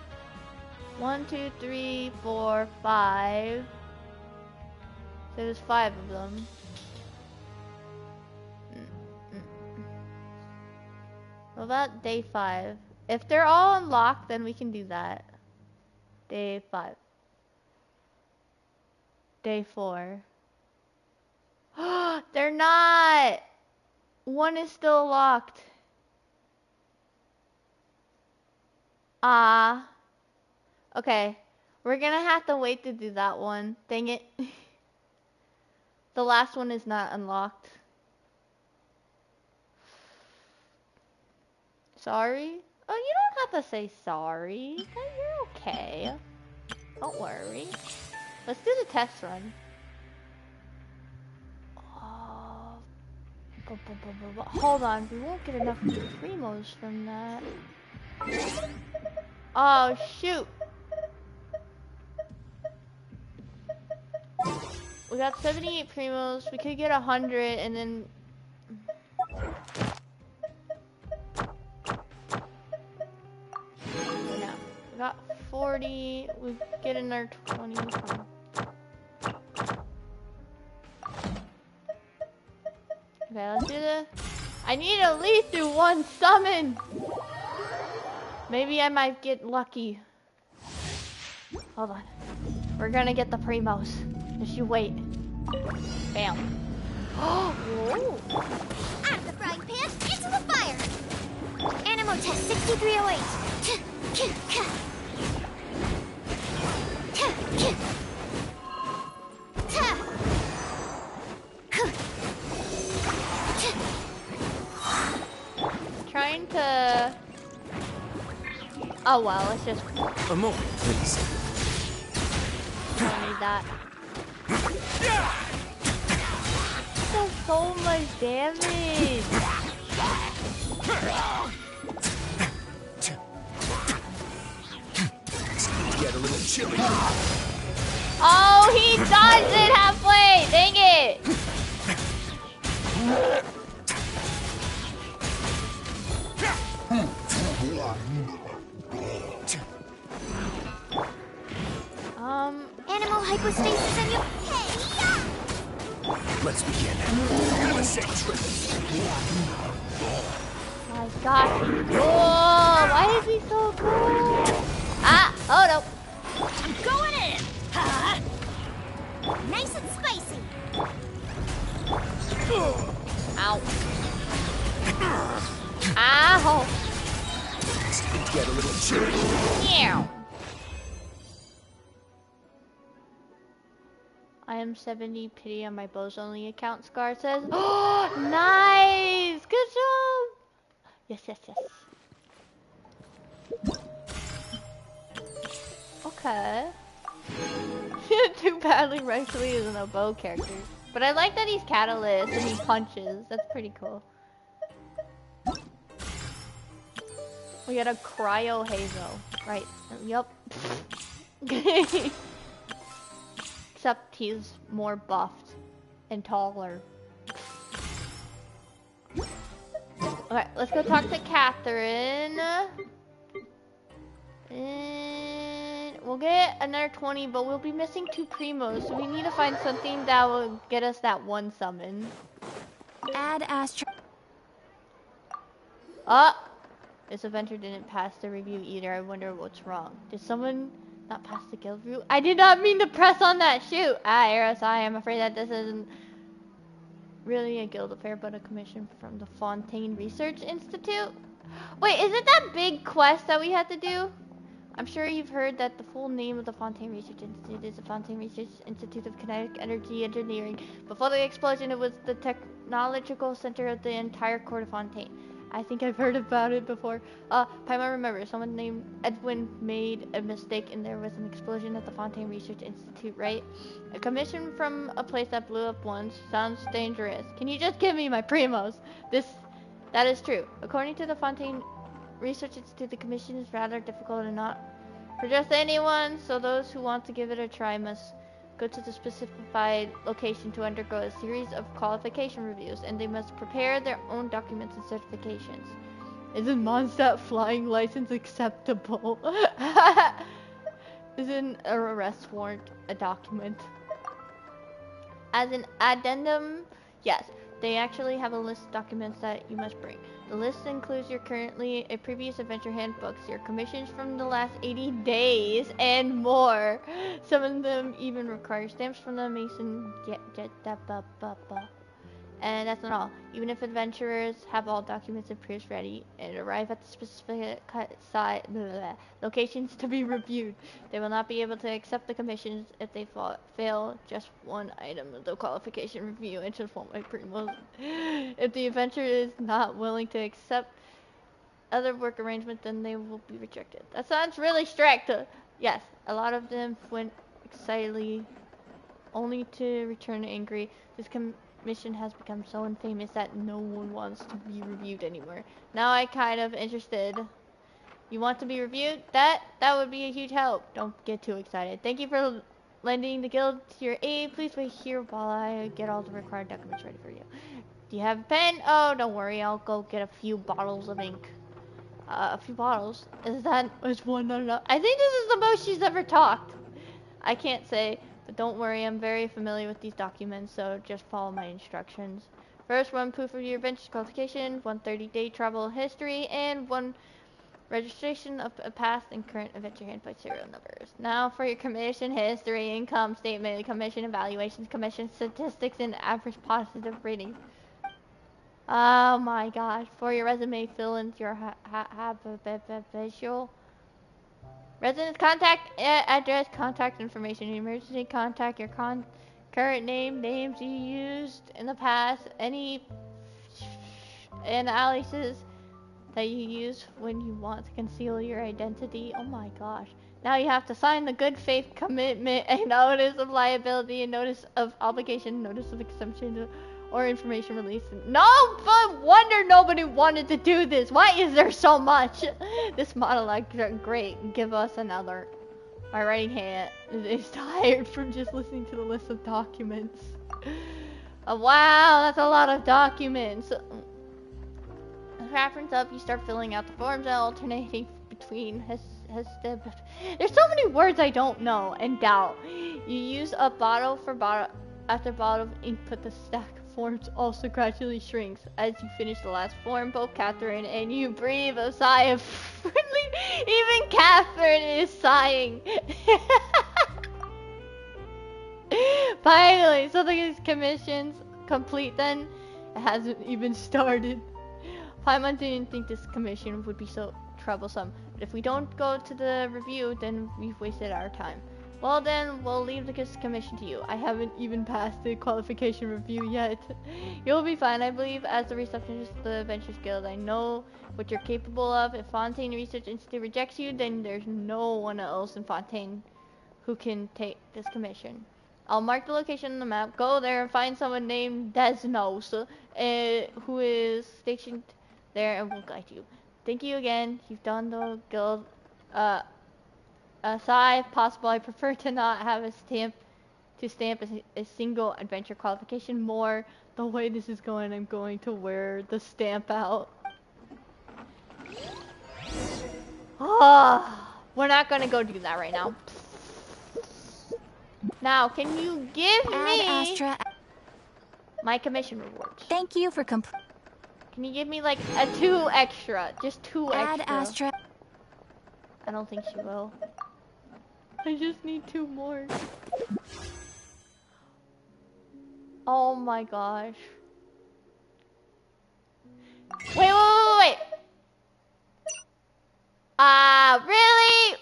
1, 2, 3, 4, 5. So there's 5 of them. What about day 5? If they're all unlocked, then we can do that. Day 5. Day 4. They're not! One is still locked. Okay. We're gonna have to wait to do that one. Dang it. The last one is not unlocked. Sorry? Oh, you don't have to say sorry. You're okay. Don't worry. Let's do the test run. Hold on, we won't get enough primos from that. Oh, shoot. We got 78 primos. We could get 100 and then... No. We got 40. We get another 20. Okay, let's do this. I need at least do 1 summon. Maybe I might get lucky. Hold on. We're gonna get the primos. Just you wait. Bam. Out of the frying pan, into the fire! Animo test 6308. Trying to... Oh well, let's just... A moment, please. Don't need that. Does so much damage. Get a little chilly. Oh, he dodged it halfway. Dang it. Animal hypostasis and you... Hey, Let's begin. Have a safe trip. My gosh, he's cool. Why is he so cool? Oh no. I'm going in. Huh? Nice and spicy. Ow. Ow. Get a little chilly. Meow. I am 70 pity on my Bows Only account. Scar says, oh, nice! Good job! Yes. Okay. Too badly Wriothesleys isn't a bow character. But I like that he's Catalyst and he punches. That's pretty cool. We got a Cryo Hazo. Right. Yup. Except he's more buffed and taller. Okay, let's go talk to Catherine. And we'll get another 20, but we'll be missing 2 primos, so we need to find something that will get us that 1 summon. Add Astro. This adventure didn't pass the review either. I wonder what's wrong. Did someone not pass the guild review? I did not mean to press on that shoot. Eros, I am afraid that this isn't really a guild affair, but a commission from the Fontaine Research Institute. Wait, is it that big quest that we had to do? I'm sure you've heard that the full name of the Fontaine Research Institute is the Fontaine Research Institute of Kinetic Energy Engineering. Before the explosion, it was the technological center of the entire court of Fontaine. I think I've heard about it before. Paimon remembers, someone named Edwin made a mistake and there was an explosion at the Fontaine Research Institute, right? A commission from a place that blew up once sounds dangerous. Can you just give me my primos? That is true. According to the Fontaine Research Institute, the commission is rather difficult and not for just anyone, so those who want to give it a try must go to the specified location to undergo a series of qualification reviews, and they must prepare their own documents and certifications. Isn't Mondstadt flying license acceptable? Isn't an arrest warrant a document? As an addendum, yes, they actually have a list of documents that you must bring. The list includes your currently a previous adventure handbooks, your commissions from the last 80 days, and more. Some of them even require stamps from the Mason. And that's not all. Even if adventurers have all documents and proofs ready and arrive at the specific locations to be reviewed, they will not be able to accept the commissions if they fail just one item of the qualification review and just want my primos. If the adventurer is not willing to accept other work arrangements, then they will be rejected. That sounds really strict. Yes, a lot of them went excitedly, only to return angry. This mission has become so infamous that no one wants to be reviewed anymore. Now I'm kind of interested. You want to be reviewed? That would be a huge help. Don't get too excited. Thank you for lending the guild to your aid. Please wait here while I get all the required documents ready for you. Do you have a pen? Oh, don't worry. I'll go get a few bottles of ink. A few bottles? Is one not enough? I think this is the most she's ever talked. I can't say. But don't worry, I'm very familiar with these documents, so just follow my instructions. First, 1 proof of your adventure qualification, 1 30-day travel history, and 1 registration of past and current adventure handbook serial numbers. Now for your commission history, income statement, commission evaluations, commission statistics, and average positive rating. Oh my gosh. For your resume, fill in your habitual residence contact address, contact information, emergency contact, your current names you used in the past, any aliases that you use when you want to conceal your identity. Oh my gosh. Now you have to sign the good faith commitment, a notice of liability, a notice of obligation, notice of exemption, or information release. No wonder nobody wanted to do this. Why is there so much? This monologue is great. Give us another. My writing hand is tired from just listening to the list of documents. Wow, that's a lot of documents. As happens up, you start filling out the forms and alternating between there's so many words I don't know and doubt. You use a bottle for bottle after bottle of ink, put the stack forms also gradually shrinks. As you finish the last form, both Catherine and you breathe a sigh of relief. Even Catherine is sighing. Finally, so these commissions complete then? It hasn't even started. Paimon didn't think this commission would be so troublesome, but if we don't go to the review, then we've wasted our time. Well then, we'll leave the commission to you. I haven't even passed the qualification review yet. You'll be fine, I believe, as the receptionist of the Adventures Guild. I know what you're capable of. If Fontaine Research Institute rejects you, then there's no one else in Fontaine who can take this commission. I'll mark the location on the map. Go there and find someone named Desnos, who is stationed there and will guide you. Thank you again. You've done the guild aside, if possible, I prefer to not have a stamp a single adventure qualification. More the way this is going, I'm going to wear the stamp out. Oh, we're not gonna go do that right now. Now, can you give me Astra. my commission rewards? Thank you for Can you give me like a 2 extra? Just 2 Add extra. Astra. I don't think she will. I just need 2 more. Oh my gosh. Wait. Really?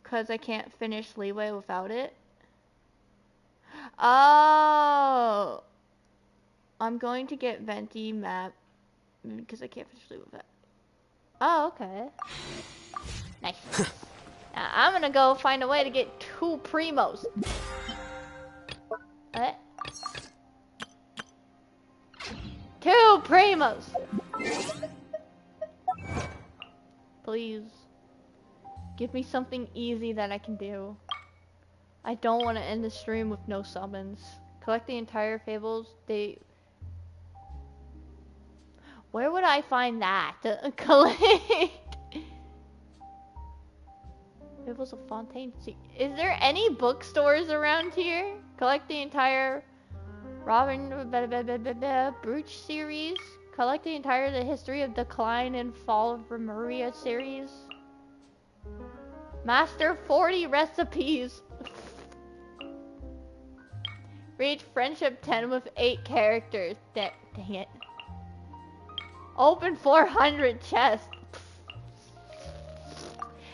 Because I can't finish Leeway without it? Oh. I'm going to get Venti map because I can't finish Leeway with that. Oh, okay. Nice. Now I'm gonna go find a way to get 2 primos. What? 2 primos! Please. Give me something easy that I can do. I don't want to end the stream with no summons. Collect the entire fables. Where would I find that? Collect. Fables of Fontaine. Is there any bookstores around here? Collect the entire Robin Brooch series. Collect the entire The History of Decline and Fall of Remuria series. Master 40 recipes. Reach Friendship 10 with 8 characters. Dang it. Open 400 chests.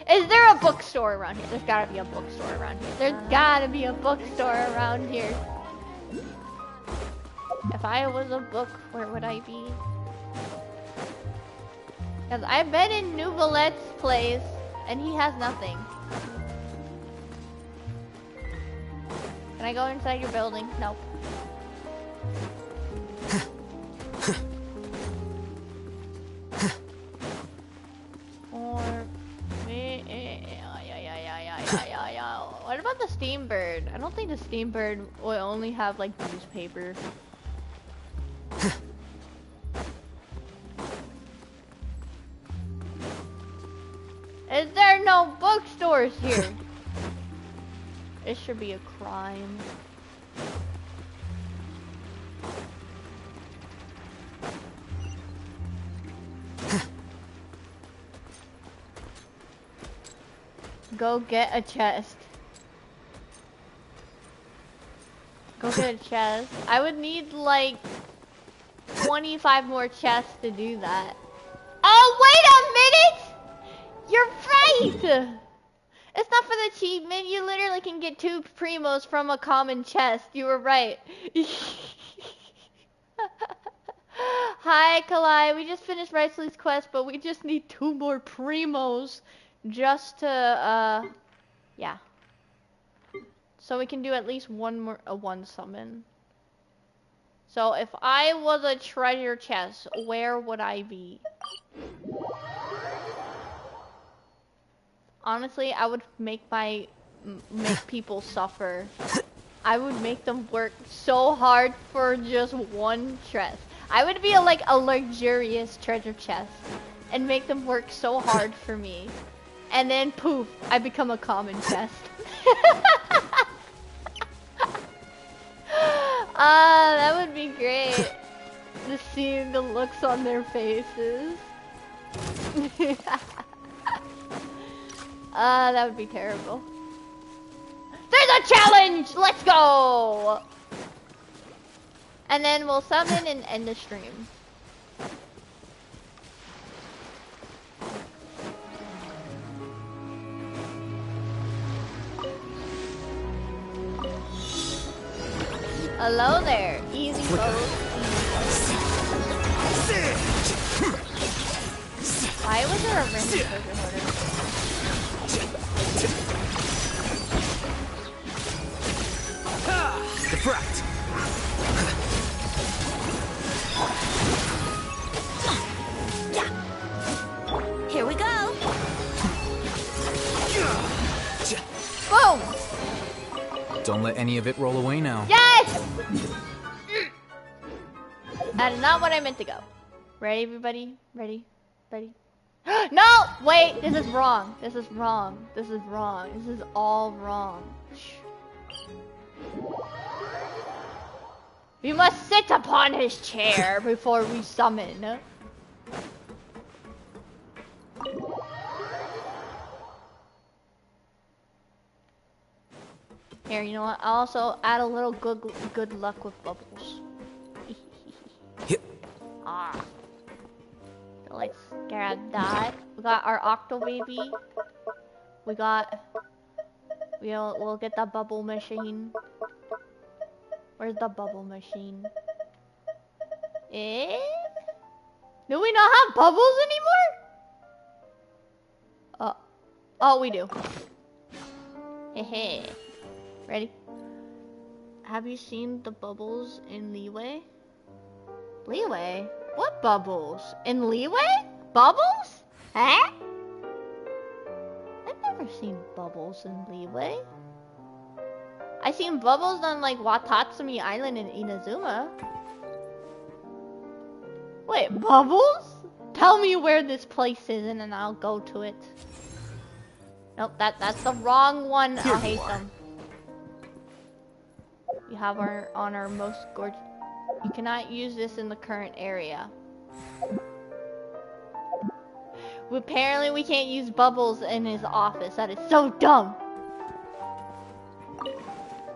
Is there a bookstore around here? There's gotta be a bookstore around here. There's gotta be a bookstore around here. If I was a book, where would I be? Because I've been in Nouvelette's place, and he has nothing. Can I go inside your building? Nope. Or... What about the Steam Bird? I don't think the Steam Bird will only have, like, newspaper. Is there no bookstores here? It should be a crime. Go get a chest. Go get a chest. I would need like 25 more chests to do that. Oh, wait a minute! You're right! It's not for the achievement. You literally can get 2 primos from a common chest. You were right. Hi, Kalai. We just finished Wriothesleys' quest, but we just need 2 more primos just to, yeah. So we can do at least one summon. So if I was a treasure chest, where would I be? Honestly, I would make people suffer. I would make them work so hard for just one chest. I would be like a luxurious treasure chest and make them work so hard for me. And then poof, I become a common chest. That would be great. Just seeing the looks on their faces. That would be terrible. There's a challenge! Let's go! And then we'll summon and end the stream. Hello there, easy pose. Why was there a ring treasure hoarder? Defract! Here we go. Boom! Don't let any of it roll away now. Yes! That is not what I meant to go. Ready, everybody? Ready? Ready? No! Wait! This is wrong. This is wrong. This is wrong. This is all wrong. We must sit upon his chair before we summon. Here, you know what? I'll also add a little good luck with bubbles. Ah. So let's grab that. We got our octo baby. We'll get the bubble machine. Where's the bubble machine? Eh? Do we not have bubbles anymore? Oh, we do. Hehe. Ready? Have you seen the bubbles in Leeway? Leeway? What bubbles? In Leeway? Bubbles? Huh? I've never seen bubbles in Leeway. I seen bubbles on like Watatsumi Island in Inazuma. Wait, bubbles? Tell me where this place is and then I'll go to it. Nope, that's the wrong one. I'll hate them. We have our most gorgeous. You cannot use this in the current area. Apparently we can't use bubbles in his office. That is so dumb.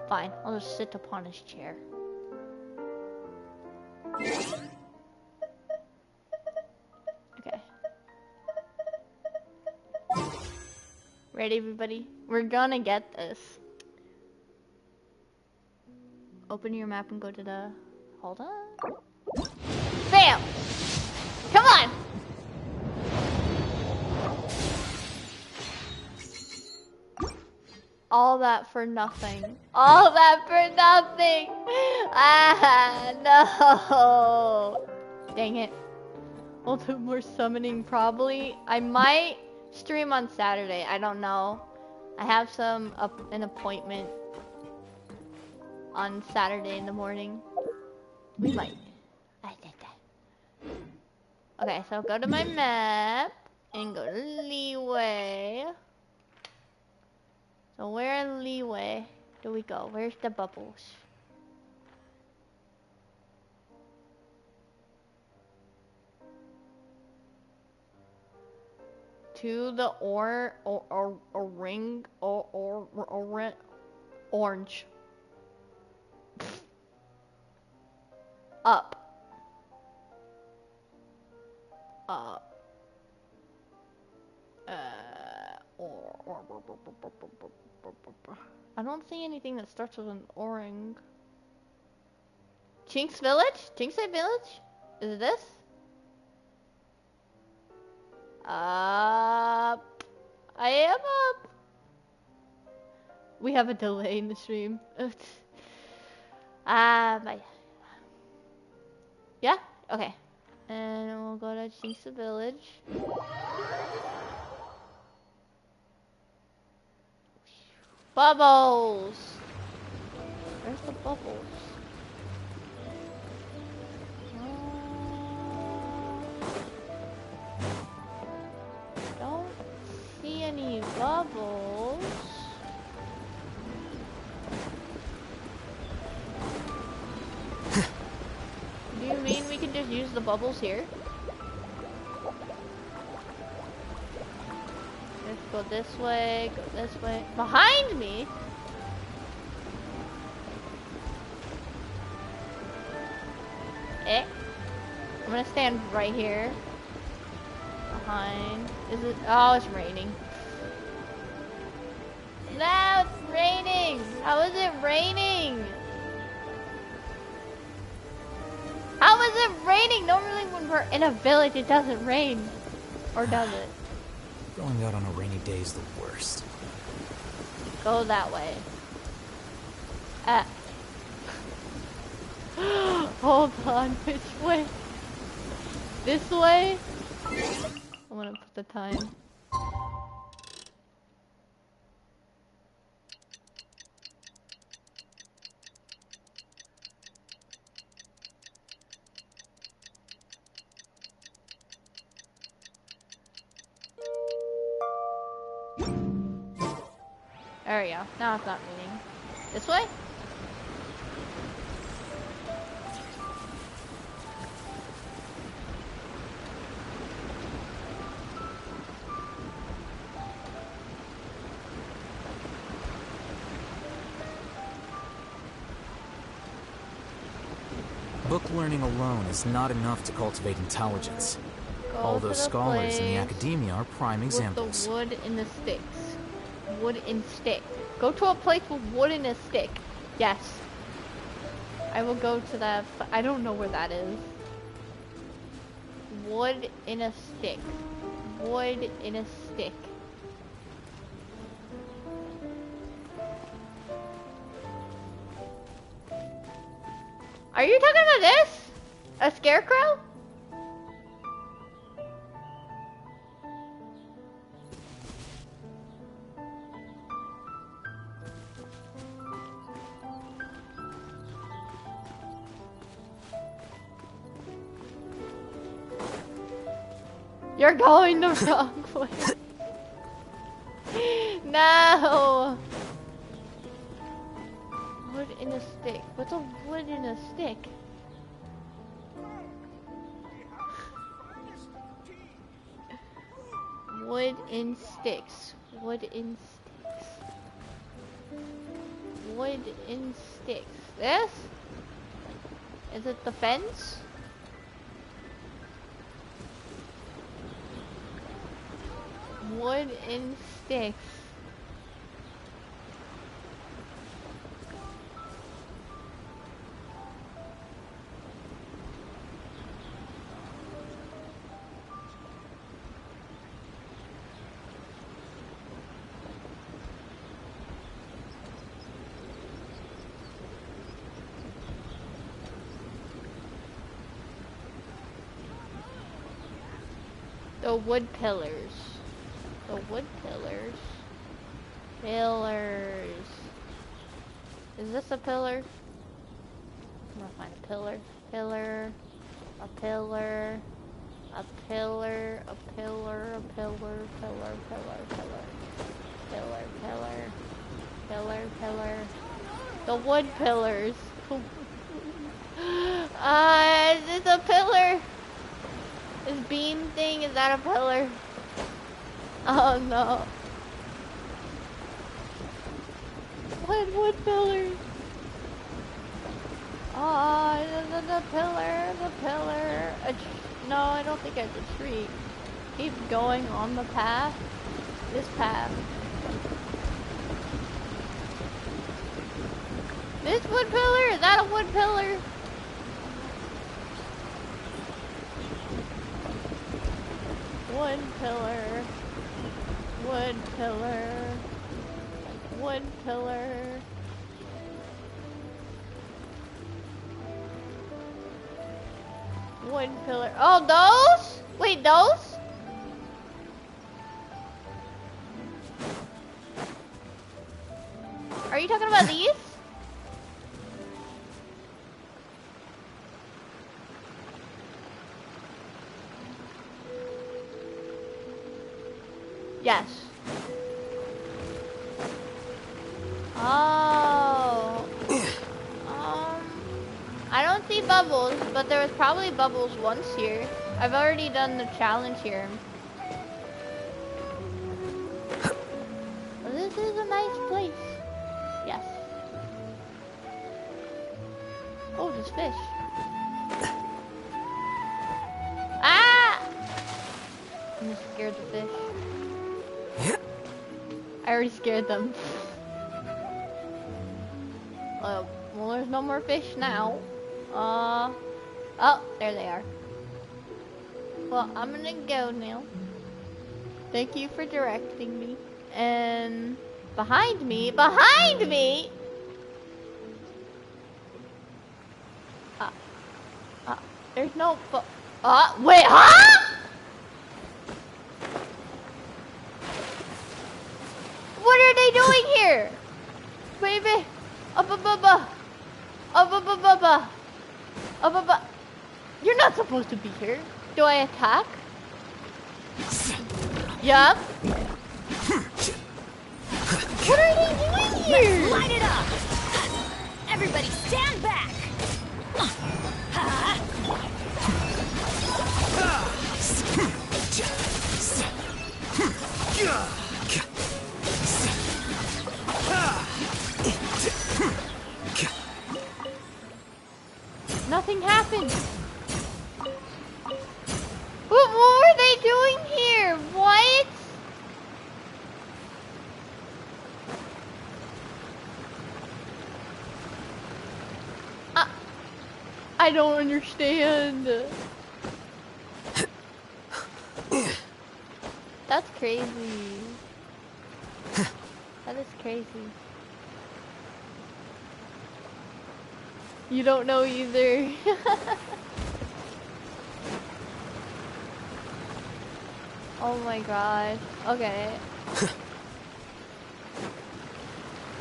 Fine, I'll just sit upon his chair. Okay. Ready, everybody? We're gonna get this. Open your map and go to the... Hold on. Bam! Come on! All that for nothing. All that for nothing! Ah, no! Dang it. We'll do more summoning probably. I might stream on Saturday. I don't know. I have an appointment on Saturday in the morning. We might. Okay, so go to my map and go to Leeway. So where in Leeway do we go? Where's the bubbles? To the orange. Up. I don't see anything that starts with an orang. Chinks Village? Chinkside Village? Is it this? Up. I am up. We have a delay in the stream. Yeah? Okay. And we'll go to Chinks Village. Bubbles! Where's the bubbles? Don't see any bubbles. Do you mean we can just use the bubbles here? Let's go this way, go this way. Behind me? I'm gonna stand right here. Behind. Is it? Oh, it's raining. No, it's raining! How is it raining? How is it raining? Normally when we're in a village it doesn't rain. Or does it? Going out on a rainy day is the worst. Go that way. Hold on, which way? This way? I'm gonna put the time. There we go. Now it's not raining. This way? Book learning alone is not enough to cultivate intelligence. All those scholars in the academia are prime examples. The wood and the sticks. Wood and stick. Go to a place with wood and a stick. Yes. I will go to that. I don't know where that is. Wood in a stick. Wood in a stick. Are you talking about this? A scarecrow? You're going the wrong way. No! Wood in a stick. What's a wood in a stick? Wood in sticks. Wood in sticks. Wood in sticks. This? Is it the fence? Wood in sticks. The wood pillars. The wood pillars. Pillars. Is this a pillar? I'm gonna find a pillar. Pillar. A pillar. A pillar. A pillar. A pillar. Pillar. Pillar. Pillar. Pillar. Pillar. Pillar. Pillar. The wood pillars. Is this a pillar? This beam thing, is that a pillar? Oh no. What wood pillar? Oh, the pillar, the pillar. No, I don't think it's a tree. Keep going on the path. This path. This wood pillar? Is that a wood pillar? Wood pillar. Wood pillar. Wood pillar. Wood pillar. Oh, those? Wait, those? Are you talking about these? Yes. Oh. I don't see bubbles, but there was probably bubbles once here. I've already done the challenge here. Well, this is a nice place. Yes. Oh, there's fish. Ah! I'm just scared of fish. I already scared them. Well, there's no more fish now. Oh, there they are. Well, I'm gonna go now. Thank you for directing me. And behind me, there's no, wait, huh? What are they doing here? Baby. You're not supposed to be here. Do I attack? Yup. What are they doing here? Let's light it up! Everybody stand back! Nothing happened. What were they doing here? What? I don't understand. That's crazy. That is crazy. You don't know either. Oh my god. Okay.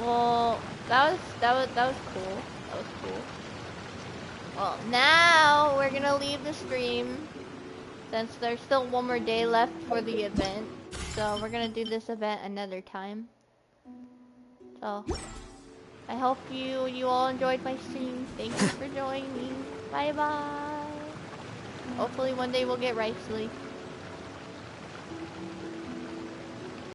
Well, that was cool. That was cool. Well, now we're gonna leave the stream since there's still one more day left for the event. So we're gonna do this event another time. So I hope you all enjoyed my stream. Thank you for joining me. Bye bye. Hopefully one day we'll get Wriothesleys.